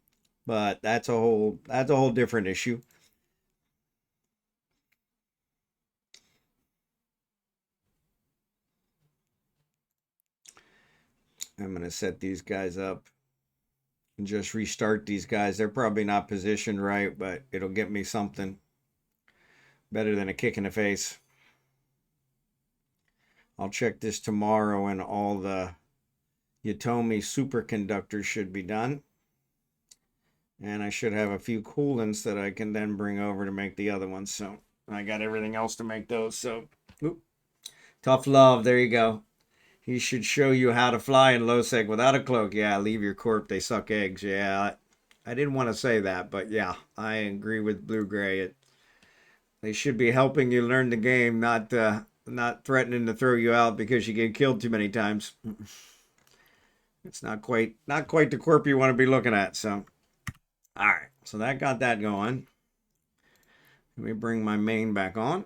but that's a whole different issue. I'm going to set these guys up and just restart these guys. They're probably not positioned right, but it'll get me something better than a kick in the face. I'll check this tomorrow and all the Utomi superconductors should be done. And I should have a few coolants that I can then bring over to make the other ones. So I got everything else to make those. So, tough love. There you go. He should show you how to fly in low sec without a cloak. Yeah, leave your corp. They suck eggs. Yeah, I didn't want to say that, but yeah, I agree with Blue Gray. They should be helping you learn the game, not threatening to throw you out because you get killed too many times. It's not quite the corp you want to be looking at. So, all right. So that got that going. Let me bring my main back on.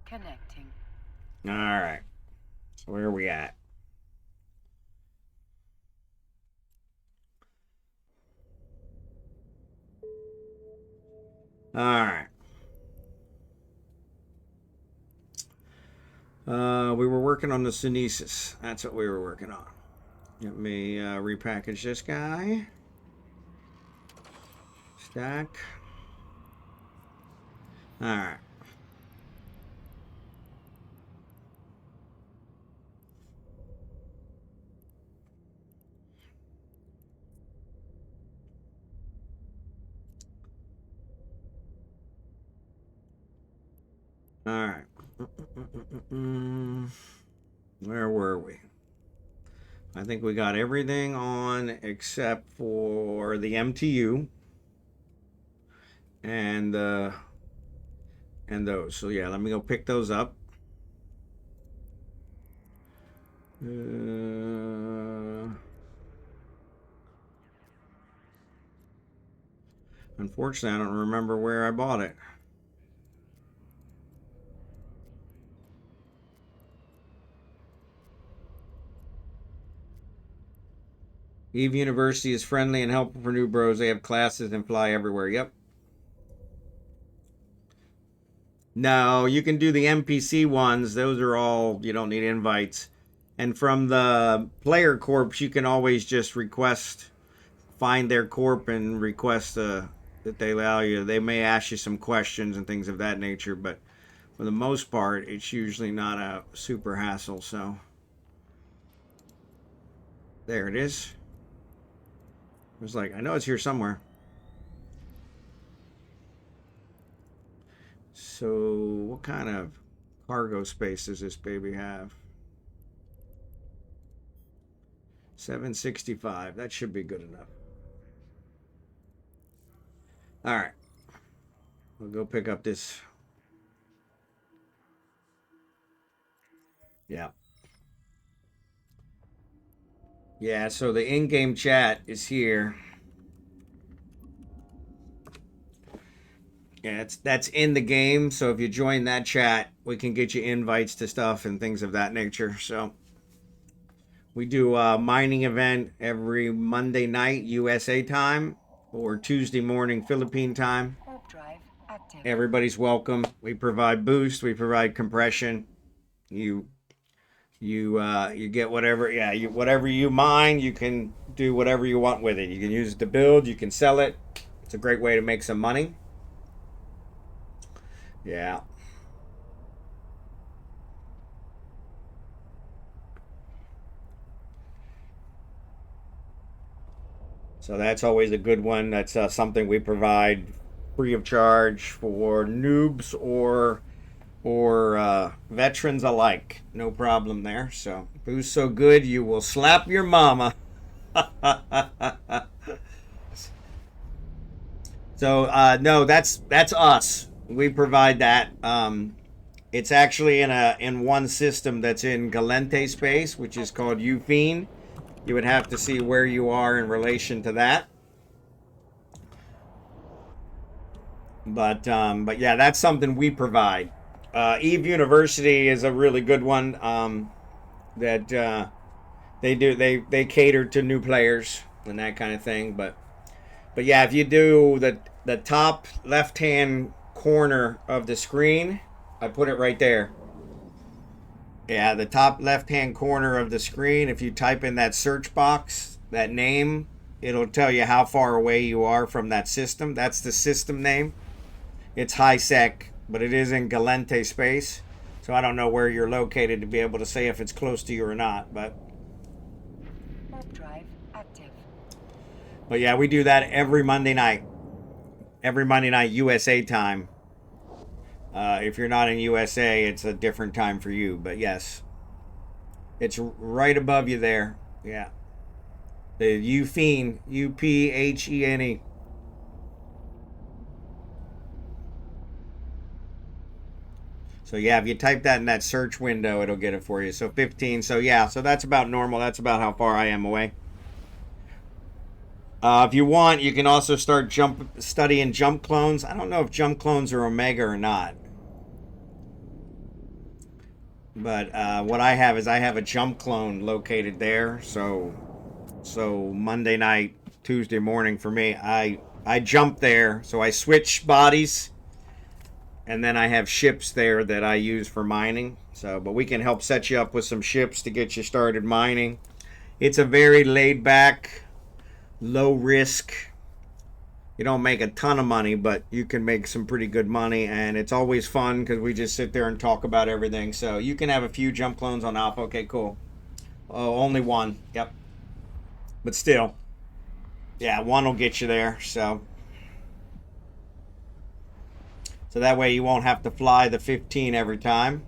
Connecting. All right. So where are we at? All right. We were working on the Synesis. That's what we were working on. Let me repackage this guy. Stack. All right. All right. Where were we? I think we got everything on except for the MTU and those. So yeah, let me go pick those up. Unfortunately, I don't remember where I bought it. Eve University is friendly and helpful for new bros. They have classes and fly everywhere. Yep. No, you can do the NPC ones. Those are all, you don't need invites. And from the player corps, you can always just find their corp and request that they allow you. They may ask you some questions and things of that nature, but for the most part, it's usually not a super hassle. So there it is. I was like, I know it's here somewhere. So what kind of cargo space does this baby have? 765. That should be good enough. All right. We'll go pick up this. Yeah. Yeah, so the in-game chat is here. Yeah, that's in the game. So if you join that chat, we can get you invites to stuff and things of that nature. So we do a mining event every Monday night USA time or Tuesday morning Philippine time. Warp drive active. Everybody's welcome. We provide boost. We provide compression. You get whatever. Yeah, whatever you mine, you can do whatever you want with it. You can use it to build. You can sell it. It's a great way to make some money. Yeah. So that's always a good one. That's something we provide free of charge for noobs or veterans alike. No problem there. So who's so good you will slap your mama. So no, that's us. We provide that. It's actually in one system that's in Galente space, which is called Ufine. You would have to see where you are in relation to that. But yeah, that's something we provide. Eve University is a really good one that they cater to new players and that kind of thing. But yeah, if you do the top left-hand corner of the screen, I put it right there. Yeah, the top left-hand corner of the screen, if you type in that search box, that name, it'll tell you how far away you are from that system. That's the system name. It's high sec, but it is in Galente space. So I don't know where you're located to be able to say if it's close to you or not. But drive active. But yeah, we do that every Monday night. Every Monday night USA time. If you're not in USA, it's a different time for you. But yes, it's right above you there. Yeah. The Uphene, Uphene. So yeah, if you type that in that search window, it'll get it for you. So 15. So yeah, so that's about normal. That's about how far I am away. If you want, you can also start studying jump clones. I don't know if jump clones are Omega or not. But what I have is I have a jump clone located there. So Monday night, Tuesday morning for me, I jump there. So I switch bodies, and then I have ships there that I use for mining. So, but we can help set you up with some ships to get you started mining. It's a very laid back, low risk. You don't make a ton of money, but you can make some pretty good money, and it's always fun because we just sit there and talk about everything. So you can have a few jump clones on Alpha. Okay, cool. Oh, only one. Yep. But still, yeah, one will get you there. So that way you won't have to fly the 15 every time.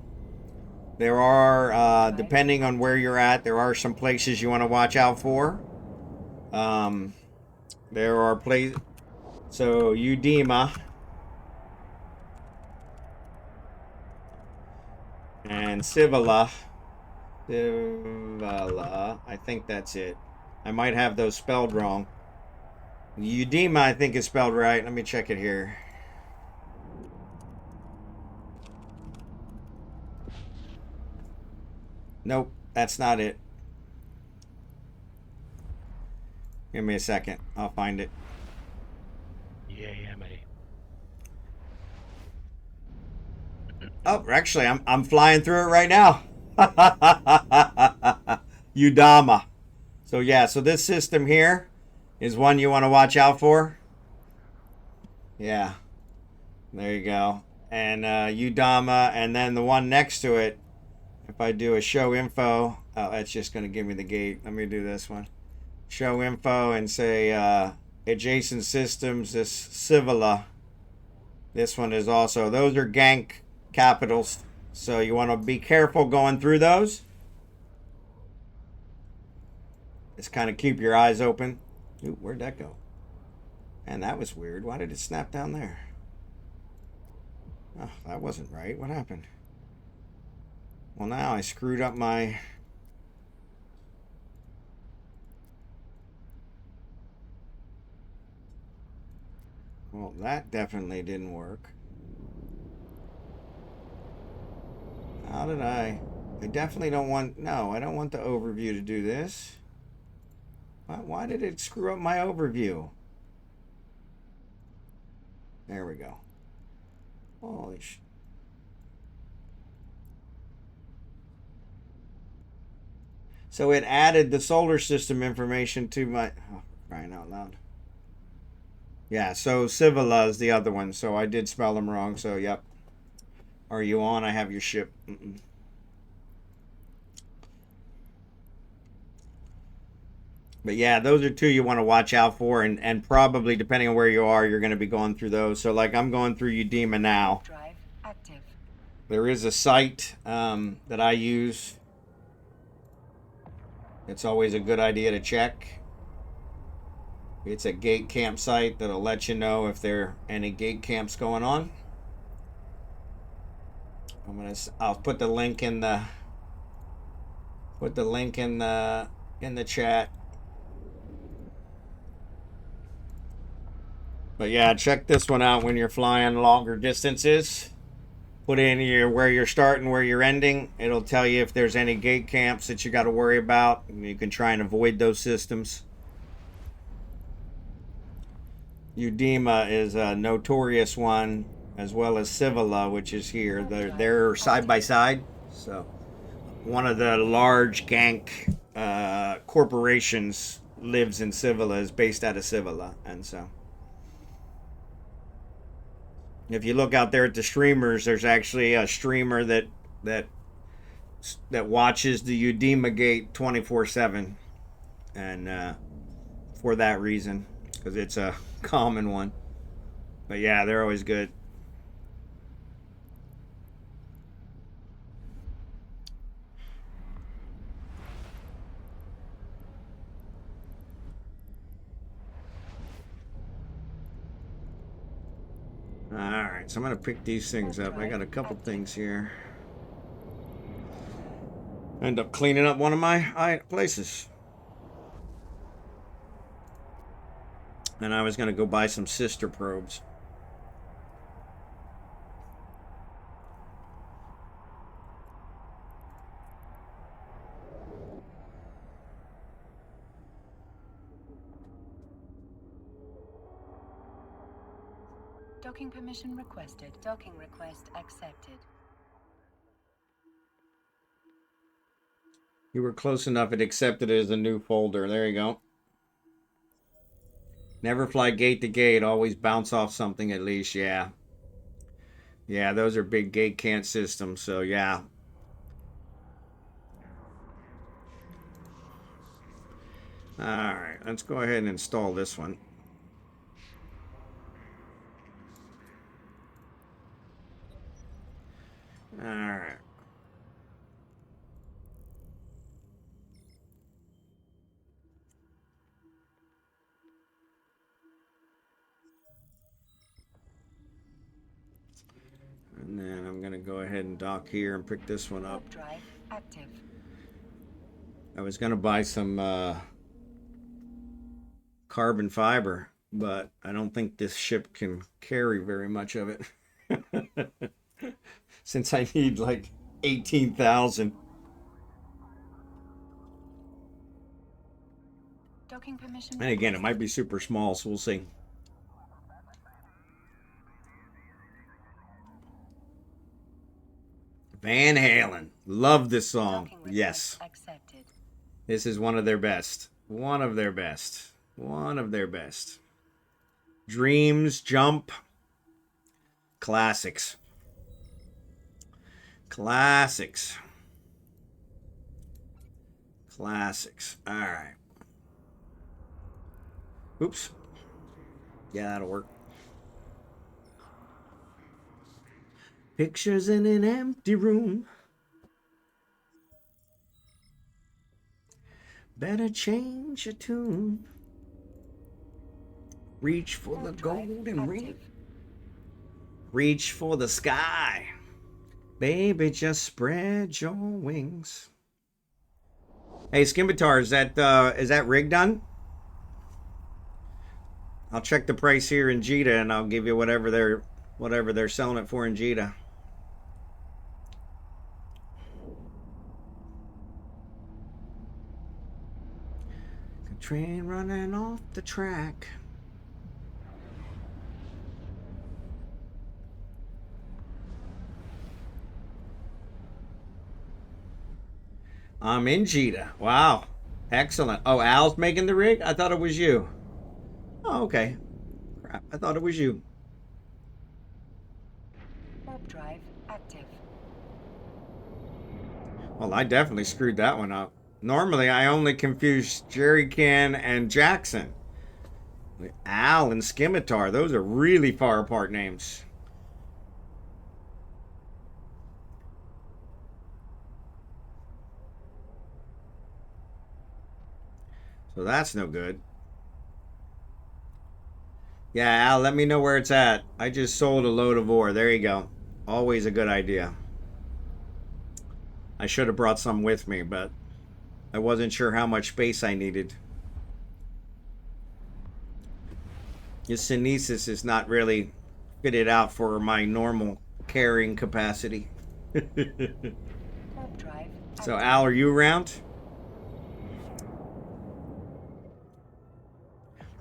There are, depending on where you're at, there are some places you want to watch out for. There are places. So Udema and Civala, I think that's it. I might have those spelled wrong. Udema, I think, is spelled right. Let me check it here. Nope, that's not it. Give me a second. I'll find it. Yammy. Oh, actually, I'm flying through it right now. Udama. So yeah, so this system here is one you want to watch out for. Yeah, there you go. And Udama, and then the one next to it. If I do a show info, oh, that's just going to give me the gate. Let me do this one. Show info and say adjacent systems. This Civala. This one is also. Those are gank capitals, so you want to be careful going through those. Just kind of keep your eyes open. Ooh, where'd that go? And that was weird. Why did it snap down there? Oh, that wasn't right. What happened? Well, now I screwed up my... Well, that definitely didn't work. How did I definitely don't want... No, I don't want the overview to do this. Why did it screw up my overview? There we go. Holy sh... So it added the solar system information to my... Oh, crying out loud. Yeah, so Civala is the other one. So I did spell them wrong. So, yep. Are you on? I have your ship. But yeah, those are two you want to watch out for. And probably, depending on where you are, you're going to be going through those. So, like, I'm going through Udema now. Drive active. There is a site that I use. It's always a good idea to check. It's a gate campsite that'll let you know if there are any gate camps going on. I'll put the link in the chat. But yeah, check this one out when you're flying longer distances. Put in where you're starting, where you're ending. It'll tell you if there's any gate camps that you got to worry about. You can try and avoid those systems. Udema is a notorious one, as well as Civala, which is here. They're side by side. So one of the large gank corporations lives in Civala, is based out of Civala, and so. If you look out there at the streamers, there's actually a streamer that watches the Udema gate 24/7, and for that reason, because it's a common one. But yeah, they're always good. right, so I'm gonna pick these things up. I got a couple things here. End up cleaning up one of my places. And I was gonna go buy some sister probes. Docking permission requested. Docking request accepted. You were close enough, it accepted it as a new folder. There you go. Never fly gate to gate, always bounce off something at least, yeah. Yeah, those are big gate can't systems, so yeah. Alright, let's go ahead and install this one. Alright. And then I'm going to go ahead and dock here and pick this one up. Warp drive active. I was going to buy some carbon fiber, but I don't think this ship can carry very much of it. Since I need like 18,000. Docking permission. And again, it might be super small, so we'll see. Van Halen. Love this song. Yes. Accepted. This is one of their best. One of their best. One of their best. Dreams, Jump. Classics. Classics. Classics. All right. Oops. Yeah, that'll work. Pictures in an empty room. Better change your tune. Reach for the golden ring. Reach for the sky. Baby, just spread your wings. Hey, Skimitar, is that rig done? I'll check the price here in Jita, and I'll give you whatever they're selling it for in Jita. Train running off the track. I'm in Jita. Wow. Excellent. Oh, Al's making the rig? I thought it was you. Oh, okay. Crap. I thought it was you. Warp drive active. Well, I definitely screwed that one up. Normally, I only confuse Jerry Can and Jackson. Al and Skimitar, those are really far apart names. So that's no good. Yeah, Al, let me know where it's at. I just sold a load of ore. There you go. Always a good idea. I should have brought some with me, but I wasn't sure how much space I needed. This Synesis is not really fitted out for my normal carrying capacity. So, Al, are you around?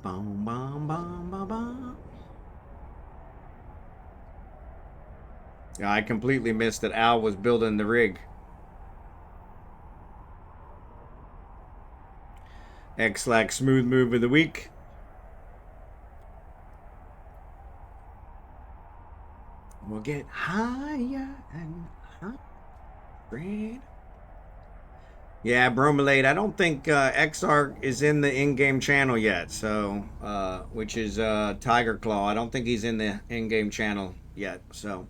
Bum, bum, bum, bum, bum. Yeah, I completely missed that Al was building the rig. X-Lack smooth move of the week. We'll get higher and higher. Yeah, Bromelade, I don't think XArc is in the in-game channel yet, so, which is TygaClaw. I don't think he's in the in-game channel yet, so.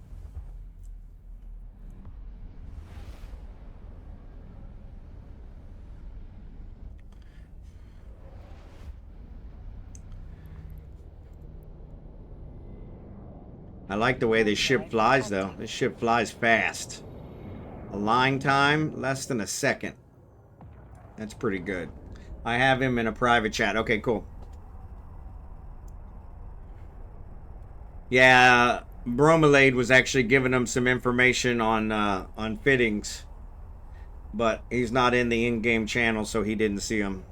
I like the way this ship flies, though. This ship flies fast. Align time, less than a second. That's pretty good. I have him in a private chat. Okay, cool. Yeah, Bromelade was actually giving him some information on fittings. But he's not in the in-game channel, so he didn't see him.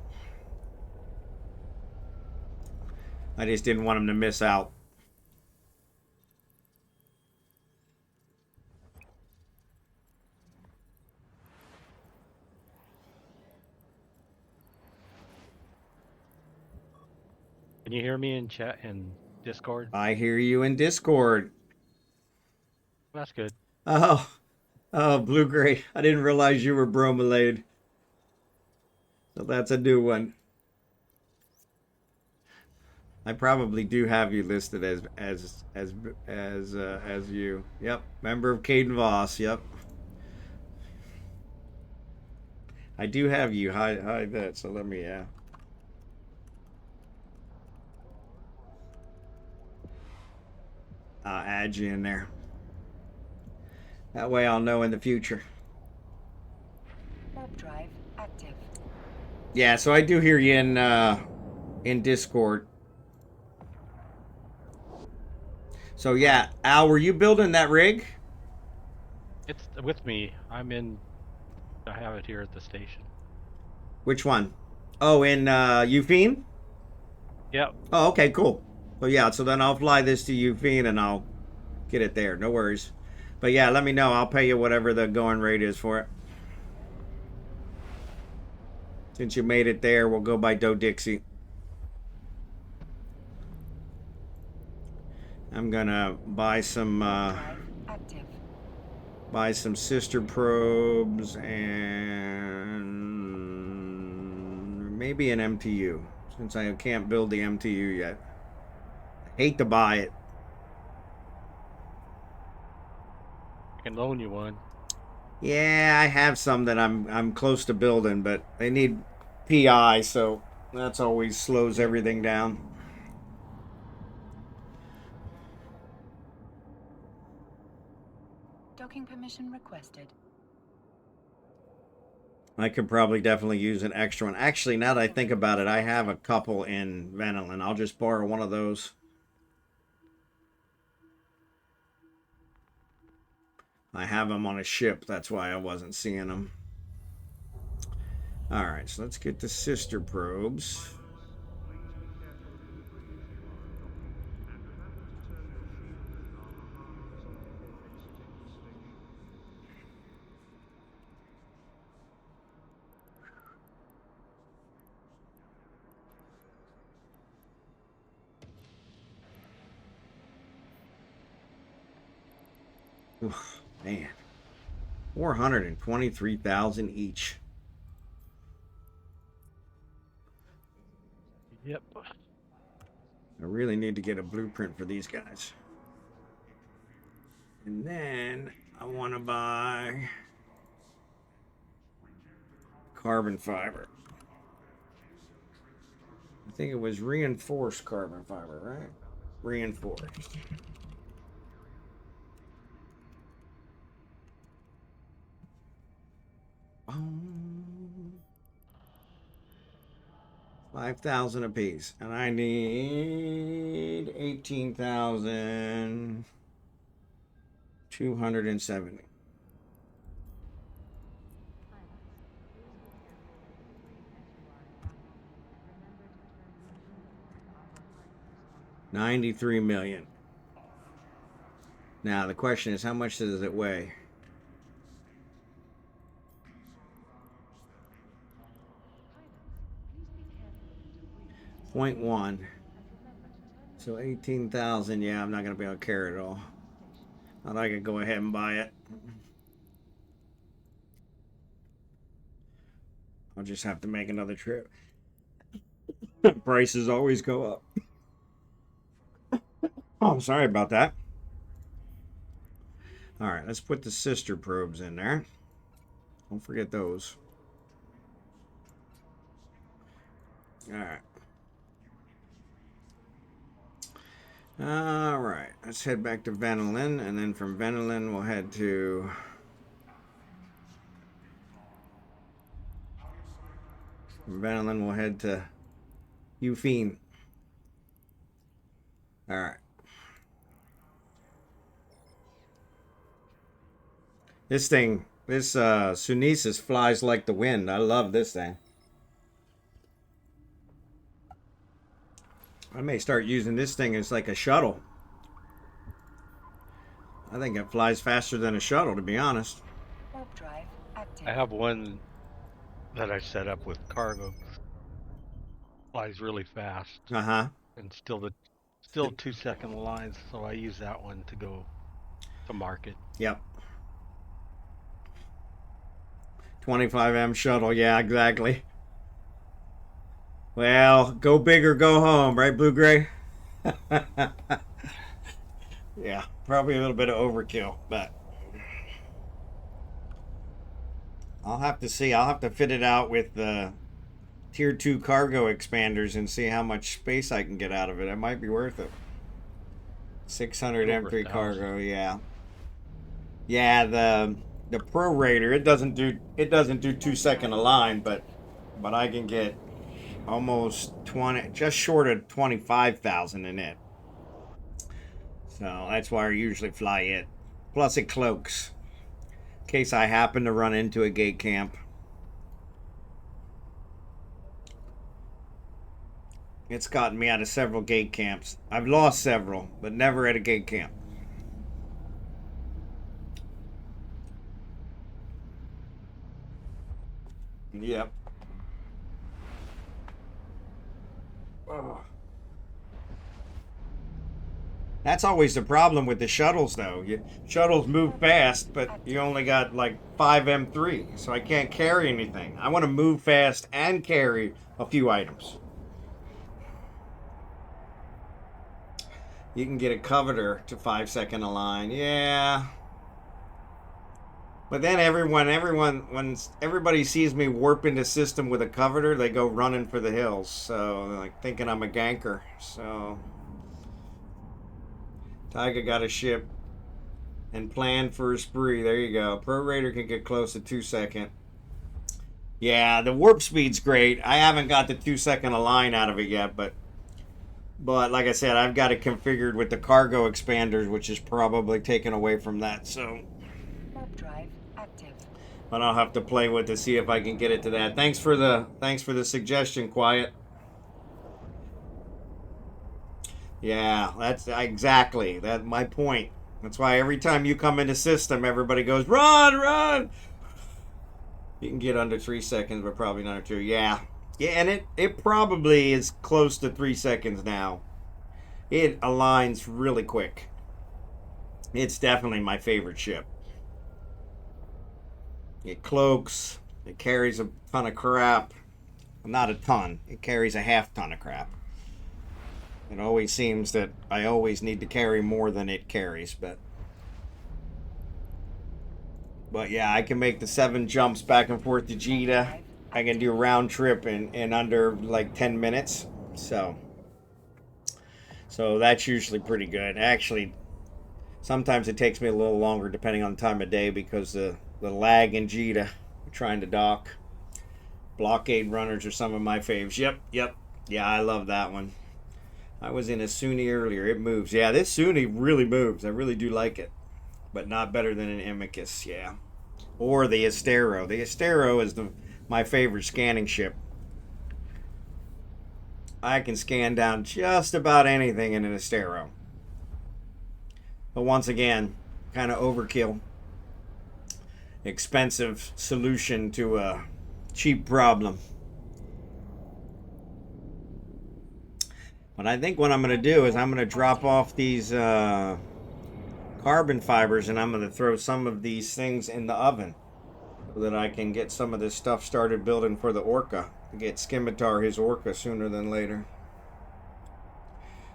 I just didn't want him to miss out. Can you hear me in chat in Discord? I hear you in Discord. That's good. Oh, Blue Gray. I didn't realize you were Bromelade. So that's a new one. I probably do have you listed as you. Yep, member of Caden Voss. Yep. I do have you. Hi that. So let me I'll add you in there. That way I'll know in the future. Warp drive active. Yeah, so I do hear you in Discord. So yeah, Al, were you building that rig? It's with me. I have it here at the station. Which one? Oh, in Eufene? Yep. Oh, okay, cool. Well, yeah, so then I'll fly this to Eufene and I'll get it there. No worries. But yeah, let me know. I'll pay you whatever the going rate is for it. Since you made it there, we'll go by Doe Dixie. I'm gonna buy some sister probes and maybe an MTU, since I can't build the MTU yet. I hate to buy it. I can loan you one. Yeah, I have some that I'm close to building, but they need PI, so that's always slows everything down. Docking permission requested. I could probably definitely use an extra one. Actually, now that I think about it, I have a couple in Venelin. I'll just borrow one of those. I have them on a ship. That's why I wasn't seeing them. All right, so let's get the sister probes. Oof, man, 423,000 each. Yep. I really need to get a blueprint for these guys. And then I want to buy carbon fiber. I think it was reinforced carbon fiber, right? Reinforced. Um, 5,000 apiece, and I need 18,270. $93 million. Now the question is, how much does it weigh? 0.1. So 18,000. Yeah, I'm not gonna be able to carry it all. Thought I could go ahead and buy it. I'll just have to make another trip. Prices always go up. Oh, sorry about that. All right, let's put the sister probes in there. Don't forget those. All right. All right, let's head back to Venelin, and then from Venelin we'll head to Eufine. All right. This Sunesis flies like the wind. I love this thing. I may start using this thing as like a shuttle. I think it flies faster than a shuttle, to be honest. Warp drive active. I have one that I set up with cargo. Flies really fast. Uh-huh. And still 2-second lines, so I use that one to go to market. Yep. 25M shuttle, yeah, exactly. Well, go big or go home, right, Blue Gray? Yeah, probably a little bit of overkill, but I'll have to see. I'll have to fit it out with the Tier 2 cargo expanders and see how much space I can get out of it. It might be worth it. 600 M3 cargo, yeah. Yeah, the Pro Raider, it doesn't do 2-second align, but I can get almost 20, just short of 25,000 in it. So that's why I usually fly it. Plus it cloaks, in case I happen to run into a gate camp. It's gotten me out of several gate camps. I've lost several, but never at a gate camp. Yep. Oh. That's always the problem with the shuttles, though. Shuttles move fast, but you only got like 5 M3, so I can't carry anything. I want to move fast and carry a few items. You can get a coveter to 5-second align, yeah. But then when everybody sees me warp into system with a coveter, they go running for the hills. So they're like thinking I'm a ganker. So Tyga got a ship and planned for a spree. There you go. Pro Raider can get close to 2-second. Yeah, the warp speed's great. I haven't got the 2-second align out of it yet, but like I said, I've got it configured with the cargo expanders, which is probably taken away from that. So Warp drive active. but I'll have to play with to see if I can get it to that. Thanks for the suggestion, Quiet. Yeah, that's exactly my point. That's why every time you come into system, everybody goes, run, run. You can get under 3 seconds, but probably not 2. Yeah. Yeah, and it probably is close to 3 seconds now. It aligns really quick. It's definitely my favorite ship. It cloaks. It carries a ton of crap. Not a ton. It carries a half ton of crap. It always seems that I always need to carry more than it carries, but yeah, I can make the 7 jumps back and forth to Jeddah. I can do a round trip in under like 10 minutes. So that's usually pretty good. Actually, sometimes it takes me a little longer depending on the time of day because the lag in Jeddah, trying to dock. Blockade runners are some of my faves. Yep. Yeah, I love that one. I was in a Sunni earlier. It moves. Yeah, this Sunni really moves. I really do like it. But not better than an Amicus, yeah. Or the Estero. The Estero is my favorite scanning ship. I can scan down just about anything in an Estero. But once again, kind of overkill. Expensive solution to a cheap problem. But I think what I'm going to do is I'm going to drop off these carbon fibers and I'm going to throw some of these things in the oven so that I can get some of this stuff started building for the Orca. Get Scimitar his Orca sooner than later.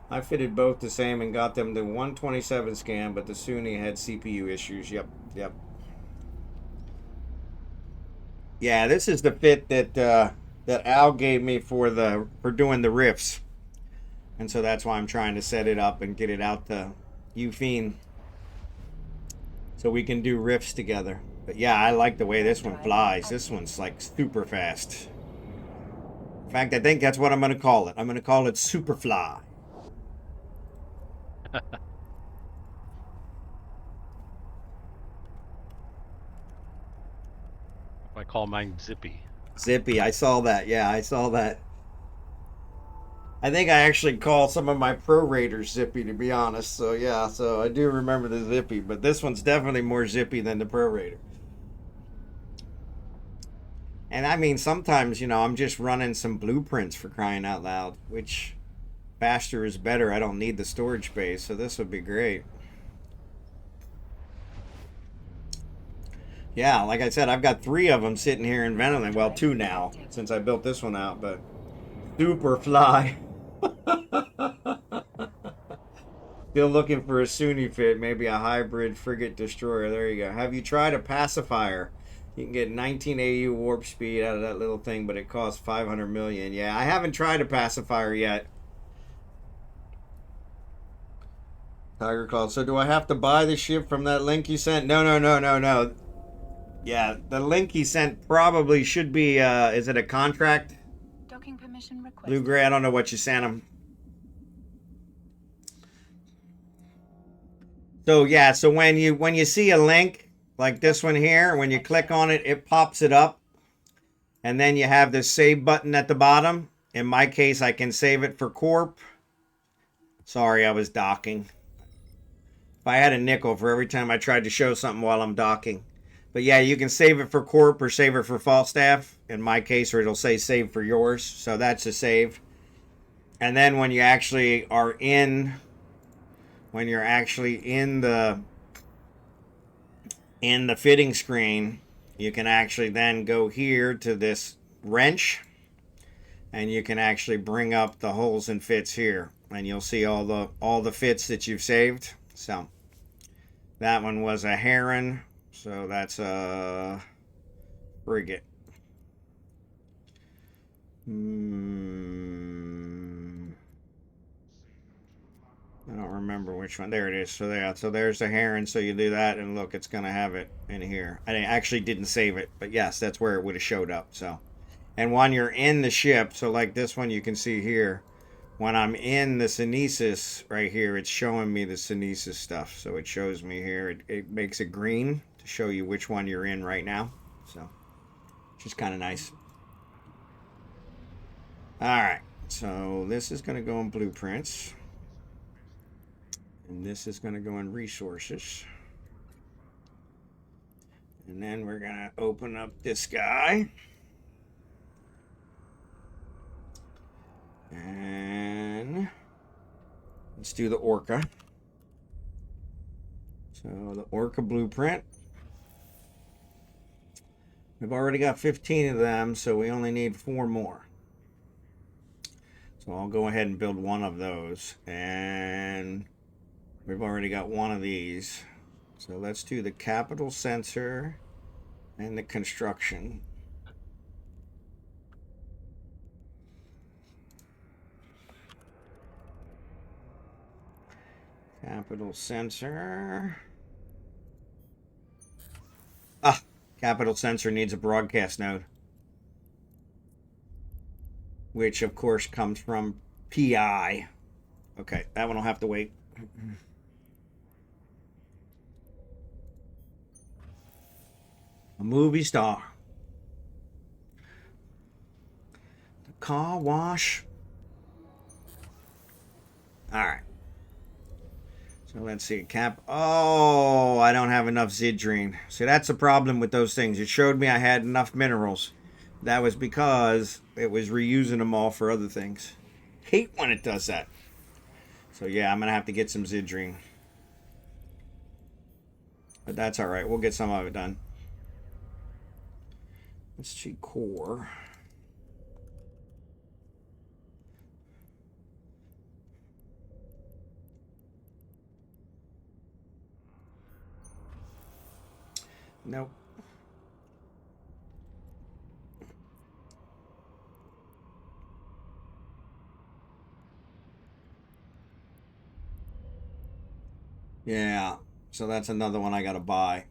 I fitted both the same and got them to 127 scan, but the Sunni had CPU issues. Yep. Yeah, this is the fit that Al gave me for doing the riffs. And so that's why I'm trying to set it up and get it out to Ufine so we can do riffs together. But yeah, I like the way this one flies. This one's like super fast. In fact, I think that's what I'm going to call it. I'm going to call it Superfly. I call mine Zippy. Zippy, I saw that. Yeah, I saw that. I think I actually call some of my pro raiders Zippy, to be honest. So yeah, so I do remember the Zippy, but this one's definitely more zippy than the pro raider. And I mean, sometimes, you know, I'm just running some blueprints for crying out loud, which faster is better. I don't need the storage space, so this would be great. Yeah, like I said, I've got 3 of them sitting here in Venom. Well, 2 now, since I built this one out, but Superfly. Still looking for a Sunni fit, maybe a hybrid frigate destroyer. There you go. Have you tried a pacifier? You can get 19 AU warp speed out of that little thing, but it costs 500 million. Yeah, I haven't tried a pacifier yet. TygaClaw. So do I have to buy the ship from that link you sent? No. Yeah, the link he sent probably should be, is it a contract? Docking permission requested. Blue Gray, I don't know what you sent him. So yeah, so when you see a link like this one here, when you click on it, it pops it up. And then you have this save button at the bottom. In my case, I can save it for Corp. Sorry, I was docking. If I had a nickel for every time I tried to show something while I'm docking. But yeah, you can save it for Corp or save it for Falstaff. In my case, or it'll say save for yours. So that's a save. And then when you actually are in... When you're actually in the fitting screen, you can actually then go here to this wrench, and you can actually bring up the holes and fits here, and you'll see all the fits that you've saved. So that one was a heron, so that's a frigate. I don't remember which one. There it is. So yeah, so there's the heron. So you do that, and look, it's gonna have it in here. I actually didn't save it, but yes, that's where it would have showed up. So, and when you're in the ship, so like this one, you can see here, when I'm in the Synesis right here, it's showing me the Synesis stuff. So it shows me here. It makes it green to show you which one you're in right now. So, which is kind of nice. All right. So this is gonna go in blueprints. And this is going to go in resources. And then we're going to open up this guy. And let's do the Orca. So the Orca blueprint. We've already got 15 of them, so we only need 4 more. So I'll go ahead and build one of those. And we've already got one of these. So let's do the capital sensor and the construction. Capital sensor. Ah, capital sensor needs a broadcast node. Which of course comes from PI. Okay, that one will have to wait. A movie star. The car wash. All right. So let's see. Cap. Oh, I don't have enough Zidrine. See, that's the problem with those things. It showed me I had enough minerals. That was because it was reusing them all for other things. Hate when it does that. So yeah, I'm going to have to get some Zidrine. But that's all right. We'll get some of it done. Let's see, core. Nope. Yeah. So that's another one I gotta buy.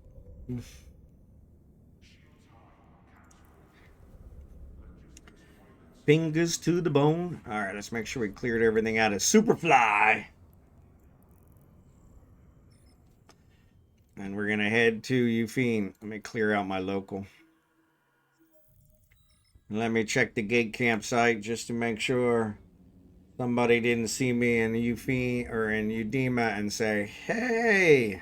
Fingers to the bone. All right, let's make sure we cleared everything out of Superfly. And we're going to head to Eufine. Let me clear out my local. Let me check the gate campsite just to make sure somebody didn't see me in Eufine or in Udema and say, hey,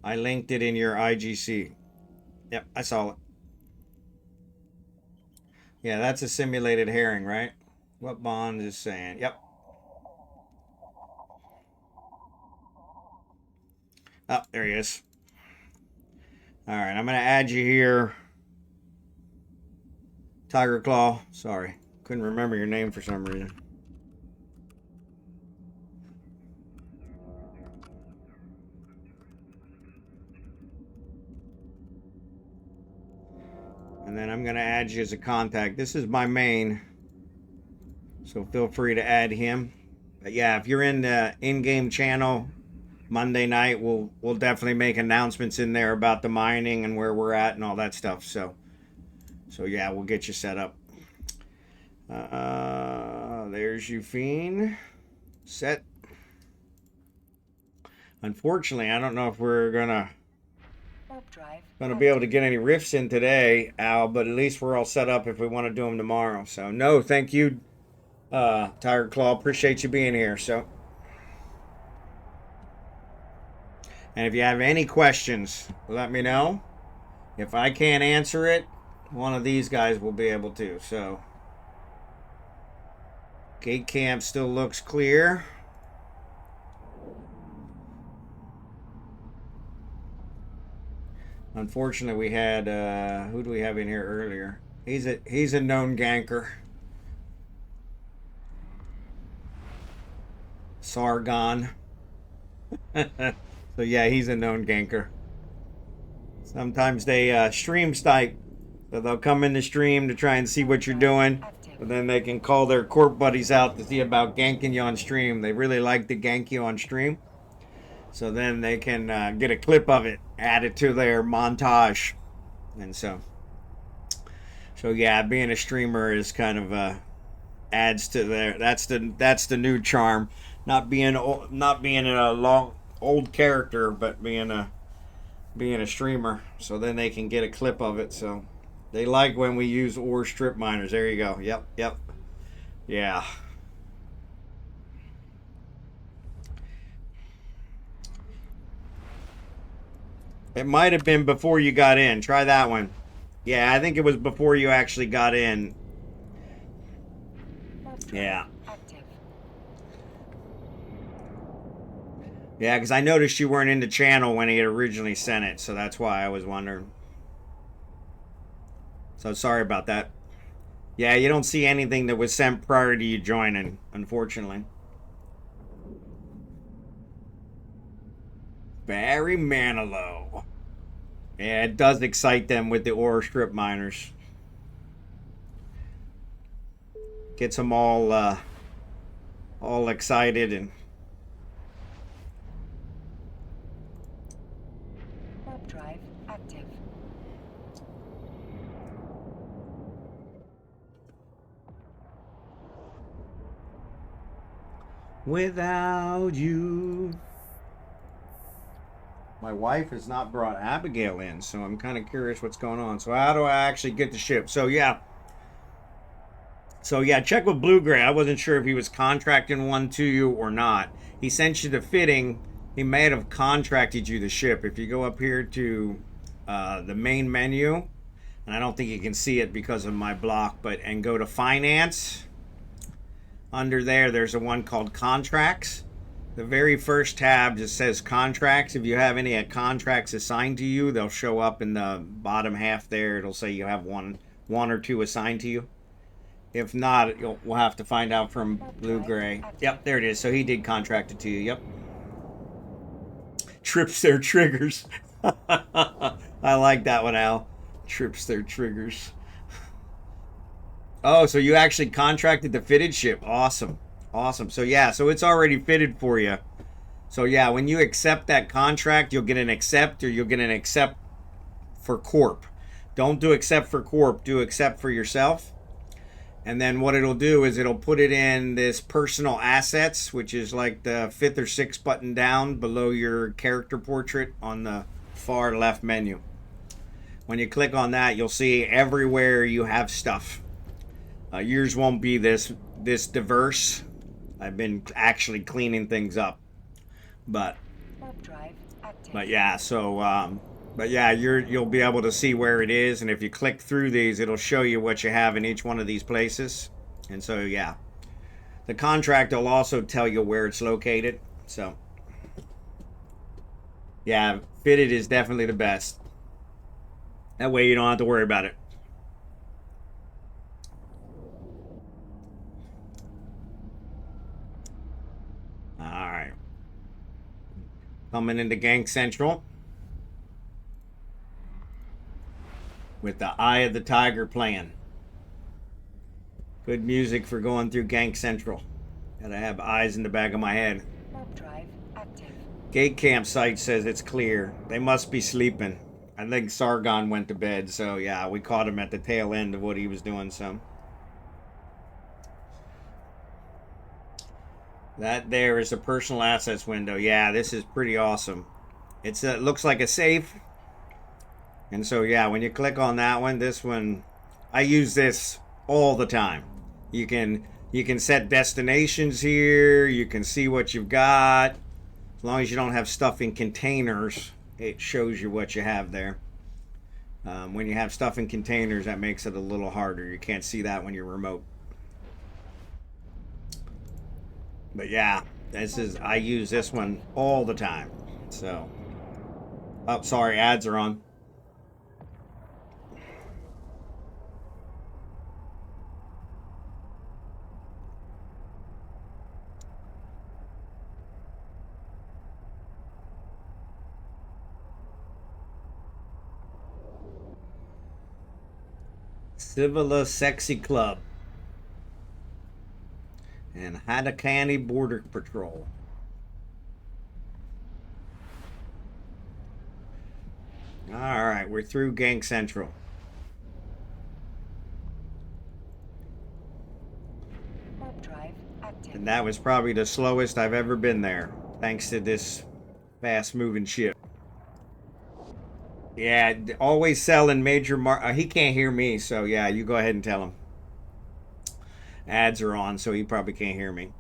I linked it in your IGC. Yep, I saw it. Yeah, that's a simulated herring, right? What Bond is saying. Yep. Oh, there he is. All right, I'm going to add you here. TygaClaw. Sorry. Couldn't remember your name for some reason. And then I'm going to add you as a contact. This is my main. So feel free to add him. But yeah, if you're in the in-game channel Monday night, we'll definitely make announcements in there about the mining and where we're at and all that stuff. So yeah, we'll get you set up. There's Eufine. Set. Unfortunately, I don't know if we're gonna be able to get any rifts in today, Al, but at least we're all set up if we want to do them tomorrow. So no, thank you, TygaClaw. Appreciate you being here. So, and if you have any questions, let me know. If I can't answer it, one of these guys will be able to. So, gate camp still looks clear. Unfortunately, we had who do we have in here earlier? He's a known ganker. Sargon. So yeah, he's a known ganker. Sometimes they stream snipe. So they'll come in the stream to try and see what you're doing. But then they can call their corp buddies out to see about ganking you on stream. They really like to gank you on stream. So then they can get a clip of it, add it to their montage. And so yeah, being a streamer is kind of adds to their, that's the new charm. Not being a long old character, but being a streamer. So then they can get a clip of it. So they like when we use ore strip miners. There you go. Yep. Yeah. It might have been before you got in. Try that one. Yeah, I think it was before you actually got in. Yeah. Yeah, because I noticed you weren't in the channel when he had originally sent it, so that's why I was wondering. So sorry about that. Yeah, you don't see anything that was sent prior to you joining, unfortunately. Barry Manilow. Yeah, it does excite them with the ore strip miners. Gets them all excited and. Warp drive active. Without you. My wife has not brought Abigail in, so I'm kind of curious what's going on. So how do I actually get the ship? So yeah, check with Blue Gray. I wasn't sure if he was contracting one to you or not. He sent you the fitting. He may have contracted you the ship. If you go up here to the main menu, and I don't think you can see it because of my block, and go to finance. Under there's a one called contracts. The very first tab just says contracts. If you have any contracts assigned to you, they'll show up in the bottom half there. It'll say you have one or two assigned to you. If not, we'll have to find out from Blue Gray. Yep, there it is. So he did contract it to you. Yep. Trips their triggers. I like that one, Al. Trips their triggers. Oh, so you actually contracted the fitted ship. Awesome. So yeah, so it's already fitted for you. So yeah, when you accept that contract, you'll get an accept, or you'll get an accept for corp. Don't do accept for corp, do accept for yourself. And then what it'll do is it'll put it in this personal assets, which is like the 5th or 6th button down below your character portrait on the far left menu. When you click on that, you'll see everywhere you have stuff. Yours won't be this diverse. I've been actually cleaning things up, but yeah. So but yeah, you'll be able to see where it is, and if you click through these, it'll show you what you have in each one of these places. And so yeah, the contract will also tell you where it's located. So yeah, fitted is definitely the best. That way you don't have to worry about it. All right. Coming into Gang Central with the Eye of the Tiger playing. Good music for going through Gang Central. Gotta have eyes in the back of my head. Drive active. Gate campsite says it's clear. They must be sleeping. I think Sargon went to bed, so yeah, we caught him at the tail end of what he was doing. So that there is a personal assets window. Yeah, this is pretty awesome. It looks like a safe. And so yeah, when you click on that one, this one, I use this all the time. You can set destinations here. You can see what you've got. As long as you don't have stuff in containers, it shows you what you have there. When you have stuff in containers, that makes it a little harder. You can't see that when you're remote. But yeah, I use this one all the time. So, oh, sorry, ads are on. Civila Sexy Club and Hadakani Border Patrol. All right, we're through Gang Central. Drive active. And that was probably the slowest I've ever been there, thanks to this fast-moving ship. Yeah, always selling major he can't hear me, so yeah, you go ahead and tell him. Ads are on, so he probably can't hear me.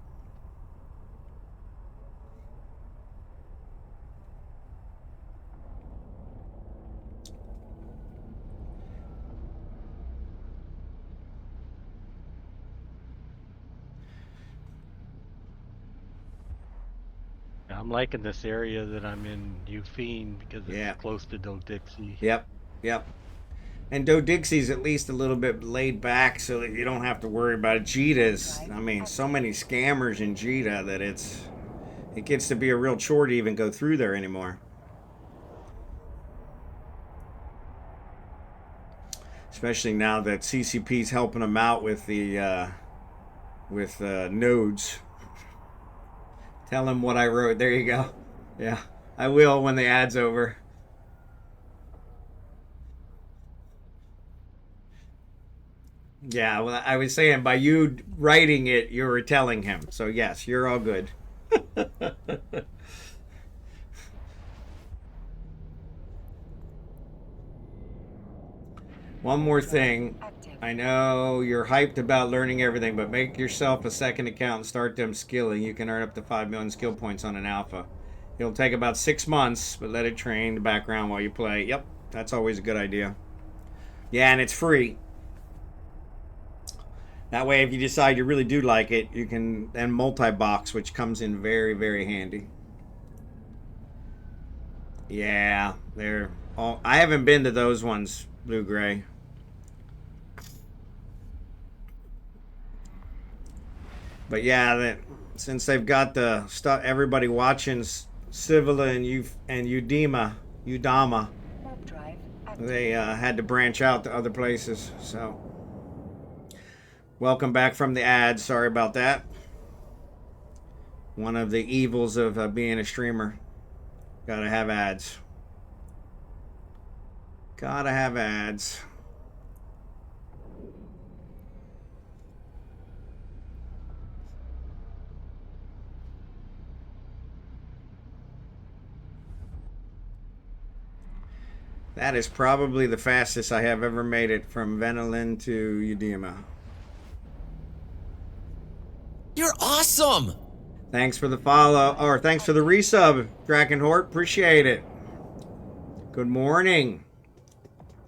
I'm liking this area that I'm in, Euphene, because it's Yeah. close to Dodixie. Yep. And Dodixie's at least a little bit laid back so that you don't have to worry about it. Jita's, I mean, so many scammers in Jita that it gets to be a real chore to even go through there anymore. Especially now that CCP's helping them out with the nodes. Tell them what I wrote. There you go. Yeah, I will when the ad's over. Yeah, well, I was saying by you writing it, you were telling him. So yes, you're all good. One more thing. I know you're hyped about learning everything, but make yourself a second account and start them skilling. You can earn up to 5 million skill points on an alpha. It'll take about 6 months, but let it train the background while you play. Yep, that's always a good idea. Yeah, and it's free. That way, if you decide you really do like it, you can then multi-box, which comes in very, very handy. Yeah, they're all. I haven't been to those ones, Blue Gray. But yeah, since they've got the stuff, everybody watching Civila and Udama, they had to branch out to other places. So, welcome back from the ads. Sorry about that. One of the evils of being a streamer. Gotta have ads. Gotta have ads. That is probably the fastest I have ever made it from Venelin to Udema. You're awesome! Thanks for the follow, or thanks for the resub, drachenhort. Appreciate it. Good morning.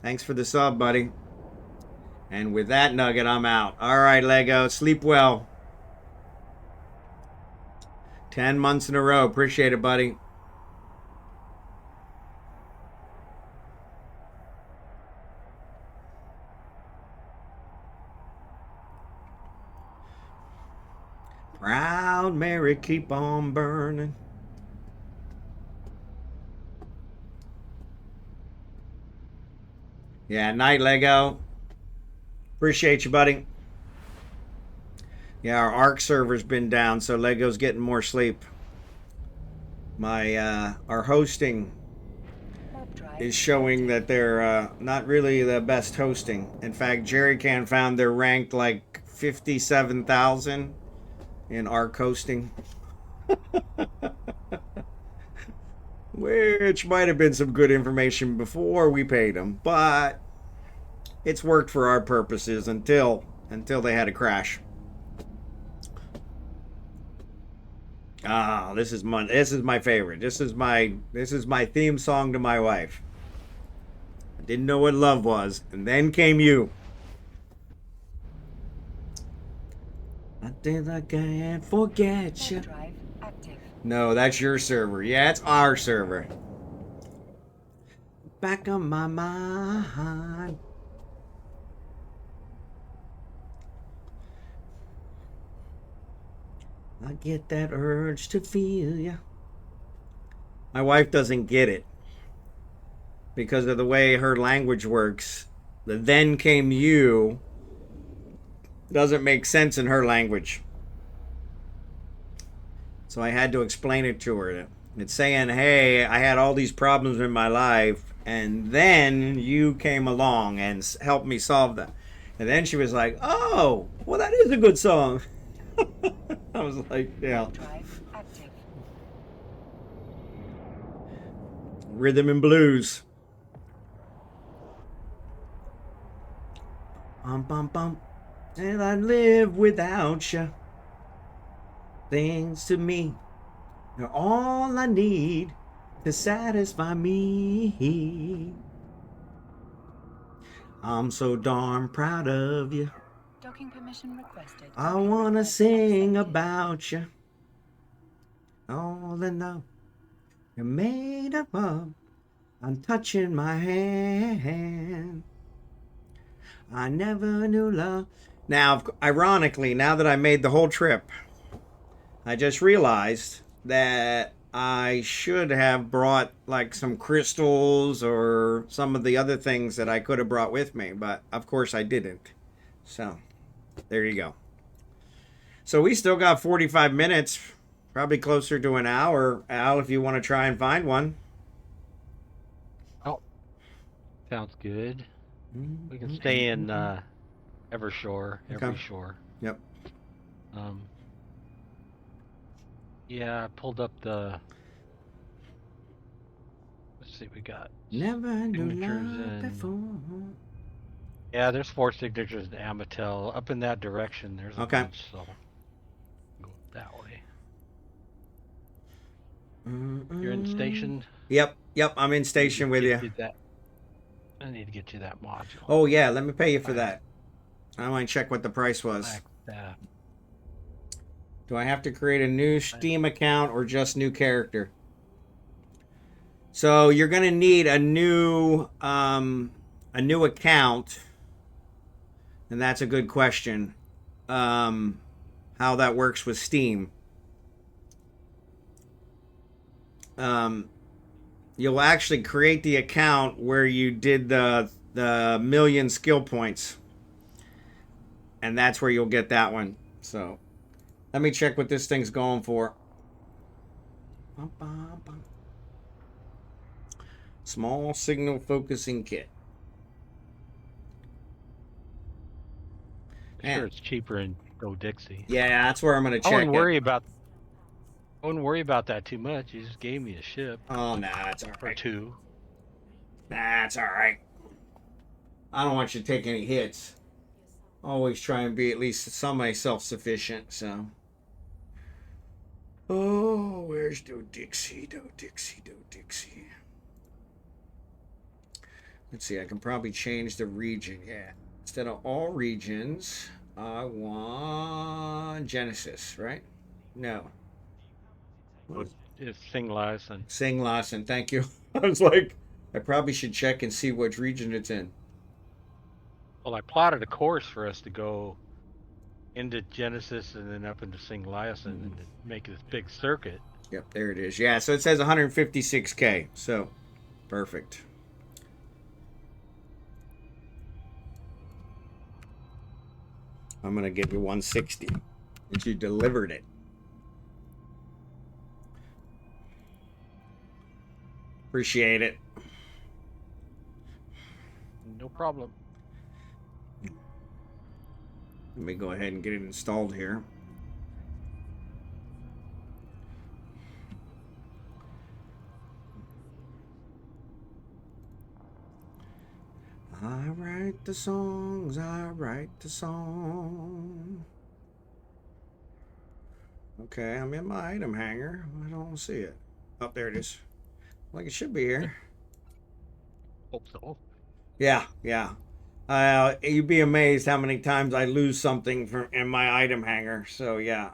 Thanks for the sub, buddy. And with that nugget, I'm out. All right, Lego. Sleep well. 10 months in a row. Appreciate it, buddy. Proud Mary, keep on burning. Yeah, night, Lego. Appreciate you, buddy. Yeah, our ARC server's been down, so Lego's getting more sleep. Our hosting is showing that they're not really the best hosting. In fact, Jerrycan found they're ranked like 57,000 in ARC hosting. Which might have been some good information before we paid them, but it's worked for our purposes until they had a crash. Ah, this is my favorite. This is my theme song to my wife. I didn't know what love was, and then came you. I think I can't forget you. Drive active. No, that's your server. Yeah, it's our server. Back on my mind. I get that urge to feel you. My wife doesn't get it because of the way her language works. The then came you doesn't make sense in her language. So I had to explain it to her. It's saying, hey, I had all these problems in my life, and then you came along and helped me solve that. And then she was like, oh, well, that is a good song. I was like, yeah. Drive active. Rhythm and blues. Bum, bum, bum. And I live without you. Things to me are all I need to satisfy me. I'm so darn proud of you. Docking permission requested. I Docking wanna request sing accepted. about you. All the love you're made up of. I'm touching my hand. I never knew love. Now, ironically, now that I made the whole trip, I just realized that I should have brought like some crystals or some of the other things that I could have brought with me, but of course I didn't. So, there you go. So we still got 45 minutes, probably closer to an hour, Al, if you want to try and find one. Oh, sounds good. We can stay in Evershore, every Okay. shore. Yep. Yeah, I pulled up the. Let's see, we got. Never knew Signatures love and- before. Yeah, there's 4 signatures in Amatel. Up in that direction, there's a Okay. bunch, so go that way. You're in station. Yep, I'm in station with you. I need to get you that module. Oh yeah, let me pay you for that. I want to check what the price was. Black staff. Do I have to create a new Steam account or just new character? So you're gonna need a new account, and that's a good question. How that works with Steam. You'll actually create the account where you did the 1,000,000 skill points, and that's where you'll get that one. So let me check what this thing's going for. Small signal focusing kit. I'm sure it's cheaper in Go Dixie. Yeah, that's where I'm gonna I check wouldn't worry it. about. I wouldn't worry about that too much. You just gave me a ship Oh, nah, it's all or right. two. That's all right. I don't want you to take any hits. Always try and be at least semi-self-sufficient, so. Oh, where's Do Dixie? Do Dixie, Do Dixie. Let's see, I can probably change the region. Yeah. Instead of all regions, I want Genesis, right? No. It's Singlassen. Singlassen, thank you. I was like, I probably should check and see which region it's in. Well, I plotted a course for us to go into Genesis and then up into Singlassen and make this big circuit. Yep, there it is. Yeah, so it says 156K. So, perfect. I'm going to give you 160. Since you delivered it. Appreciate it. No problem. Let me go ahead and get it installed here. I write the songs, I write the song. Okay, I'm in my item hanger. I don't see it. Oh, there it is. Like it should be here. Hope so. Yeah. You'd be amazed how many times I lose something from in my item hanger. So yeah.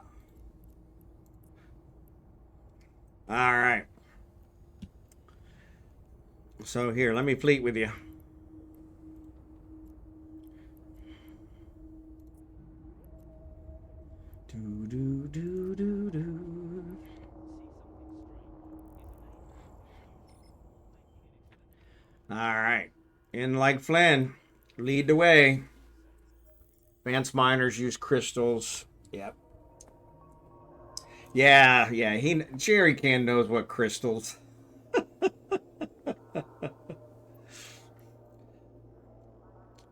All right. So here, let me fleet with you. All right. In like Flynn, lead the way. Advanced miners use crystals. Yep. Yeah. Jerry Can knows what crystals.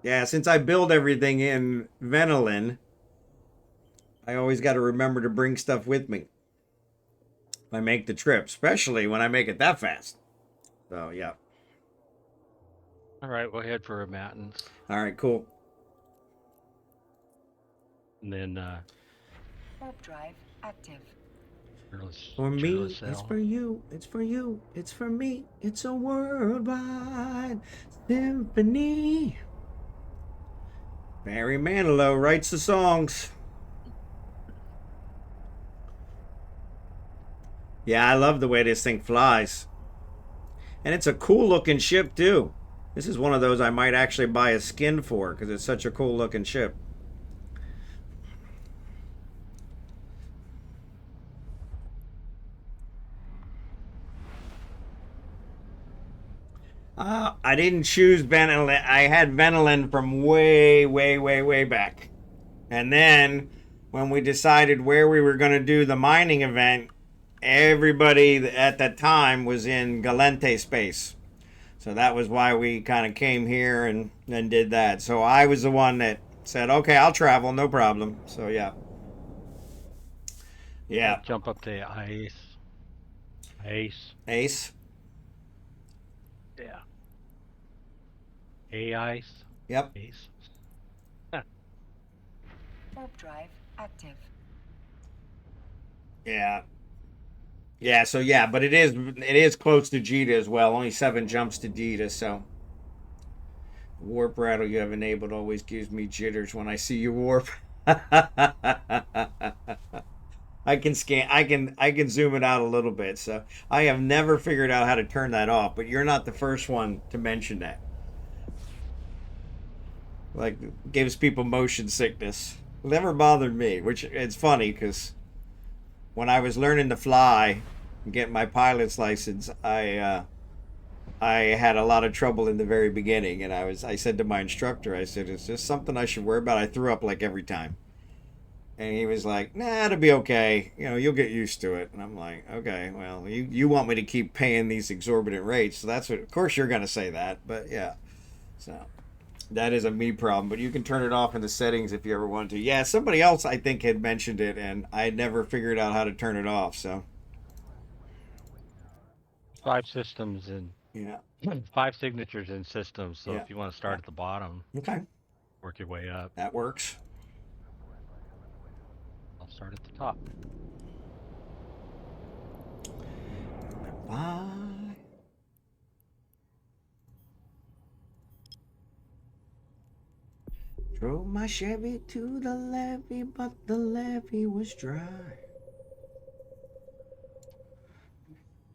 Yeah, since I build everything in Vanillin, I always got to remember to bring stuff with me if I make the trip, especially when I make it that fast. So, yeah. All right, we'll head for Matins. All right, cool. And then, Warp drive active. For me, it's for you, it's for you, it's for me. It's a worldwide symphony. Barry Manilow writes the songs. Yeah, I love the way this thing flies. And it's a cool looking ship too. This is one of those I might actually buy a skin for because it's such a cool looking ship. I didn't choose Vanillin. I had Vanillin from way back. And then when we decided where we were going to do the mining event, everybody at that time was in Galente space. So that was why we kind of came here and did that. So I was the one that said, okay, I'll travel, no problem. So yeah. Yeah. Jump up to Ace. Ace? Yeah. A-Ice? Yep. Ace. Warp drive active. Yeah. Yeah, so yeah, but it is close to Jita as well. Only 7 jumps to Jita, so warp rattle you have enabled always gives me jitters when I see you warp. I can zoom it out a little bit, so I have never figured out how to turn that off, but you're not the first one to mention that. Like, gives people motion sickness. Never bothered me, which it's funny because when I was learning to fly and get my pilot's license, I had a lot of trouble in the very beginning, and I said to my instructor, I said, is this something I should worry about? I threw up like every time. And he was like, nah, it'll be okay. You know, you'll get used to it. And I'm like, okay, well, you want me to keep paying these exorbitant rates. So that's what, of course you're going to say that. But yeah, so that is a me problem. But you can turn it off in the settings if you ever want to. Yeah, somebody else I think had mentioned it and I had never figured out how to turn it off. So 5 systems and yeah. 5 signatures in systems. So Yeah. if you want to start at the bottom, Okay. work your way up. That works. I'll start at the top. Bye. Drove my Chevy to the levee, but the levee was dry.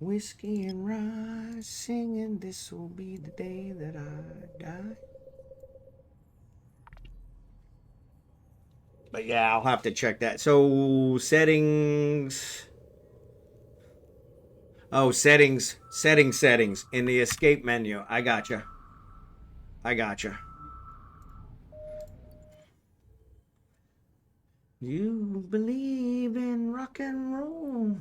Whiskey and rye, singing, this will be the day that I die. But yeah, I'll have to check that. So settings. Oh, settings in the escape menu. I gotcha. You believe in rock and roll.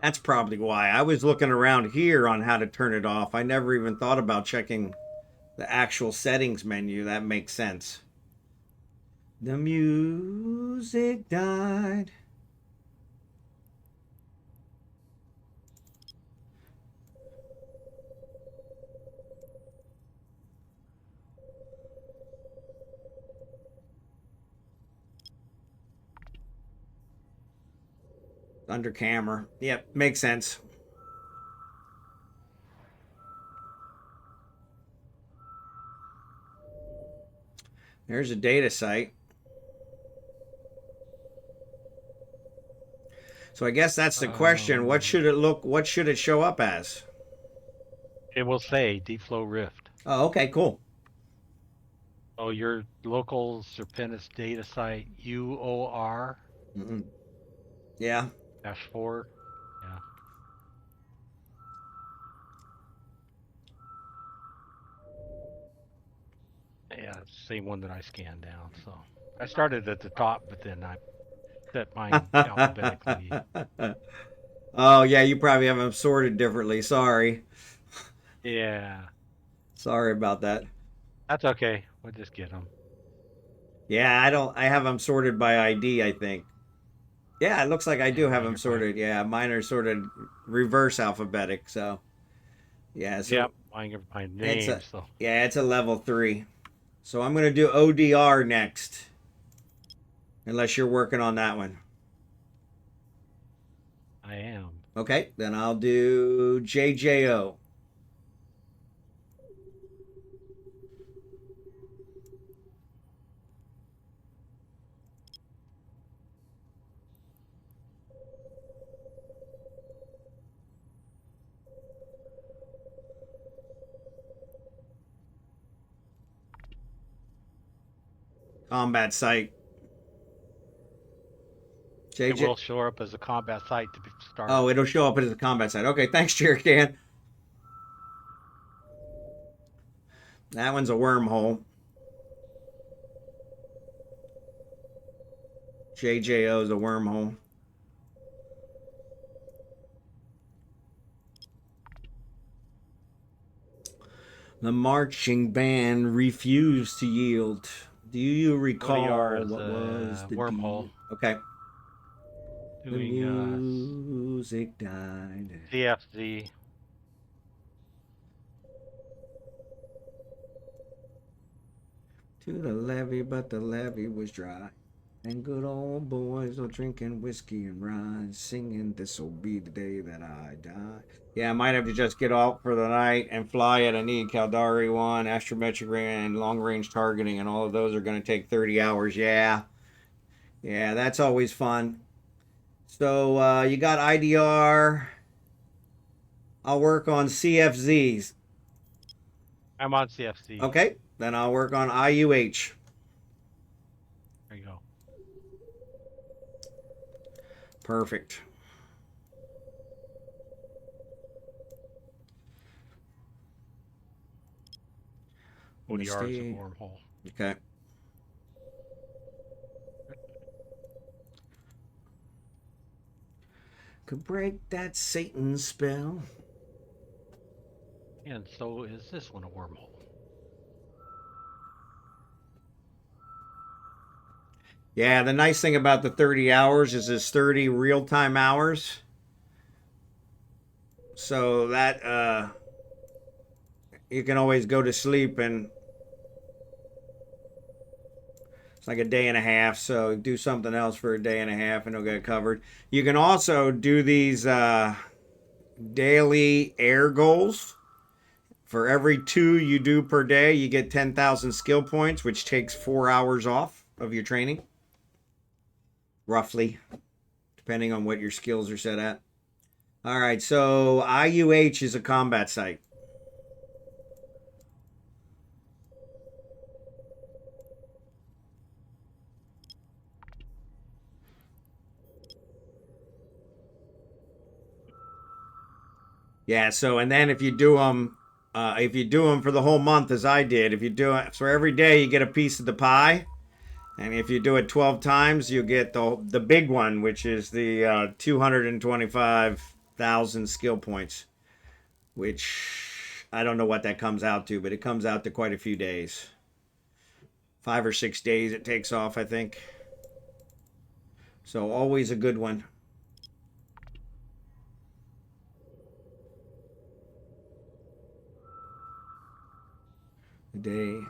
That's probably why. I was looking around here on how to turn it off. I never even thought about checking the actual settings menu. That makes sense. The music died. Under camera. Yep, makes sense. There's a data site. So I guess that's the question. What should it show up as? It will say Deepflow Rift. Oh, okay, cool. Oh, your local Serpentis data site, UOR Yeah. -4. Yeah. Yeah, it's the same one that I scanned down. So I started at the top, but then I set mine alphabetically. Oh, yeah, you probably have them sorted differently. Sorry. Yeah. Sorry about that. That's okay. We'll just get them. Yeah, I have them sorted by ID, I think. Yeah, it looks like I do have them sorted. Yeah, mine are sorted reverse alphabetic, so. Yeah, so. Yep, mine are by name, so. Yeah, it's a level 3. So I'm going to do ODR next. Unless you're working on that one. I am. Okay, then I'll do JJO. Combat site. It will show up as a combat site to start. Oh, it'll show up as a combat site. Okay, thanks, Jerry Dan. That one's a wormhole. JJO is a wormhole. The marching band refused to yield. Do you recall what was the wormhole? deal? Okay. Doing the music died. CFZ. To the levee, but the levee was dry. And good old boys are drinking whiskey and rye, singing, this'll be the day that I die. Yeah, I might have to just get off for the night and fly it. I need Caldari 1, astrometric and long-range targeting, and all of those are going to take 30 hours. Yeah, that's always fun. So you got IDR, I'll work on CFZs. I'm on CFC. Okay, then I'll work on IUH. There you go. Perfect. ODR is a wormhole. Okay. Could break that Satan spell. And so is this one a wormhole? Yeah, the nice thing about the 30 hours is it's 30 real-time hours. So that you can always go to sleep and it's like a day and a half, so do something else for a day and a half and it'll get covered. You can also do these daily air goals. For every 2 you do per day, you get 10,000 skill points, which takes 4 hours off of your training. Roughly, depending on what your skills are set at. All right, so IUH is a combat site. Yeah, so and then if you do them for the whole month as I did, if you do it for every day, you get a piece of the pie. And if you do it 12 times, you get the big one, which is the 225,000 skill points, which I don't know what that comes out to, but it comes out to quite a few days. 5 or 6 days it takes off, I think. So always a good one. Day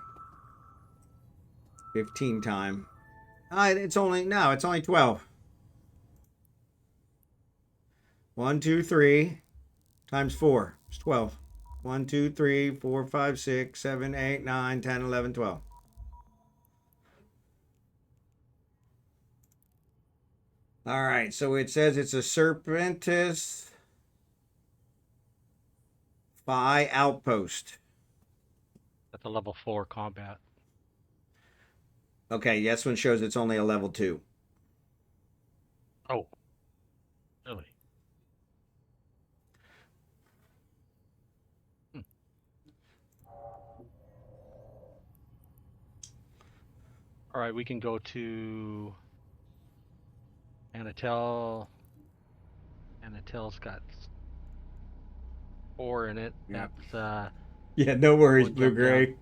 15 time. It's only 12. 1, 2, 3 times 4. It's 12. 1, 2, 3, 4, 5, 6, 7, 8, 9, 10, 11, 12. All right, so it says it's a Serpentis Phi outpost. That's a level 4 combat. Okay, this one shows it's only a level 2. Oh, really? All right, we can go to Anatel. Anatel's got 4 in it. Yeah. That's Yeah, no worries, we'll Blue jump Gray. down.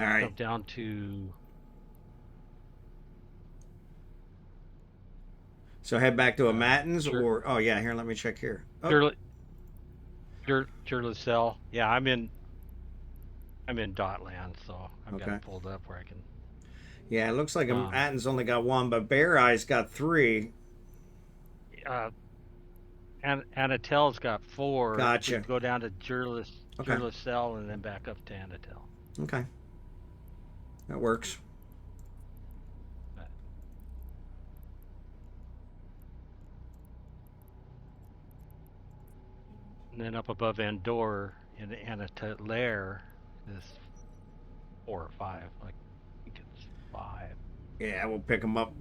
All right. Jump down to. So head back to a Matins sure. or oh yeah, here let me check here. Oh. Jurlicell. Yeah, I'm in Dotland, so I've got Okay. it pulled up where I can. Yeah, it looks like a Matins only got 1, but Bear Eye's got 3. Anatel's got 4. Gotcha. We can go down to Jurlicell and then back up to Anatel. Okay. That works. And then up above Andor in Anatellair is 4 or 5. Like, I think it's 5. Yeah, we'll pick them up.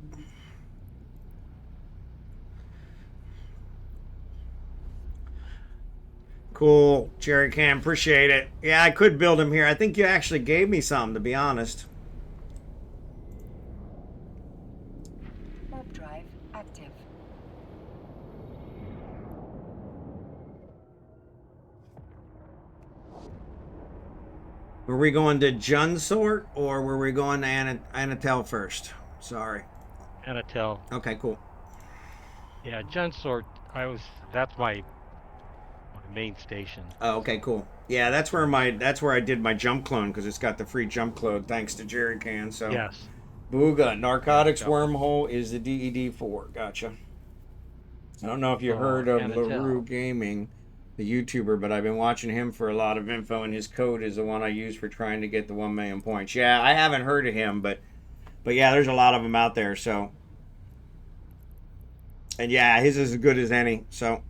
Cool, Jerry Cam, appreciate it. Yeah, I could build him here. I think you actually gave me some, to be honest. Warp drive active. Were we going to Junsort or were we going to Anatel first? Sorry. Anatel. Okay, cool. Yeah, Junsort. That's my main station. Oh, okay, cool. Yeah, that's where I did my jump clone because it's got the free jump clone thanks to Jerry Can. So Yes. Booga narcotics wormhole is the DED4. Gotcha. I don't know if you heard of LaRue Gaming, the YouTuber, but I've been watching him for a lot of info, and his code is the one I use for trying to get the 1 million points. Yeah, I haven't heard of him, but yeah, there's a lot of them out there. So, and yeah, his is as good as any. So.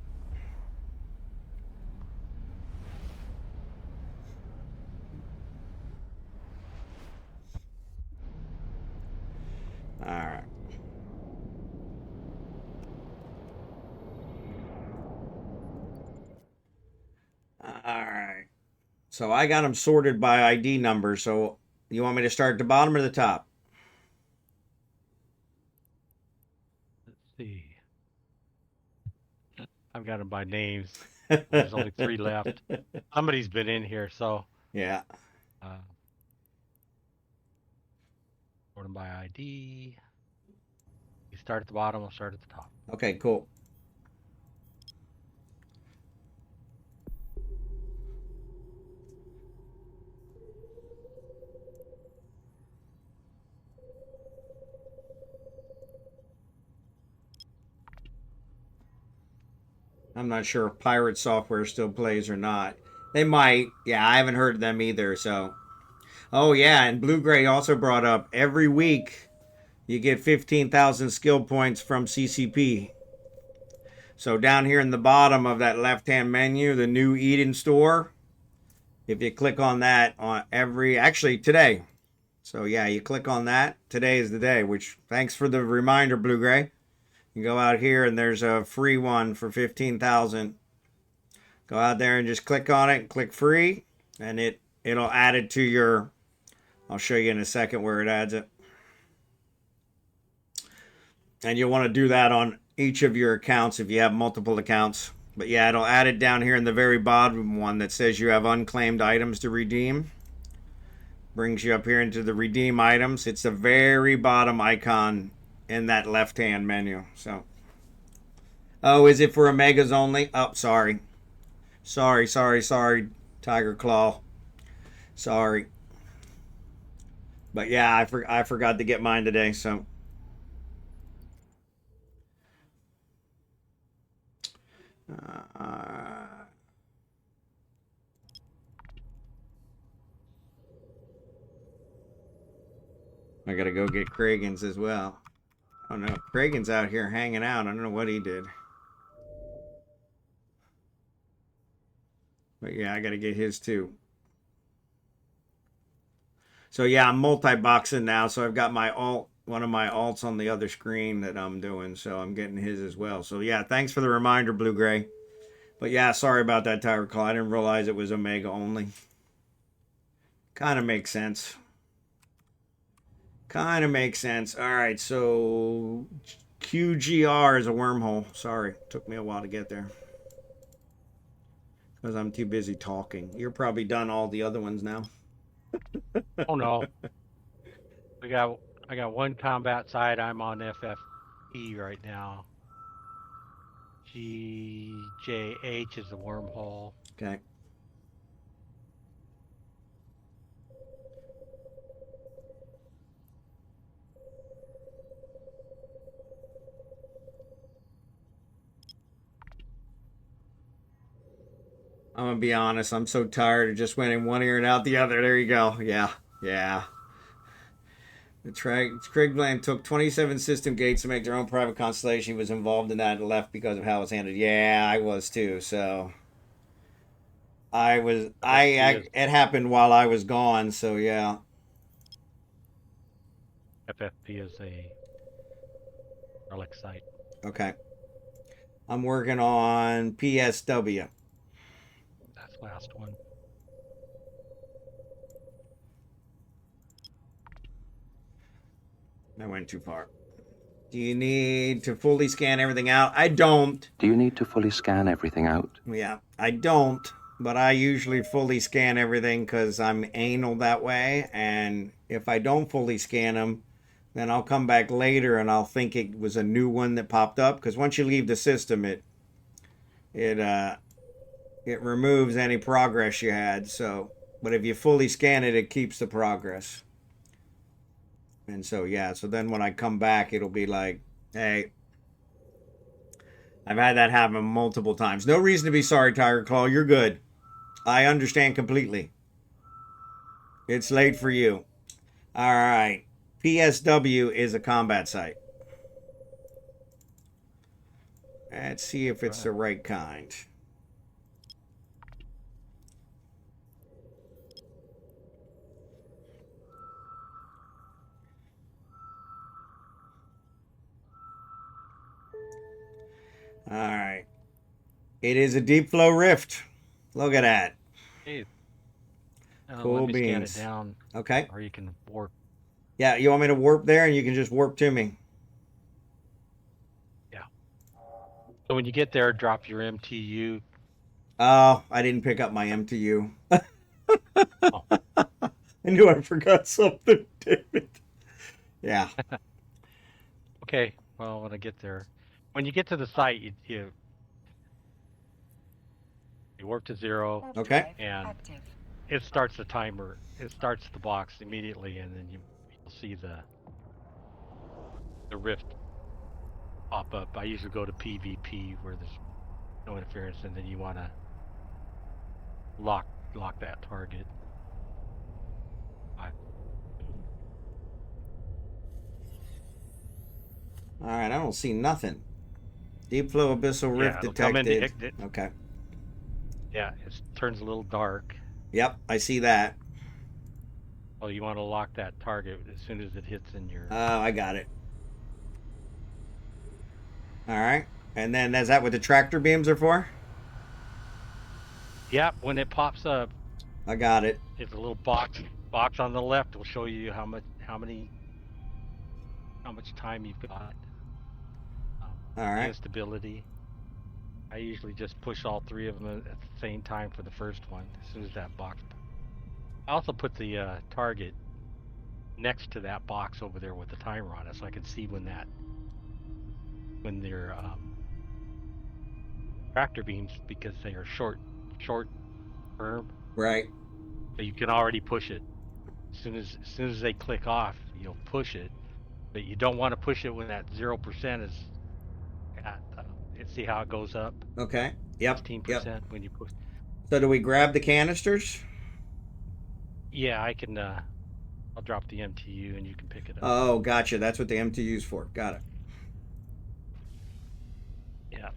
right. All right. So I got them sorted by ID number. So you want me to start at the bottom or the top? Let's see. I've got them by names. There's only 3 left. Somebody's been in here, so Yeah. sort them by ID. You start at the bottom, I'll start at the top. Okay, cool. I'm not sure if Pirate Software still plays or not. They might. Yeah, I haven't heard them either, so. Oh, yeah, and Blue Gray also brought up every week you get 15,000 skill points from CCP. So down here in the bottom of that left-hand menu, the new Eden store, if you click on that on actually today. So yeah, you click on that. Today is the day, which thanks for the reminder, Blue Gray. You go out here and there's a free one for 15,000. Go out there and just click on it, click free, and it'll add it to your, I'll show you in a second where it adds it. And you'll want to do that on each of your accounts if you have multiple accounts. But yeah, it'll add it down here in the very bottom one that says you have unclaimed items to redeem. Brings you up here into the redeem items. It's the very bottom icon in that left-hand menu. So, oh, is it for Omegas only? Oh, sorry. Sorry, Tiger Claw. Sorry. But yeah, I forgot to get mine today, so. I gotta go get Kragan's as well. Oh no, Kragan's out here hanging out. I don't know what he did. But yeah, I gotta get his too. So yeah, I'm multi-boxing now, so I've got my one of my alts on the other screen that I'm doing, so I'm getting his as well. So yeah, thanks for the reminder, Blue Gray. But yeah, sorry about that, Tiger Claw. I didn't realize it was Omega only. Kind of makes sense. Kind of makes sense. All right, so QGR is a wormhole. Sorry, took me a while to get there. Because I'm too busy talking. You're probably done all the other ones now. Oh no. I got one combat side. I'm on FFE right now. GJH is the wormhole. Okay. I'm gonna be honest. I'm so tired. It just went in one ear and out the other. There you go. Yeah. The Craig Bland took 27 system gates to make their own private constellation. He was involved in that and left because of how it was handled. Yeah, I was too. So it happened while I was gone. So yeah. FFP is a relic site. Okay. I'm working on PSW. That's the last one. I went too far. Do you need to fully scan everything out? I don't. Do you need to fully scan everything out? Yeah, I don't. But I usually fully scan everything because I'm anal that way. And if I don't fully scan them, then I'll come back later and I'll think it was a new one that popped up. Because once you leave the system, it removes any progress you had. So, but if you fully scan it, it keeps the progress. And so, yeah, so then when I come back, it'll be like, hey, I've had that happen multiple times. No reason to be sorry, Tiger Claw. You're good. I understand completely. It's late for you. All right. PSW is a combat site. Let's see if it's the right kind. All right. It is a Deepflow Rift. Look at that. Hey, Cool let me scan beans. it down, Okay. or you can warp. Yeah, you want me to warp there, and you can just warp to me. Yeah. So when you get there, drop your MTU. Oh, I didn't pick up my MTU. Oh. I knew I forgot something. Damn it. Yeah. Okay. Well, when I get there, when you get to the site, you warp to 0. Okay. And Active. it starts the timer. It starts the box immediately, and then you'll see the rift pop up. I usually go to PvP where there's no interference, and then you want to lock that target. All right. I don't see nothing. Deepflow Abyssal Rift it'll come detected. in, Okay. Yeah, it turns a little dark. Yep, I see that. Oh, you want to lock that target as soon as it hits in your. Oh, I got it. All right. And then is that what the tractor beams are for? Yep, when it pops up, I got it. it's a little box on the left will show you how much time you've got. All right. Instability. I usually just push all 3 of them at the same time for the first one as soon as that box. I also put the target next to that box over there with the timer on it, so I can see when they're tractor beams, because they are short term. Right. So you can already push it. As soon as they click off, you'll push it, but you don't want to push it when that 0% is at. See how it goes up? Okay. Yep. 16% when you push. So do we grab the canisters? Yeah, I can. I'll drop the MTU and you can pick it up. Oh, gotcha. That's what the MTU's for. Got it. Yeah.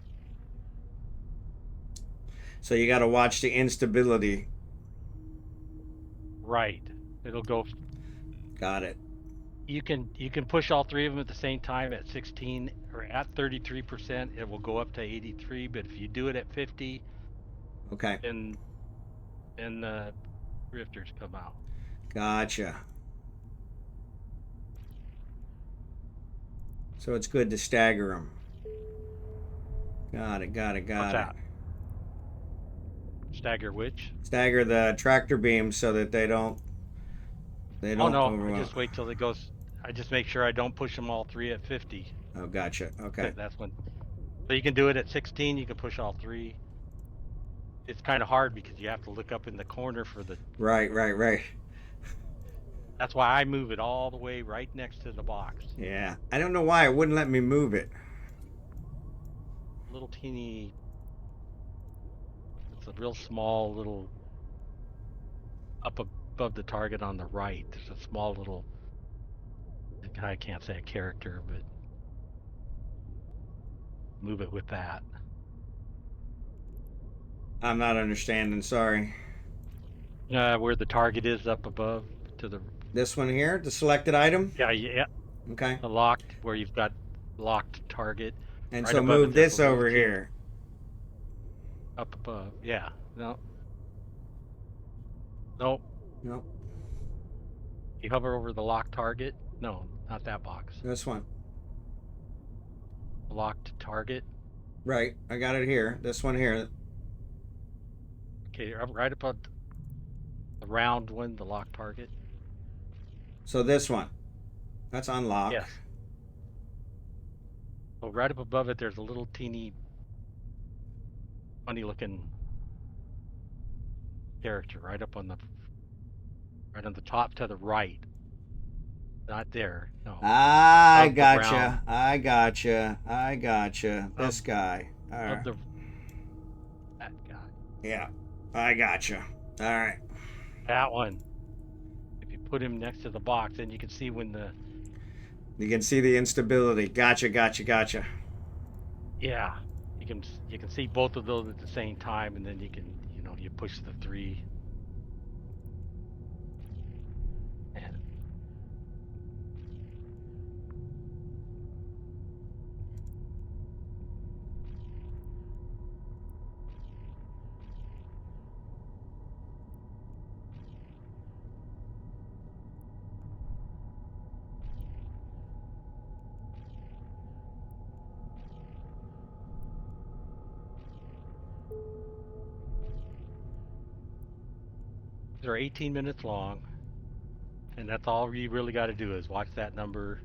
So you got to watch the instability. Right. It'll go. Got it. You can push all 3 of them at the same time at 16 or at 33%. It will go up to 83. But if you do it at 50, okay, then the drifters come out. Gotcha. So it's good to stagger them. Got it. What's that? Stagger which? Stagger the tractor beams so that they don't. Oh no! overwhelm. I just wait till it goes. I just make sure I don't push them all 3 at 50. Oh, gotcha. Okay. That's when. So you can do it at 16. You can push all 3. It's kind of hard because you have to look up in the corner for the. Right. That's why I move it all the way right next to the box. Yeah. I don't know why it wouldn't let me move it. Little teeny. It's a real small little. Up above the target on the right, there's a small little. I can't say a character, but move it with that. I'm not understanding. Sorry. Where the target is up above to the. This one here, the selected item? Yeah. Okay. The locked, where you've got locked target. And right so above move it, there's this a little over key. here. Up above. Yeah. No. Nope. Nope. You hover over the locked target. No, not that box. This one. Locked target. Right. I got it here. This one here. Okay, right above the round one, the locked target. So this one. That's unlocked. Yes. Well, right up above it, there's a little teeny, funny looking character right on the top to the right. Not there. No. I Of the gotcha. round. I gotcha. This guy. All right. That guy. Yeah. I gotcha. All right. That one. If you put him next to the box, then you can see when the. You can see the instability. Gotcha. Yeah. You can see both of those at the same time, and then you can you push the 3. And They're 18 minutes long, and that's all you really got to do is watch that number.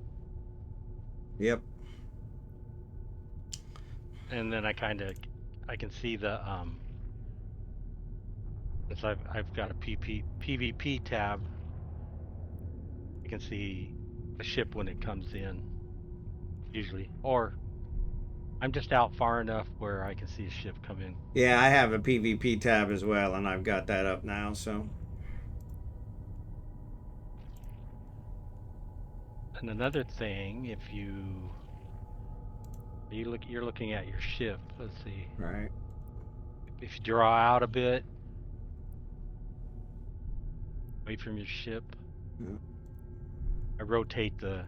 Yep. And then I can see the since I've got a PvP tab. I can see the ship when it comes in, usually, or I'm just out far enough where I can see a ship come in. Yeah, I have a PvP tab as well, and I've got that up now, so. And another thing, if you're looking at your ship. Let's see. Right. If you draw out a bit, away from your ship, Yeah. I rotate the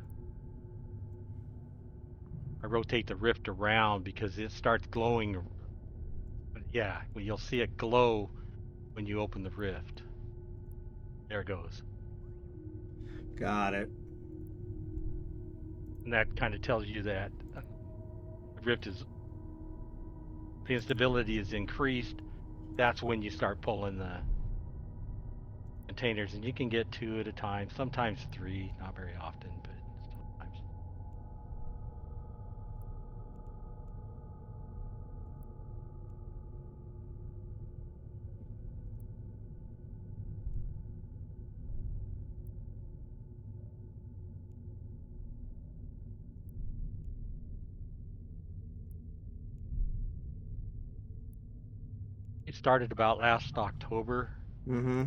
rift around because it starts glowing. Yeah, well, you'll see it glow when you open the rift. There it goes. Got it. And that kind of tells you that the rift is, the instability is increased. That's when you start pulling the containers, and you can get 2 at a time, sometimes 3, not very often, but sometimes. It started about last October. Mm-hmm.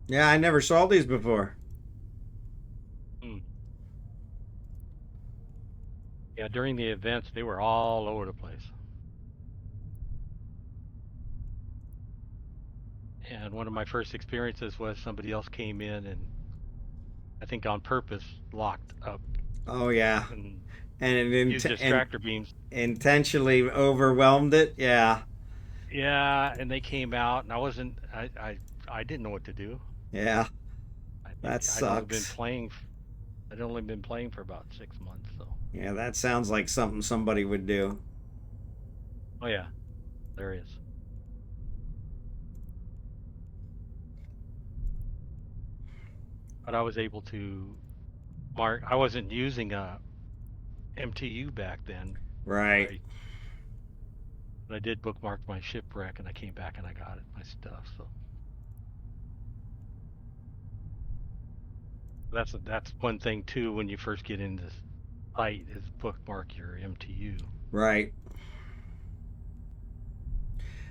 Yeah, I never saw these before. Yeah, during the events, they were all over the place. And one of my first experiences was somebody else came in and I think on purpose locked up. Oh yeah. And it used distractor beams. Intentionally overwhelmed it. Yeah. Yeah, and they came out, and I didn't know what to do. Yeah. That I'd only been sucks. playing for about 6 months, so. Yeah, that sounds like something somebody would do. Oh yeah, there is. But I was able to mark. I wasn't using a MTU back then. Right. But I did bookmark my shipwreck, and I came back and I got my stuff. So that's one thing too when you first get into site is bookmark your MTU. Right.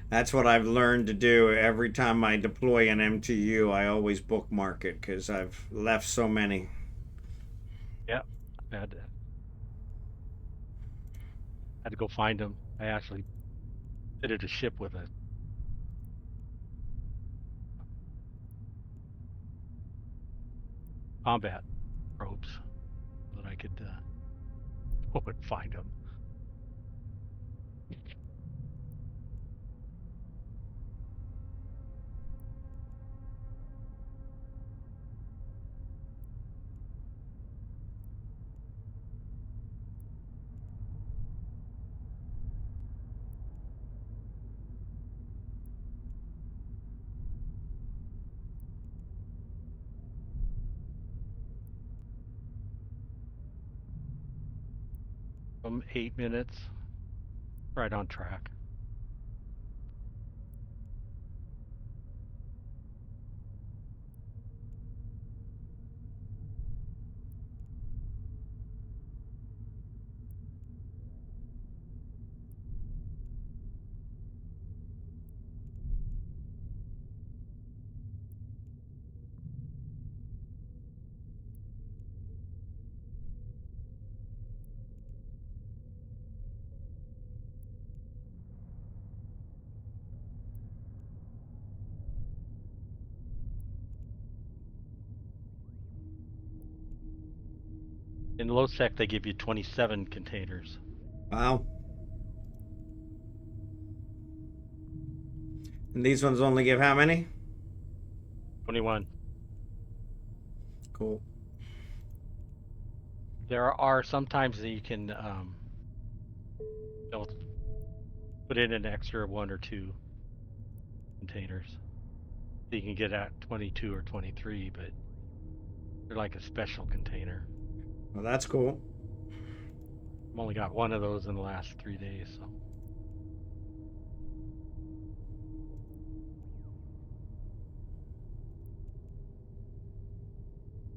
That's what I've learned to do. Every time I deploy an MTU, I always bookmark it because I've left so many. Yeah, I had to go find them. I actually fitted a ship with a combat probes so that I could go and find them. From 8 minutes, right on track. In low sec, they give you 27 containers. Wow. And these ones only give how many? 21. Cool. There are sometimes that you can put in an extra 1 or 2 containers. So you can get at 22 or 23, but they're like a special container. Well, that's cool. I've only got 1 of those in the last 3 days, so.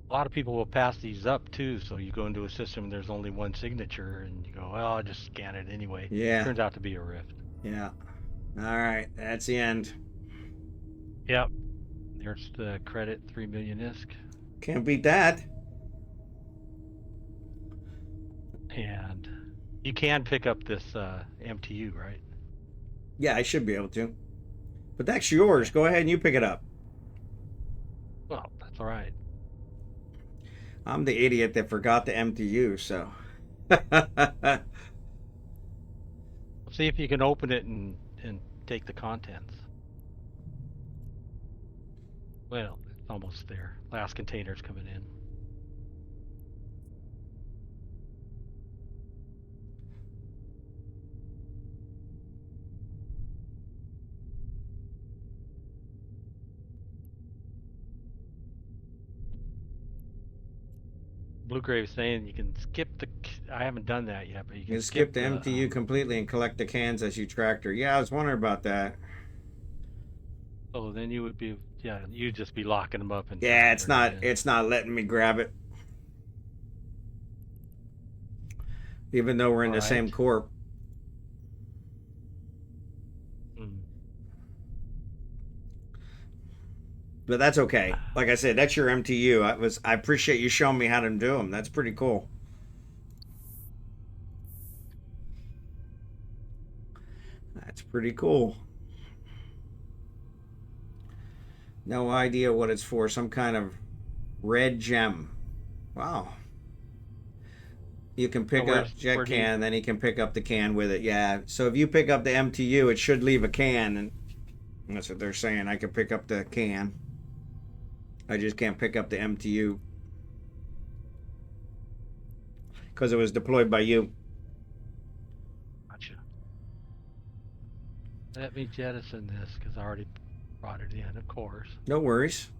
A lot of people will pass these up too, so you go into a system and there's only 1 signature and you go, well, I'll just scan it anyway. Yeah. Turns out to be a rift. Yeah. All right, that's the end. Yep. There's the credit 3 million ISK. Can't beat that. And you can pick up this MTU, right? Yeah, I should be able to. But that's yours. Go ahead and you pick it up. Well, that's all right. I'm the idiot that forgot the MTU, so. See if you can open it and take the contents. Well, it's almost there. Last container's coming in. Bluegray's saying you can skip the. I haven't done that yet, but you can skip the MTU completely and collect the cans as you tractor. Yeah, I was wondering about that. Oh, then you would be, yeah, you'd just be locking them up and. Yeah, it's not letting me grab it, even though we're in the same corp. But that's okay. Like I said, that's your MTU. I appreciate you showing me how to do them. That's pretty cool. That's pretty cool. No idea what it's for. Some kind of red gem. Wow. You can pick up jet can, then he can pick up the can with it. Yeah. So if you pick up the MTU, it should leave a can, and that's what they're saying. I can pick up the can. I just can't pick up the MTU because it was deployed by you. Gotcha. Let me jettison this because I already brought it in, of course. No worries.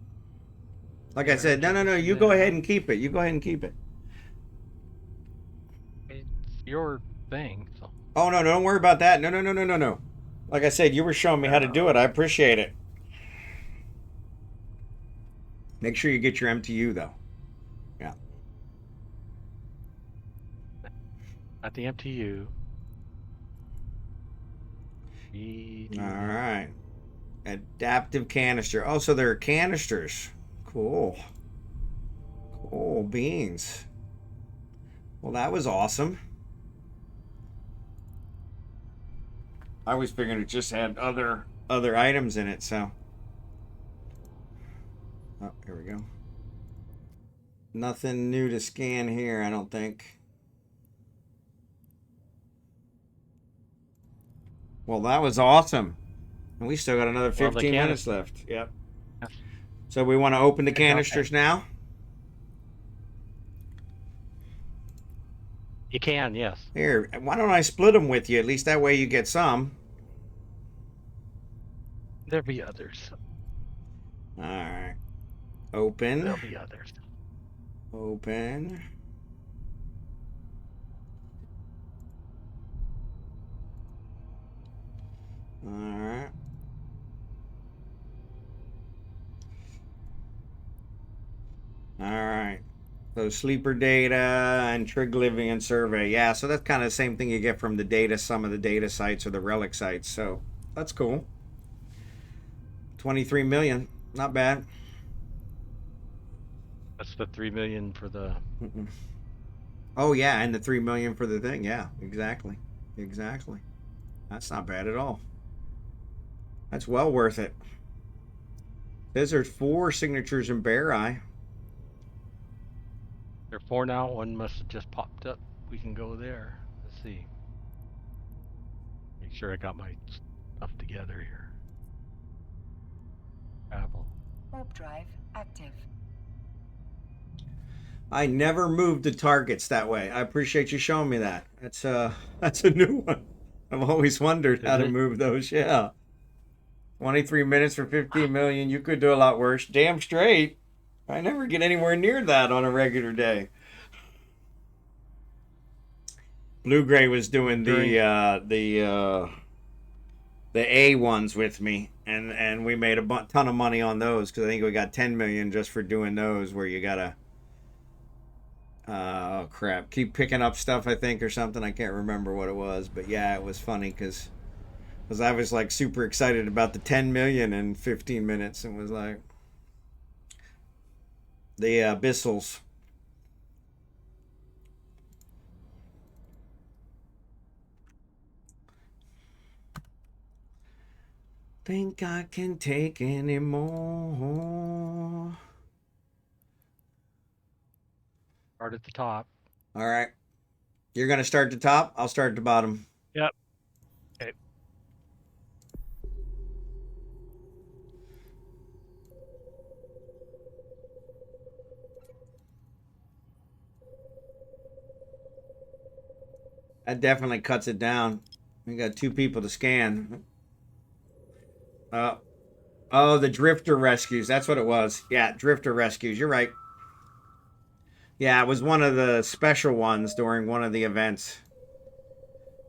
Like I said, no. You go ahead and keep it. You go ahead and keep it. It's your thing, so. Oh, no, don't worry about that. No. Like I said, you were showing me how to do it. I appreciate it. Make sure you get your MTU, though. Yeah. At the MTU. All right. Adaptive canister. Oh, so there are canisters. Cool. Cool beans. Well, that was awesome. I was figuring it just had other items in it, so. Oh, here we go. Nothing new to scan here, I don't think. Well, that was awesome. And we still got another 15 minutes left. Yep. So we want to open the canisters now? You can, yes. Here, why don't I split them with you? At least that way you get some. There'll be others. All right. Open. There'll be others. Open. All right. All right. So sleeper data and trig living and survey. Yeah, so that's kind of the same thing you get from the data, some of the data sites or the relic sites. So that's cool. 23 million. Not bad. That's the 3 million for the. Oh yeah, and the 3 million for the thing. Yeah, exactly. That's not bad at all. That's well worth it. There's 4 signatures in Bear Eye. There are 4 now. One must have just popped up. We can go there. Let's see. Make sure I got my stuff together here. Travel. Warp drive active. I never moved the targets that way. I appreciate you showing me that. That's a new one. I've always wondered how Is to it? move those. Yeah. 23 minutes for 15 million. You could do a lot worse. Damn straight. I never get anywhere near that on a regular day. Blue Gray was doing During the A ones with me, and we made a ton of money on those because I think we got 10 million just for doing those, where you gotta oh crap, keep picking up stuff, I think, or something. I can't remember what it was, but yeah, it was funny because I was like super excited about the 10 million in 15 minutes and was like the abyssals. Think I can take any more. start at the top. All right. You're going to start at the top. I'll start at the bottom. Yep. Okay. That definitely cuts it down. We got 2 people to scan. Oh, the drifter rescues. That's what it was. Yeah, drifter rescues. You're right. Yeah, it was one of the special ones during one of the events.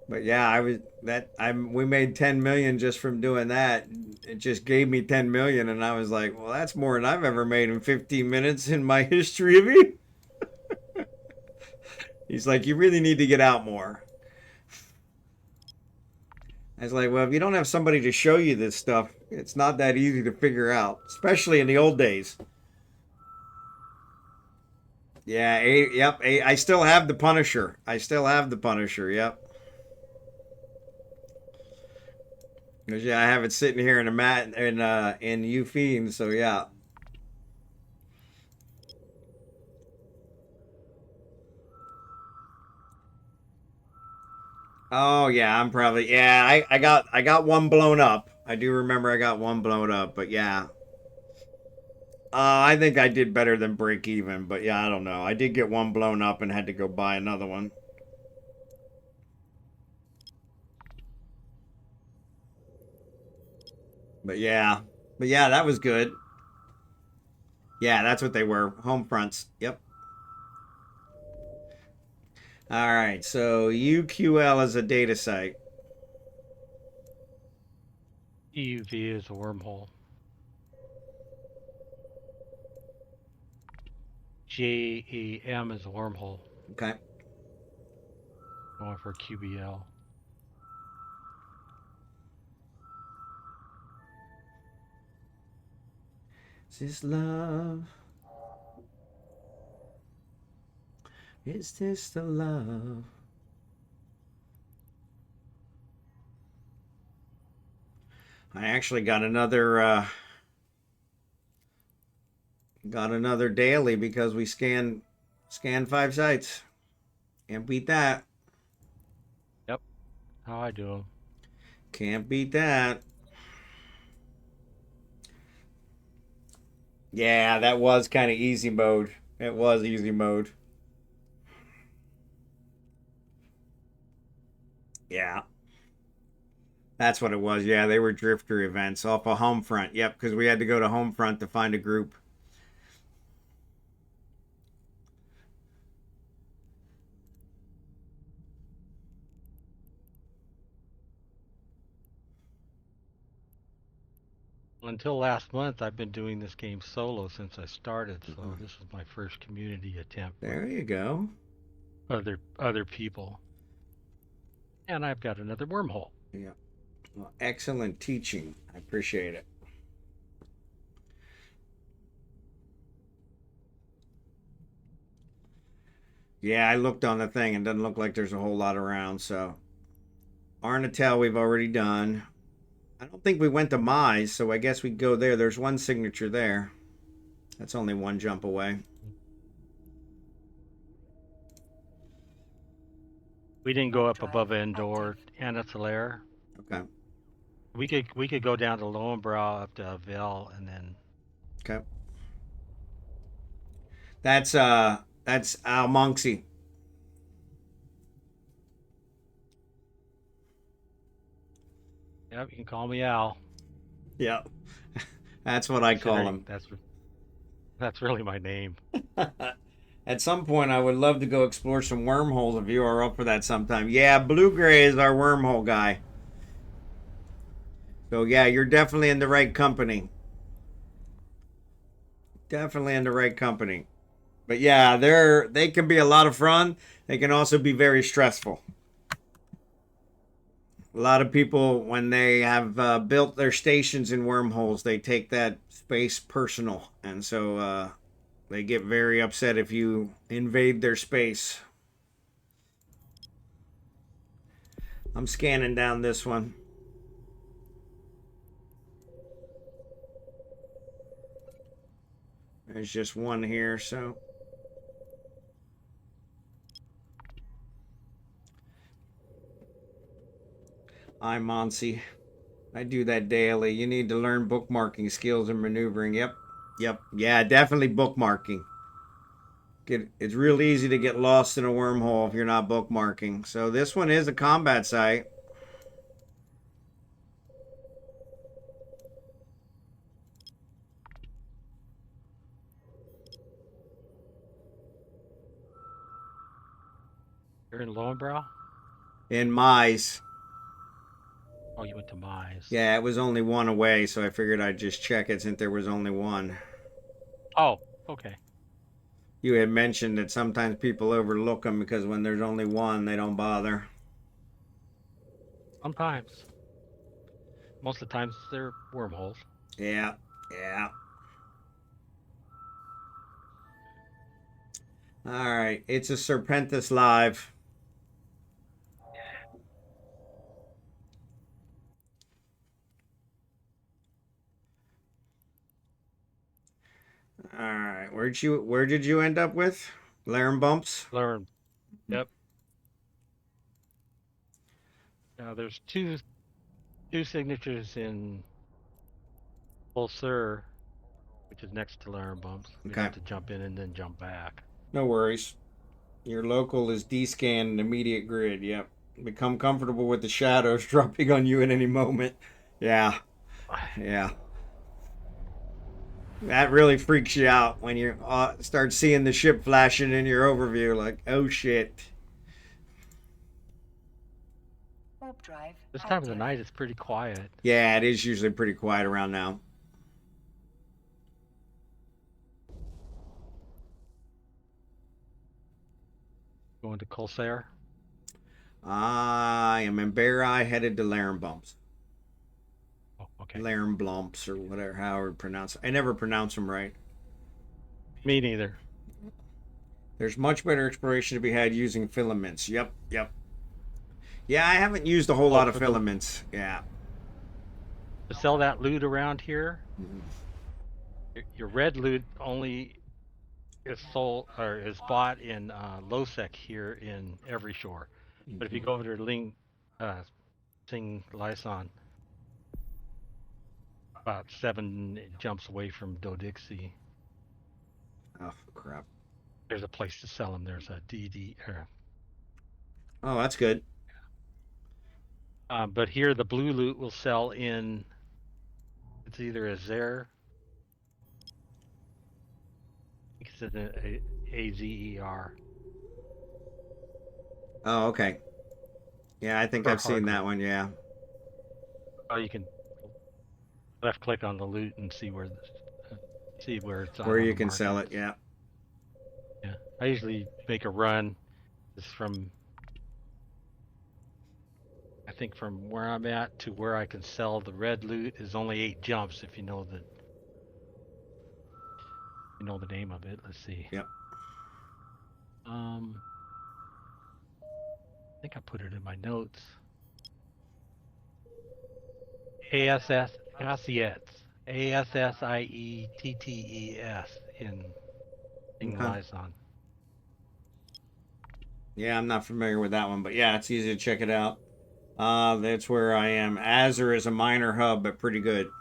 But yeah, we made 10 million just from doing that. It just gave me 10 million, and I was like, well, that's more than I've ever made in 15 minutes in my history of it. He's like, you really need to get out more. I was like, well, if you don't have somebody to show you this stuff, it's not that easy to figure out, especially in the old days. Yeah, yep. I still have the Punisher. Yep. Because yeah, I have it sitting here in a mat in Ufine, so yeah. Oh yeah, I'm probably I got one blown up. I do remember I got one blown up, but yeah. I think I did better than break even, but yeah, I don't know. I did get one blown up and had to go buy another one. But yeah, that was good. Yeah, that's what they were. Home fronts. Yep. All right, so UQL is a data site. EUV is a wormhole. JEM is a wormhole. Okay. Going for QBL. Is this love? Is this the love? I actually got another daily because we scanned 5 sites. Can't beat that. Yep. How I do them. Can't beat that. Yeah, that was kind of easy mode. It was easy mode. Yeah. That's what it was. Yeah, they were drifter events off of Homefront. Yep, because we had to go to Homefront to find a group. Until last month, I've been doing this game solo since I started, so this is my first community attempt. There you go. Other people. And I've got another wormhole. Yeah. Well, excellent teaching. I appreciate it. Yeah, I looked on the thing and doesn't look like there's a whole lot around, so. Arnatel we've already done. I don't think we went to Mize, so I guess we go there. There's one signature there. That's only one jump away. We didn't go up above Endor and it's a lair. Okay. We could go down to Lowenbrow up to Vel and then. Okay. That's Almonxy. Yep, you can call me Al. Yep. That's what I call him. That's really my name. At some point, I would love to go explore some wormholes if you are up for that sometime. Yeah, Blue Gray is our wormhole guy. So yeah, you're definitely in the right company. Definitely in the right company. But yeah, they can be a lot of fun. They can also be very stressful. A lot of people, when they have built their stations in wormholes, they take that space personal. And so they get very upset if you invade their space. I'm scanning down this one. There's just one here, so. Almonxy. I do that daily. You need to learn bookmarking skills and maneuvering. Yep. Yep. Yeah, definitely bookmarking. It's real easy to get lost in a wormhole if you're not bookmarking. So this one is a combat site. You're in Lowenbrow? In Mize. Oh, you went to Mize. Yeah, it was only one away, so I figured I'd just check it since there was only one. Oh, okay. You had mentioned that sometimes people overlook them because when there's only one, they don't bother. Sometimes. Most of the times they're wormholes. Yeah, yeah. All right, it's a Serpentis live. All right, where did you end up with? Larum bumps? Learn. Yep. Now there's two signatures in Full Sur, which is next to Larum Bumps. We Okay. have to jump in and then jump back. No worries. Your local is D-scan and immediate grid. Yep. Become comfortable with the shadows dropping on you at any moment. Yeah. Yeah. That really freaks you out when you start seeing the ship flashing in your overview. Like, oh shit. Warp drive. This time of the active. night it's pretty quiet. Yeah, it is usually pretty quiet around now. Going to Corsair. I am in Bear Eye, headed to Larum Bumps. Oh, okay. Larum Blumps or whatever, however pronounce it. I never pronounce them right. Me neither. There's much better exploration to be had using filaments. Yep, yep. Yeah, I haven't used a whole lot of filaments. Yeah. To sell that loot around here, your red loot only is sold or is bought in low-sec here in every shore. But if you go over to Sing Lyson, about 7 jumps away from Dodixie, Oh, crap. there's a place to sell them. There's a DD. Oh, that's good. But here the blue loot will sell in. It's either a Zer. It's an AZER. Oh, okay. Yeah, I think Or I've seen hardcore. that one, yeah. Oh, you can left click on the loot and see where it's on Where the you can sell it, markets. yeah. Yeah, I usually make a run. It's from, I think from where I'm at to where I can sell the red loot is only 8 jumps if you know the name of it. Let's see. Yep. I think I put it in my notes. ASSIETS in Lyson. Yeah, I'm not familiar with that one, but yeah, it's easy to check it out. That's where I am. Azure is a minor hub, but pretty good.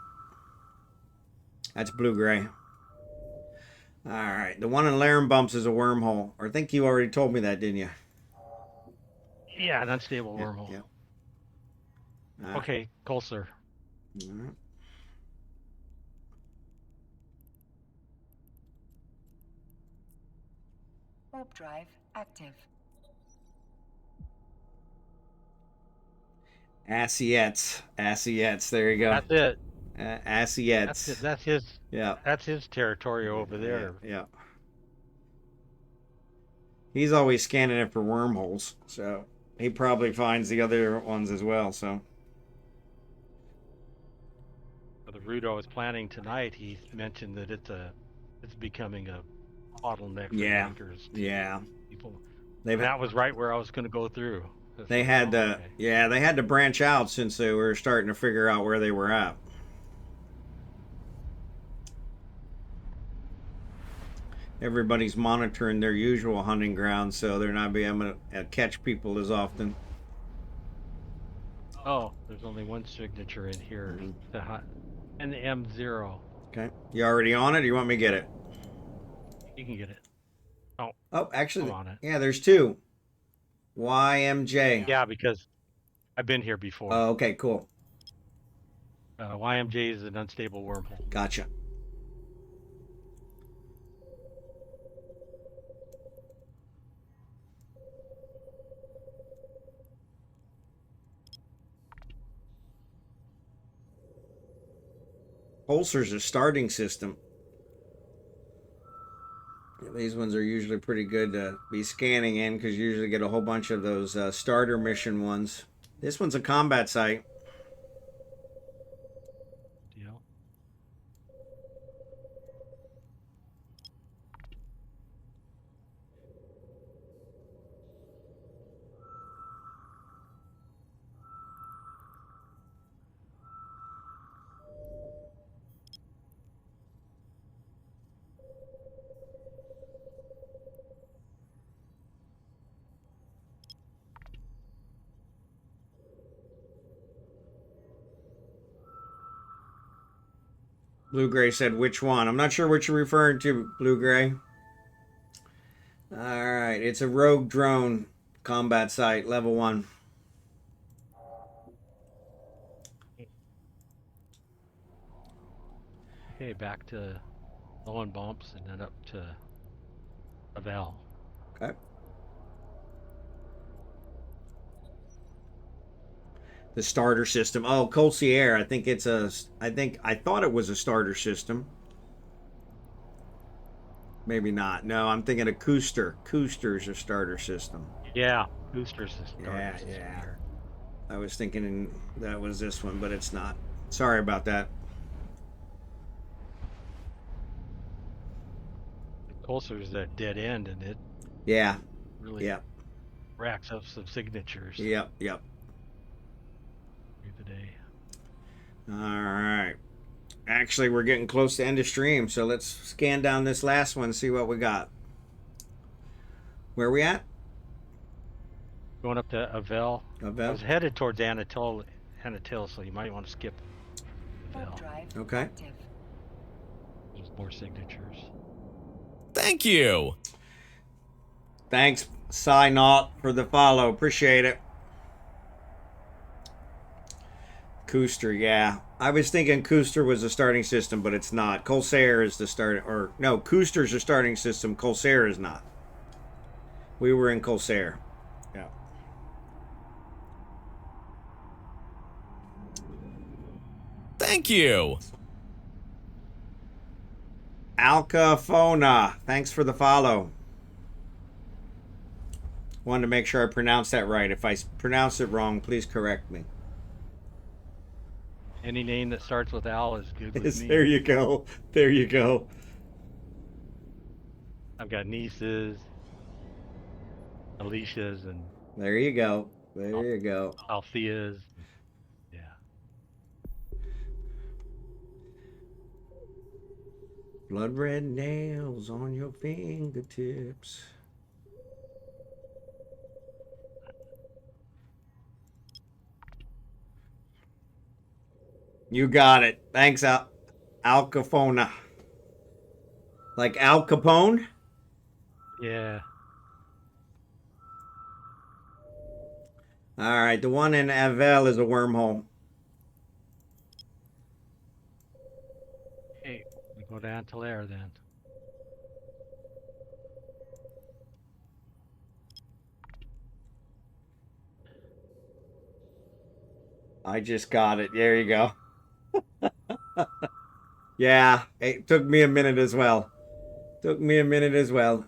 That's blue-gray. All right, the one in Larum Bumps is a wormhole. Or I think you already told me that, didn't you? Yeah, an unstable wormhole. Yeah. Okay, closer. Alright. Warp drive active. Assiettes. There you go. That's it. Assiettes. That's it. That's his. Yeah. That's his territory over there. Yeah. He's always scanning it for wormholes, so he probably finds the other ones as well. So The route I was planning tonight, he mentioned that it's becoming a bottleneck for hackers. Yeah. People. And that was right where I was going to go through. They had to, they had to branch out since they were starting to figure out where they were at. Everybody's monitoring their usual hunting grounds, so they're not being able to catch people as often. Oh, there's only one signature in here. And the M0. Okay. You already on it, or you want me to get it? You can get it. Oh, actually, I'm on it. yeah, there's two. YMJ. Yeah, because I've been here before. Oh, okay, cool. YMJ is an unstable wormhole. Gotcha. Pulsar's a starting system. These ones are usually pretty good to be scanning in because you usually get a whole bunch of those starter mission ones. This one's a combat site. Yeah. Blue Gray said which one. I'm not sure what you're referring to, Blue Gray. Alright, it's a rogue drone combat site, level 1. Okay, back to Low and Bumps and then up to Avel. Okay. The starter system. Oh, Colsier. I think it's a. I thought it was a starter system. Maybe not. No, I'm thinking of Cooster. Cooster's a starter system. Yeah, Cooster's a starter system. Yeah. I was thinking that was this one, but it's not. Sorry about that. Colster's that dead end, and it. Yeah. Really. Racks up some signatures. Yep. The day. All right. Actually, we're getting close to end of stream, so let's scan down this last one, see what we got. Where are we at? Going up to Avel. I was headed towards Anatil, so you might want to skip Avel. Okay. There's more signatures. Thank you. Thanks, Psynaut, for the follow. Appreciate it. Cooster, yeah. I was thinking Cooster was the starting system, but it's not. Colsair is the starting, or no, Cooster's the starting system. Colsair is not. We were in Colsair. Yeah. Thank you. Alcaphona, thanks for the follow. Wanted to make sure I pronounced that right. If I pronounce it wrong, please correct me. Any name that starts with Al is good with me. There you go. There you go. I've got nieces, Alicia's, and there you go. There you go. Althea's. Yeah. Blood red nails on your fingertips. You got it. Thanks, Alcaphona. Like Al Capone? Yeah. All right, the one in Avel is a wormhole. to Antelaire then. I just got it. There you go. Yeah, it took me a minute as well. Took me a minute as well.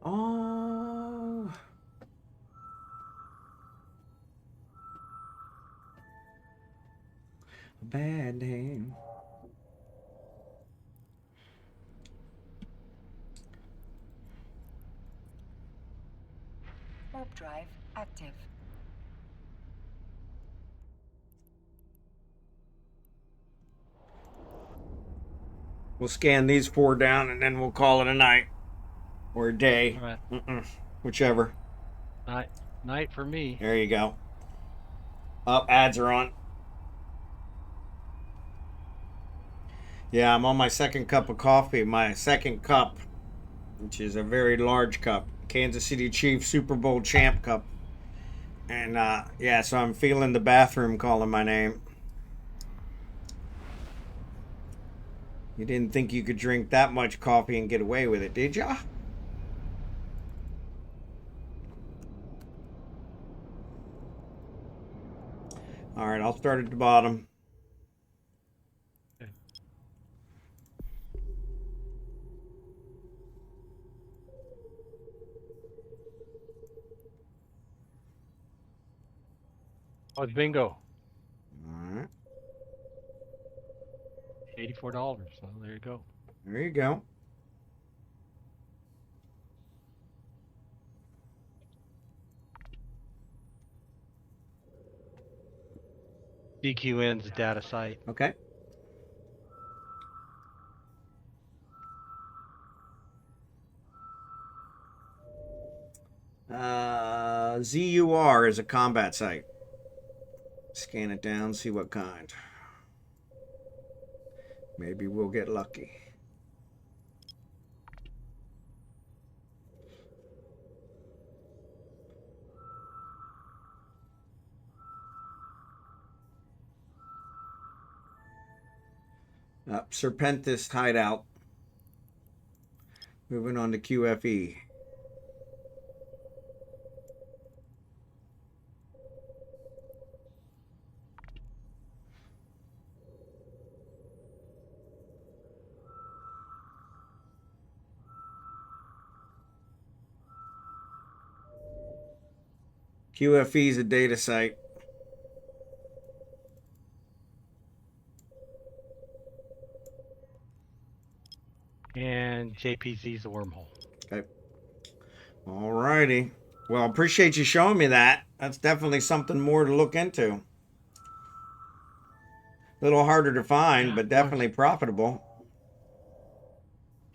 Oh. A bad name. Warp drive active. We'll scan these 4 down and then we'll call it a night. Or a day. All right. Whichever. Night for me. There you go. Up, ads are on. Yeah, I'm on my second cup of coffee. My second cup, which is a very large cup. Kansas City Chiefs Super Bowl champ cup. And yeah, so I'm feeling the bathroom calling my name. You didn't think you could drink that much coffee and get away with it, did ya? All right, I'll start at the bottom. Okay. Oh, it's bingo. All right. $84. So there you go. There you go. DQN's data site. Okay. ZUR is a combat site. Scan it down, see what kind. Maybe we'll get lucky. Serpentis hideout. Moving on to QFE. QFE is a data site. And JPZ's a wormhole. Okay. All righty. Well, appreciate you showing me that. That's definitely something more to look into. A little harder to find, but definitely profitable.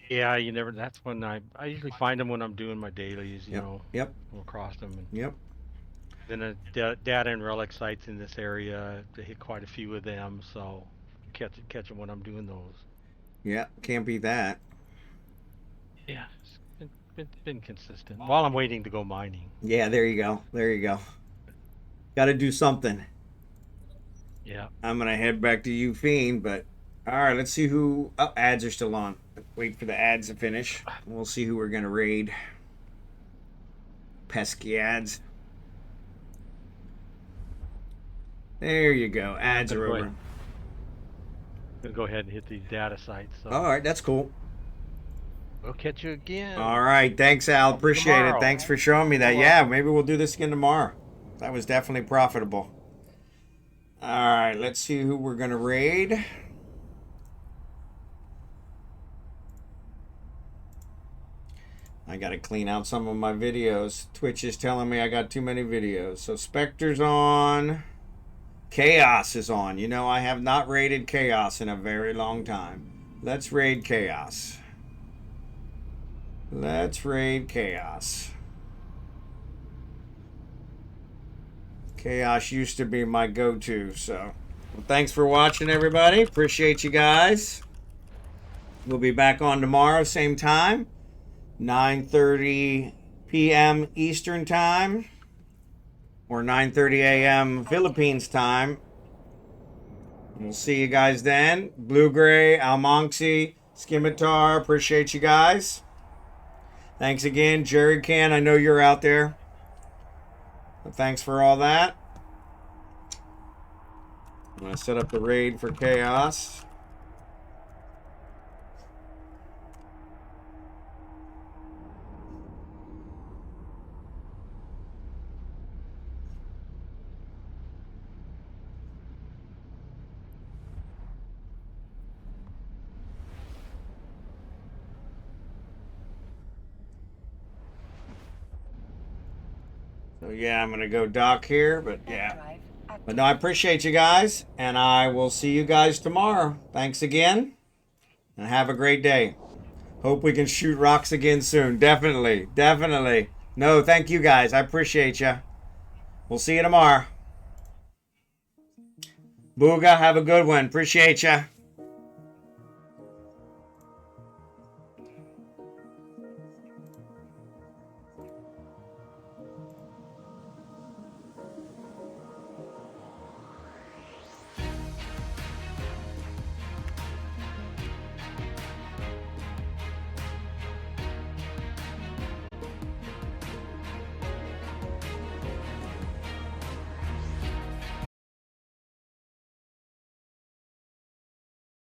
Yeah, you never. That's when I usually find them when I'm doing my dailies. You know. Yep. We'll cross them. And Yep. then the data and relic sites in this area. They hit quite a few of them, so catch them when I'm doing those. Yeah, can't beat that. Yeah, it's been consistent. While I'm waiting to go mining. Yeah, there you go. There you go. Got to do something. Yeah. I'm gonna head back to Fiend, but all right, let's see who. Oh, ads are still on. Wait for the ads to finish. We'll see who we're gonna raid. Pesky ads. There you go. Ads are over. I'm gonna go ahead and hit these data sites. So All right, that's cool. we'll catch you again. All right, thanks, Al. Appreciate it. Tomorrow. Thanks for showing me that. Yeah, maybe we'll do this again tomorrow. That was definitely profitable. All right, let's see who we're gonna raid. I gotta clean out some of my videos. Twitch is telling me I got too many videos. So Spectre's on. Chaos is on. You know, I have not raided Chaos in a very long time. Let's raid Chaos. Let's raid Chaos. Chaos used to be my go-to, so. Well, thanks for watching, everybody. Appreciate you guys. We'll be back on tomorrow, same time, 9:30 p.m. Eastern Time, or 9:30 a.m. Philippines time. We'll see you guys then. Blue Gray, Almonxy, Scimitar, appreciate you guys. Thanks again. Jerry Can, I know you're out there. But thanks for all that. I'm going to set up the raid for Chaos. So yeah, I'm gonna go dock here, but yeah. But no, I appreciate you guys, and I will see you guys tomorrow. Thanks again, and have a great day. Hope we can shoot rocks again soon. Definitely, definitely. No, thank you guys. I appreciate you. We'll see you tomorrow. Booga, have a good one. Appreciate you.